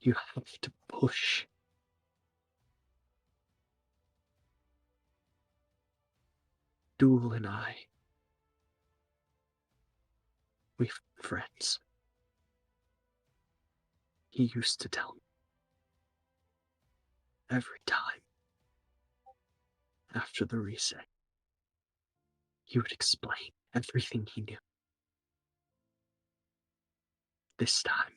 you have to push. Duel and I, we've been friends. He used to tell me every time after the reset, he would explain everything he knew. This time,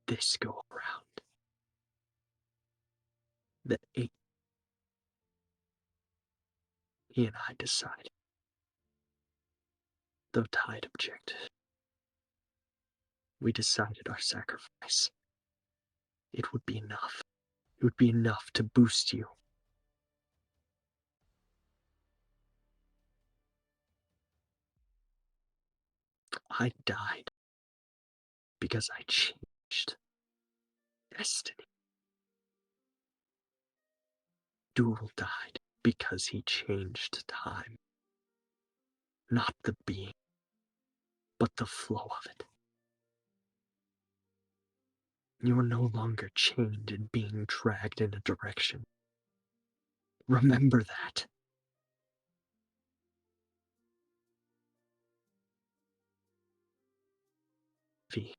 this go around, the 8, he and I decided, though Tide objected, we decided our sacrifice. It would be enough. It would be enough to boost you. I died because I changed destiny. Duel died because he changed time. Not the being, but the flow of it. You are no longer chained and being dragged in a direction. Remember that. V.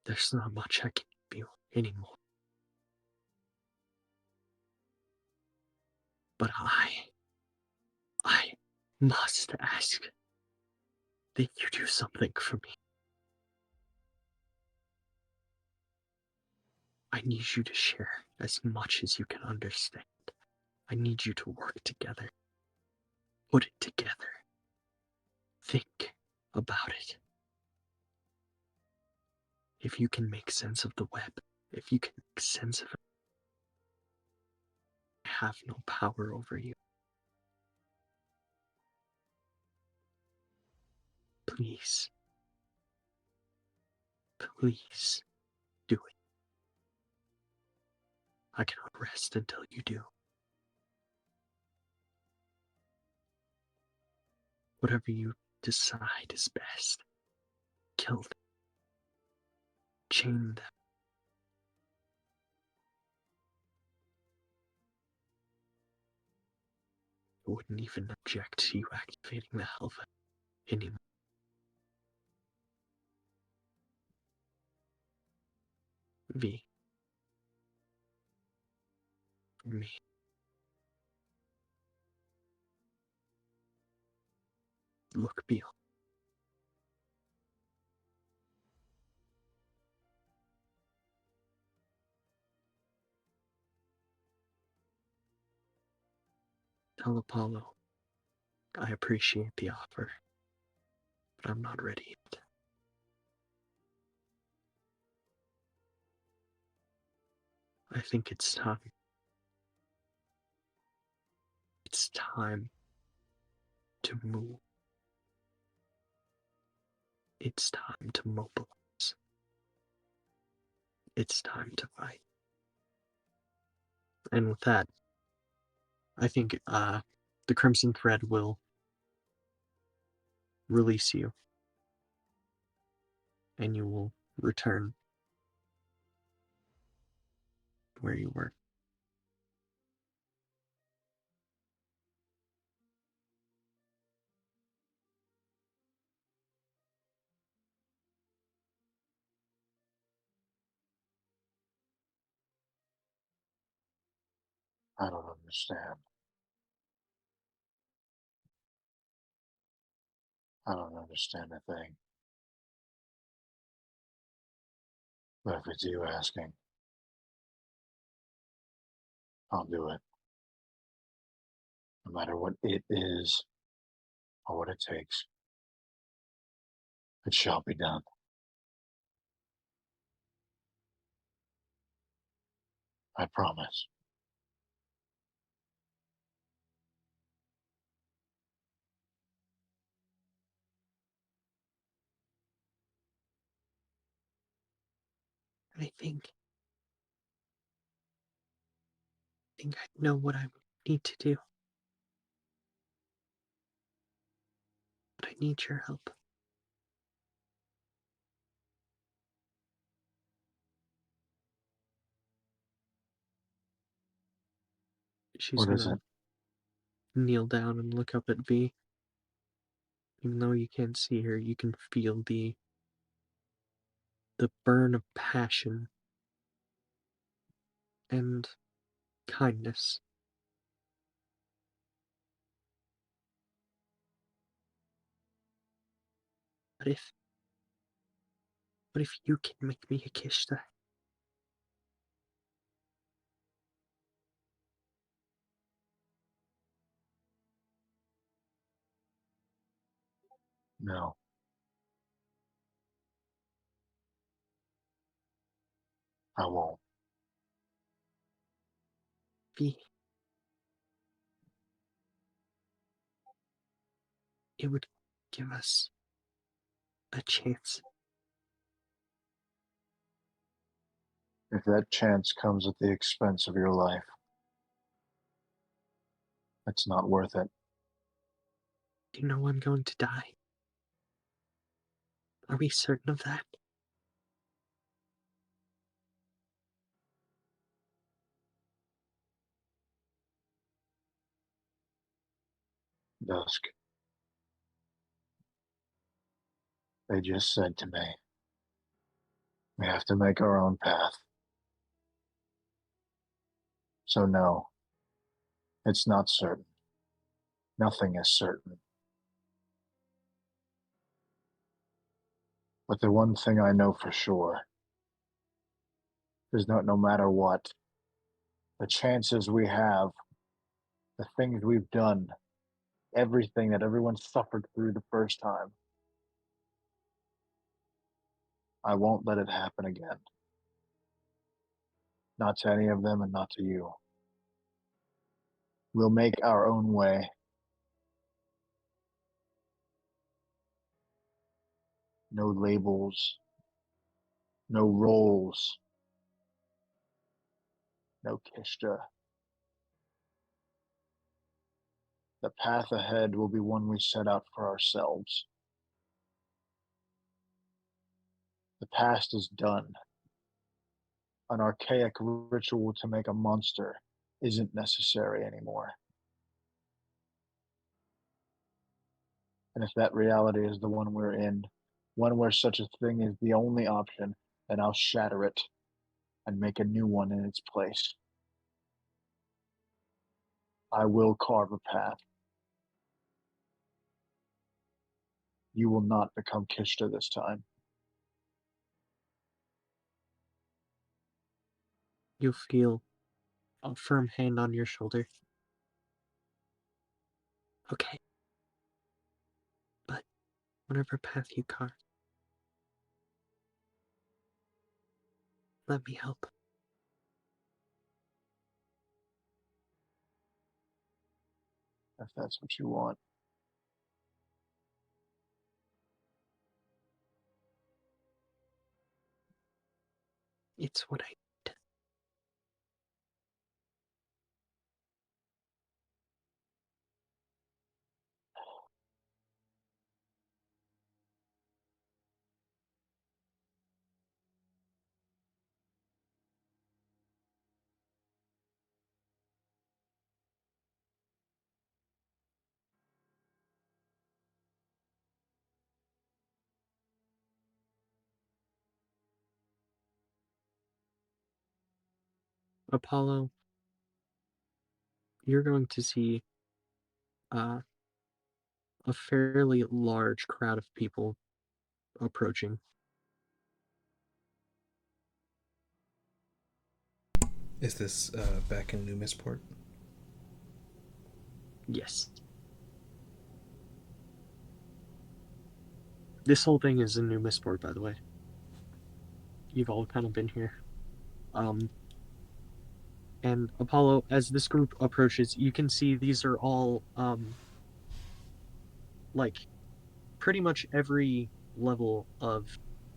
There's not much I can give you anymore. But I must ask that you do something for me. I need you to share as much as you can understand. I need you to work together. Put it together. Think about it. If you can make sense of the web, if you can make sense of it, I have no power over you. Please. Please do it. I cannot rest until you do. Whatever you decide is best. Kill them. Chain them. wouldn't even object to you activating the Helva anymore. V. For me. Look beyond. Tell Apollo I appreciate the offer, but I'm not ready yet. I think it's time. It's time to move. It's time to mobilize. It's time to fight. And with that, I think the Crimson Thread will release you, and you will return where you were. I don't understand. I don't understand a thing. But if it's you asking, I'll do it. No matter what it is or what it takes. It shall be done. I promise. I think I know what I need to do. But I need your help. She's What is gonna it? kneel down and look up at V. Even though you can't see her, you can feel the burn of passion and kindness. But if you can make me a Kishta, No. I won't. V, it would give us a chance. If that chance comes at the expense of your life, it's not worth it. Do you know I'm going to die? Are we certain of that? Dusk. They just said to me, we have to make our own path. So no, it's not certain. Nothing is certain. But the one thing I know for sure is that no matter what, the chances we have, the things we've done, everything that everyone suffered through the first time, I won't let it happen again. Not to any of them and not to you. We'll make our own way. No labels, no roles, no Kishta. The path ahead will be one we set out for ourselves. The past is done. An archaic ritual to make a monster isn't necessary anymore. And if that reality is the one we're in, one where such a thing is the only option, then I'll shatter it and make a new one in its place. I will carve a path. You will not become Kishta this time. You feel a firm hand on your shoulder. Okay. But whatever path you carve, let me help. If that's what you want. It's what I need. Apollo, you're going to see a fairly large crowd of people approaching. Is this back in New Missport? Yes. This whole thing is in New Missport, by the way. You've all kind of been here. And Apollo, as this group approaches, you can see these are all, like, pretty much every level of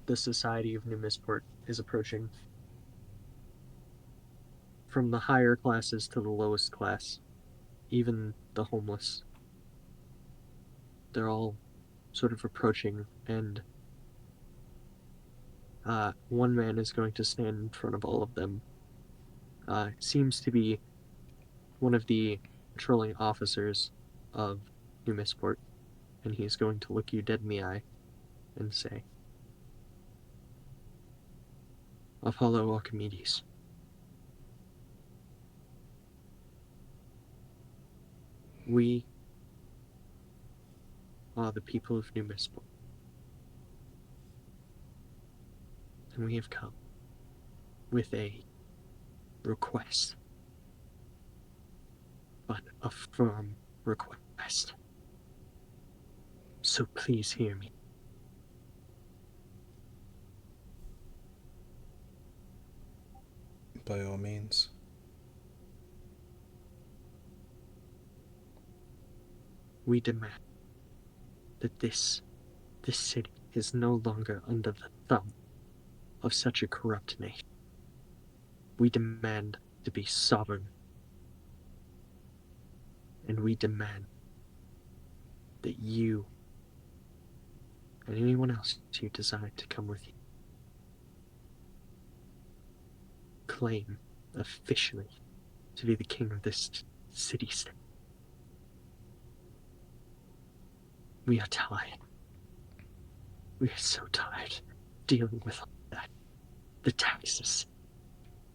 the Society of New Missport is approaching. From the higher classes to the lowest class. Even the homeless. They're all sort of approaching, and one man is going to stand in front of all of them. Seems to be one of the patrolling officers of New Missport, and he's going to look you dead in the eye and say, Apollo Archimedes. We are the people of New Missport, and we have come with a request, but a firm request. So please hear me. By all means. We demand that this city is no longer under the thumb of such a corrupt nation. We demand to be sovereign. And we demand that you and anyone else you desire to come with you claim officially to be the king of this city-state. We are tired. We are so tired dealing with all that. The taxes,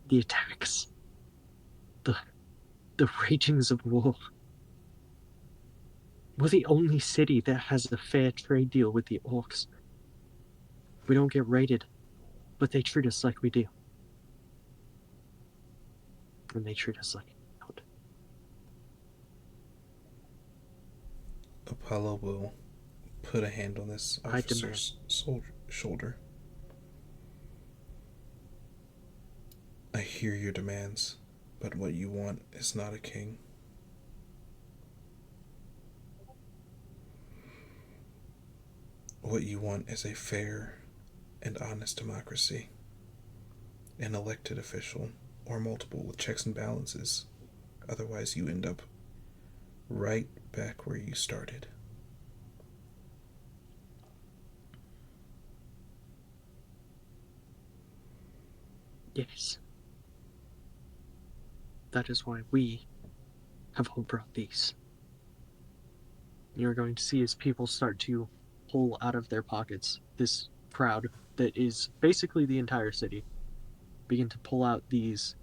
the attacks, the ragings of war. We're the only city that has a fair trade deal with the orcs. We don't get raided, but they treat us like we do. And they treat us like out. Apollo will put a hand on this officer's shoulder. I hear your demands, but what you want is not a king. What you want is a fair and honest democracy. An elected official, or multiple with checks and balances. Otherwise, you end up right back where you started. Yes. That is why we have all brought these you're going to see as people start to pull out of their pockets, this crowd that is basically the entire city begin to pull out these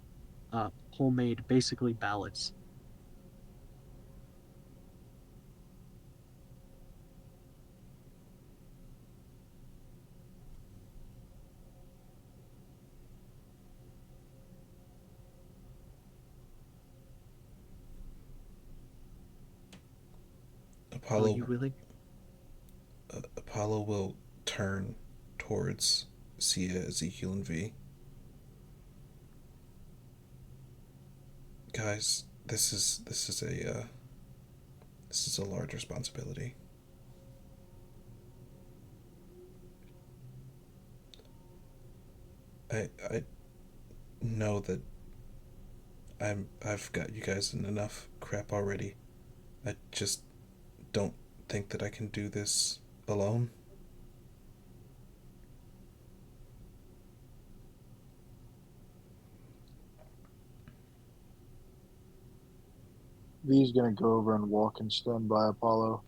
homemade, basically ballots. Are Apollo you willing? Apollo will turn towards Sia, Ezekiel, and V. Guys, this is a large responsibility. I know that I've got you guys in enough crap already. I just don't think that I can do this alone. V's gonna go over and walk and stand by Apollo.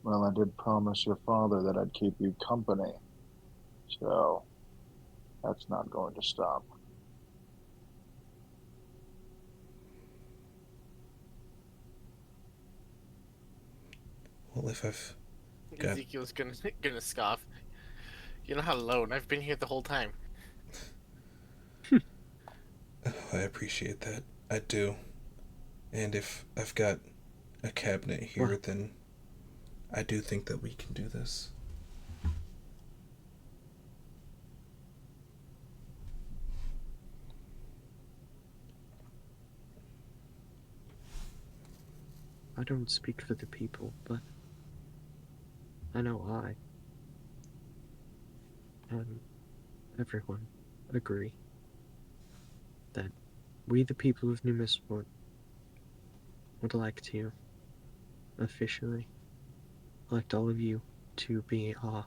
Well, I did promise your father that I'd keep you company, so that's not going to stop. Well, if I've got Ezekiel's gonna scoff. You're not alone. I've been here the whole time. I appreciate that. I do. And if I've got a cabinet here, Well, then I do think that we can do this. I don't speak for the people, but I know I and everyone agree that we, the people of New Mistport, would like to officially elect all of you to be our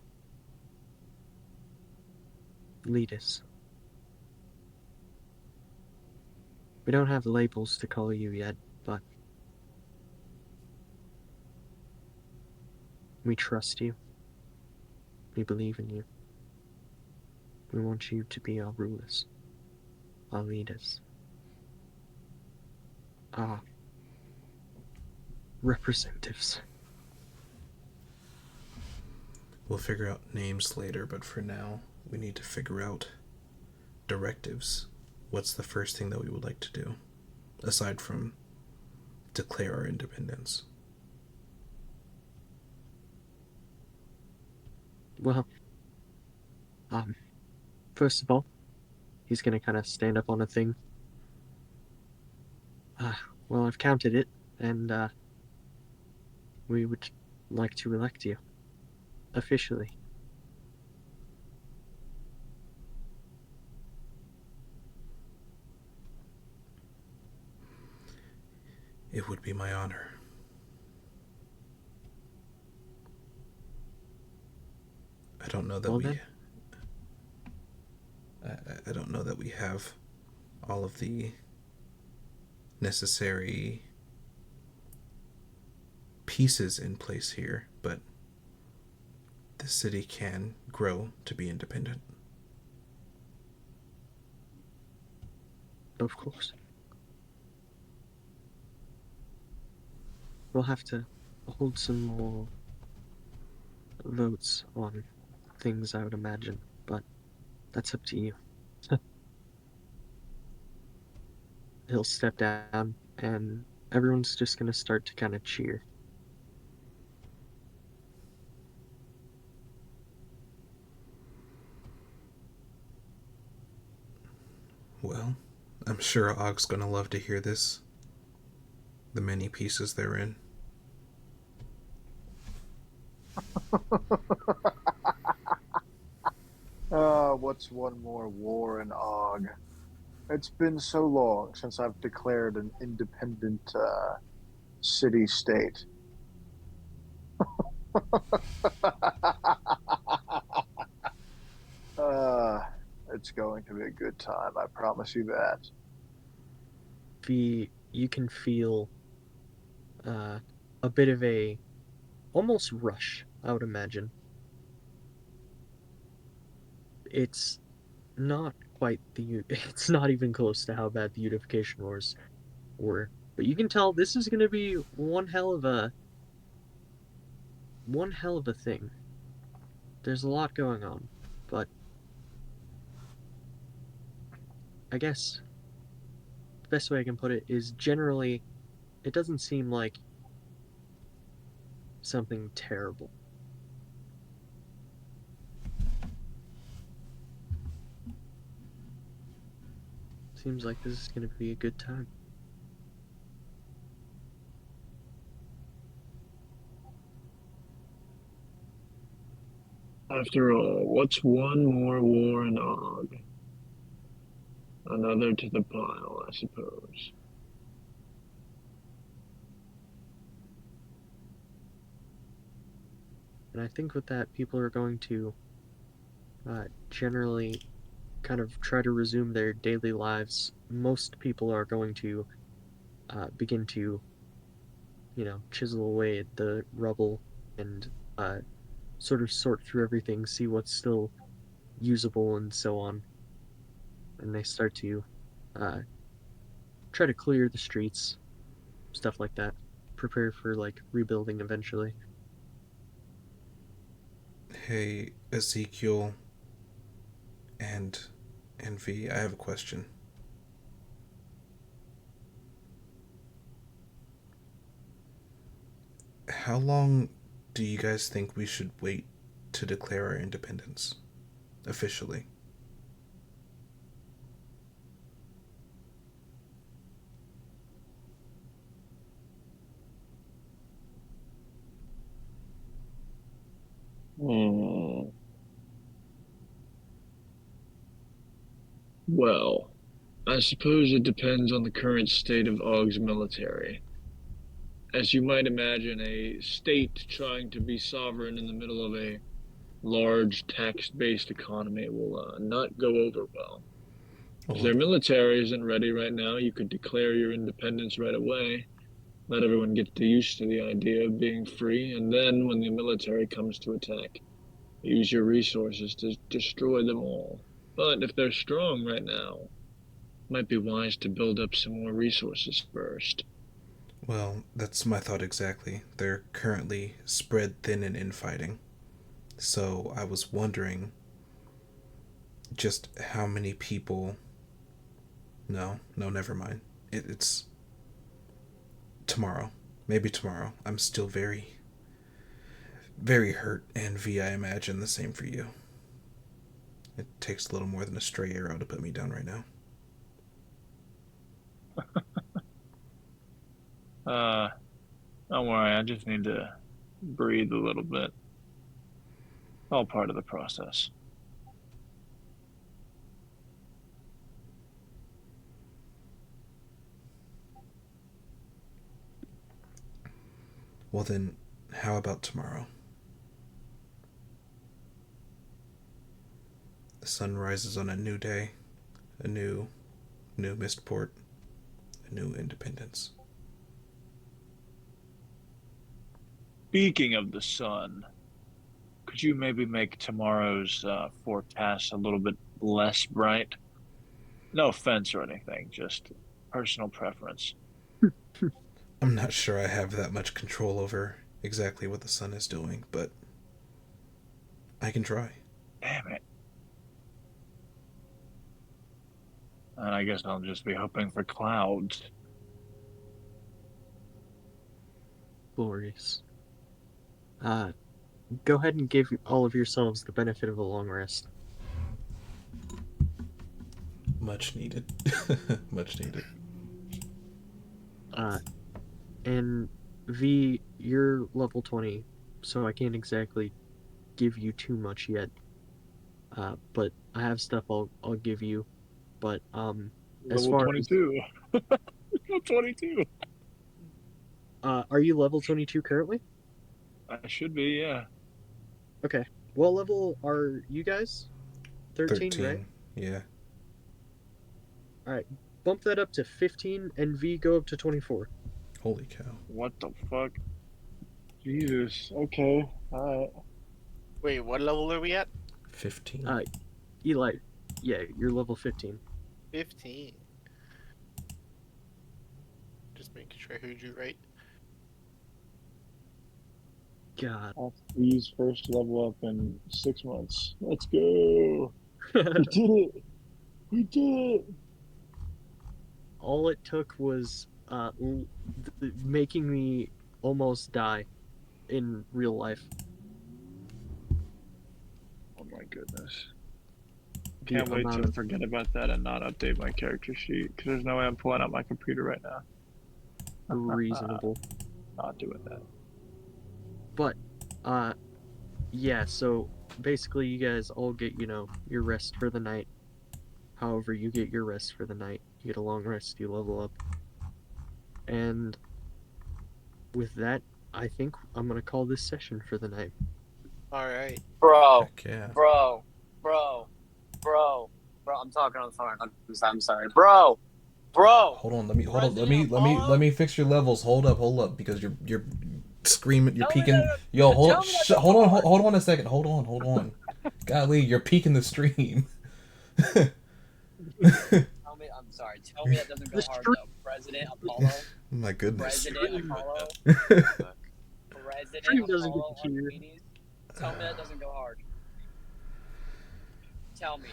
leaders. We don't have labels to call you yet, but we trust you. We believe in you. We want you to be our rulers, our leaders, our representatives. We'll figure out names later, but for now, we need to figure out directives. What's the first thing that we would like to do, aside from declare our independence? Well, first of all, he's gonna kind of stand up on a thing. Well, I've counted it, and we would like to elect you officially. It would be my honor. I don't know that Well, we. then. I don't know that we have all of the necessary pieces in place here, but the city can grow to be independent. Of course. We'll have to hold some more votes on things, I would imagine, but that's up to you. He'll step down, and everyone's just gonna start to kind of cheer. Well, I'm sure Og's gonna love to hear this. The many pieces therein. What's one more war in Og? It's been so long since I've declared an independent city-state. It's going to be a good time, I promise you that. you can feel a bit of a almost rush, I would imagine. It's not quite it's not even close to how bad the unification wars were, but you can tell this is going to be one hell of a thing. There's a lot going on, but I guess the best way I can put it is generally it doesn't seem like something terrible. Seems like this is going to be a good time. After all, what's one more war in Og? Another to the pile, I suppose. And I think with that, people are going to generally kind of try to resume their daily lives. Most people are going to begin to, chisel away at the rubble and sort of sort through everything, see what's still usable and so on. And they start to try to clear the streets, stuff like that. Prepare for like rebuilding eventually. Hey, Ezekiel and V, I have a question. How long do you guys think we should wait to declare our independence officially? Well, I suppose it depends on the current state of Og's military. As you might imagine, a state trying to be sovereign in the middle of a large tax-based economy will not go over well. If Well, their military isn't ready right now, you could declare your independence right away, let everyone get used to the idea of being free, and then when the military comes to attack, use your resources to destroy them all. But if they're strong right now, it might be wise to build up some more resources first. well, that's my thought exactly. They're currently spread thin and infighting. So I was wondering just how many people. No, no, never mind. It's tomorrow. Maybe tomorrow. I'm still very, very hurt, and V, I imagine the same for you. It takes a little more than a stray arrow to put me down right now. Uh, don't worry, I just need to breathe a little bit. All part of the process. Well, then, how about tomorrow? The sun rises on a new day, a new Mistport, a new independence. Speaking of the sun, could you maybe make tomorrow's forecast a little bit less bright? No offense or anything, just personal preference. I'm not sure I have that much control over exactly what the sun is doing, but I can try. Damn it. And I guess I'll just be hoping for clouds. Glorious. Go ahead and give all of yourselves the benefit of a long rest. Much needed. Much needed. And V, you're level 20, so I can't exactly give you too much yet. But I have stuff I'll give you. But as Level far 22. Level 22. are you level 22 currently? I should be, yeah. Okay. What level are you guys? 13, right? 13. Yeah. All right. bump that up to 15, and V go up to 24. Holy cow. What the fuck? Jesus. Okay. Alright. Wait, what level are we at? 15. Eli, yeah, you're level 15. 15. Just making sure I heard you right. God. That's V's first level up in 6 months. Let's go. We did it. We did it. All it took was making me almost die in real life. Oh my goodness. The Can't wait amount to of forget about that and not update my character sheet because there's no way I'm pulling out my computer right now. reasonable. Not doing that. But, yeah, so basically you guys all get, your rest for the night. However, you get your rest for the night. You get a long rest, you level up. And with that, I think I'm gonna call this session for the night. Alright. Bro, Heck yeah. bro, I'm talking on the phone. I'm sorry. Bro. Hold on, let me fix your levels. Hold up, because you're screaming, you're peeking. Yo, hold on a second. Hold on. Golly, you're peeking the stream. Tell me, I'm sorry. Tell me that doesn't go hard though. President Apollo. My goodness. President Apollo. Stream doesn't get Apollo to hear. Archimedes. Tell me that doesn't go hard. Tell me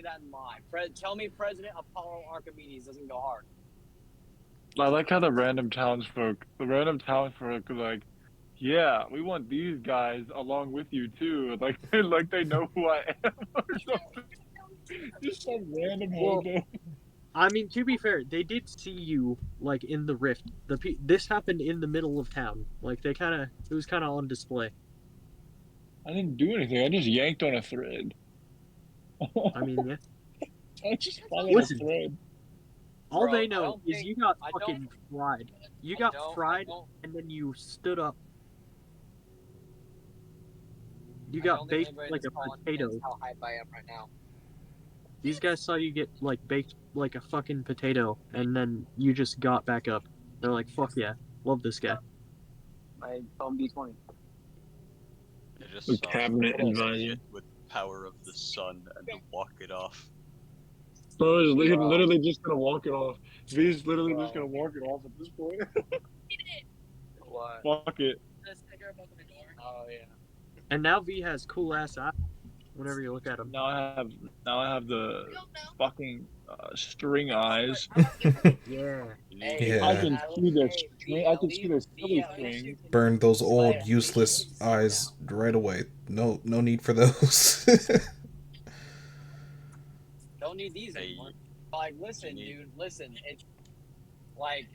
that in live. Tell me President Apollo Archimedes doesn't go hard. I like how the random townsfolk are like, yeah, we want these guys along with you too. Like they know who I am or something. Just some random hobo. I mean, to be fair, they did see you, like, in the rift. This happened in the middle of town. Like, it was kind of on display. I didn't do anything. I just yanked on a thread. I mean, yeah. I just followed a thread. All Bro, they know is you got fucking fried. You got fried, don't- and then you stood up. You I got don't think baked anybody like a that's calling potato. knows how hype I am right now. These guys saw you get, like, baked like a fucking potato, and then you just got back up. They're like, fuck yeah, love this guy. My phone B20. I just The saw cabinet some advisor. idiot with power of the sun and walk it off. Bro is Bro. literally just gonna walk it off. V's literally Bro. just gonna walk it off at this point. What? Fuck it. Oh yeah. And now V has cool ass eyes whenever you look at him. Now I have the fucking string eyes. Yeah. Hey, I can at see least- the hey, string. V, I at can least- see the V, silly at least string. you can- Burn those But old at least you useless can see eyes now. right away. No need for those. Don't need these anymore. Like, listen, dude, listen. It's like,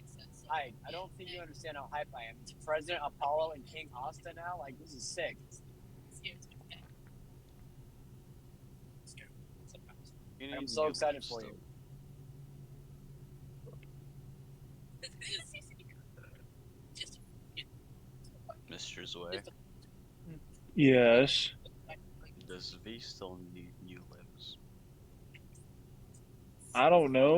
I don't think you understand how hype I am. It's President Apollo and King Asta now. Like, this is sick. I'm so excited for you. Mr. Zwei, Yes. does V still need new limbs? I don't know.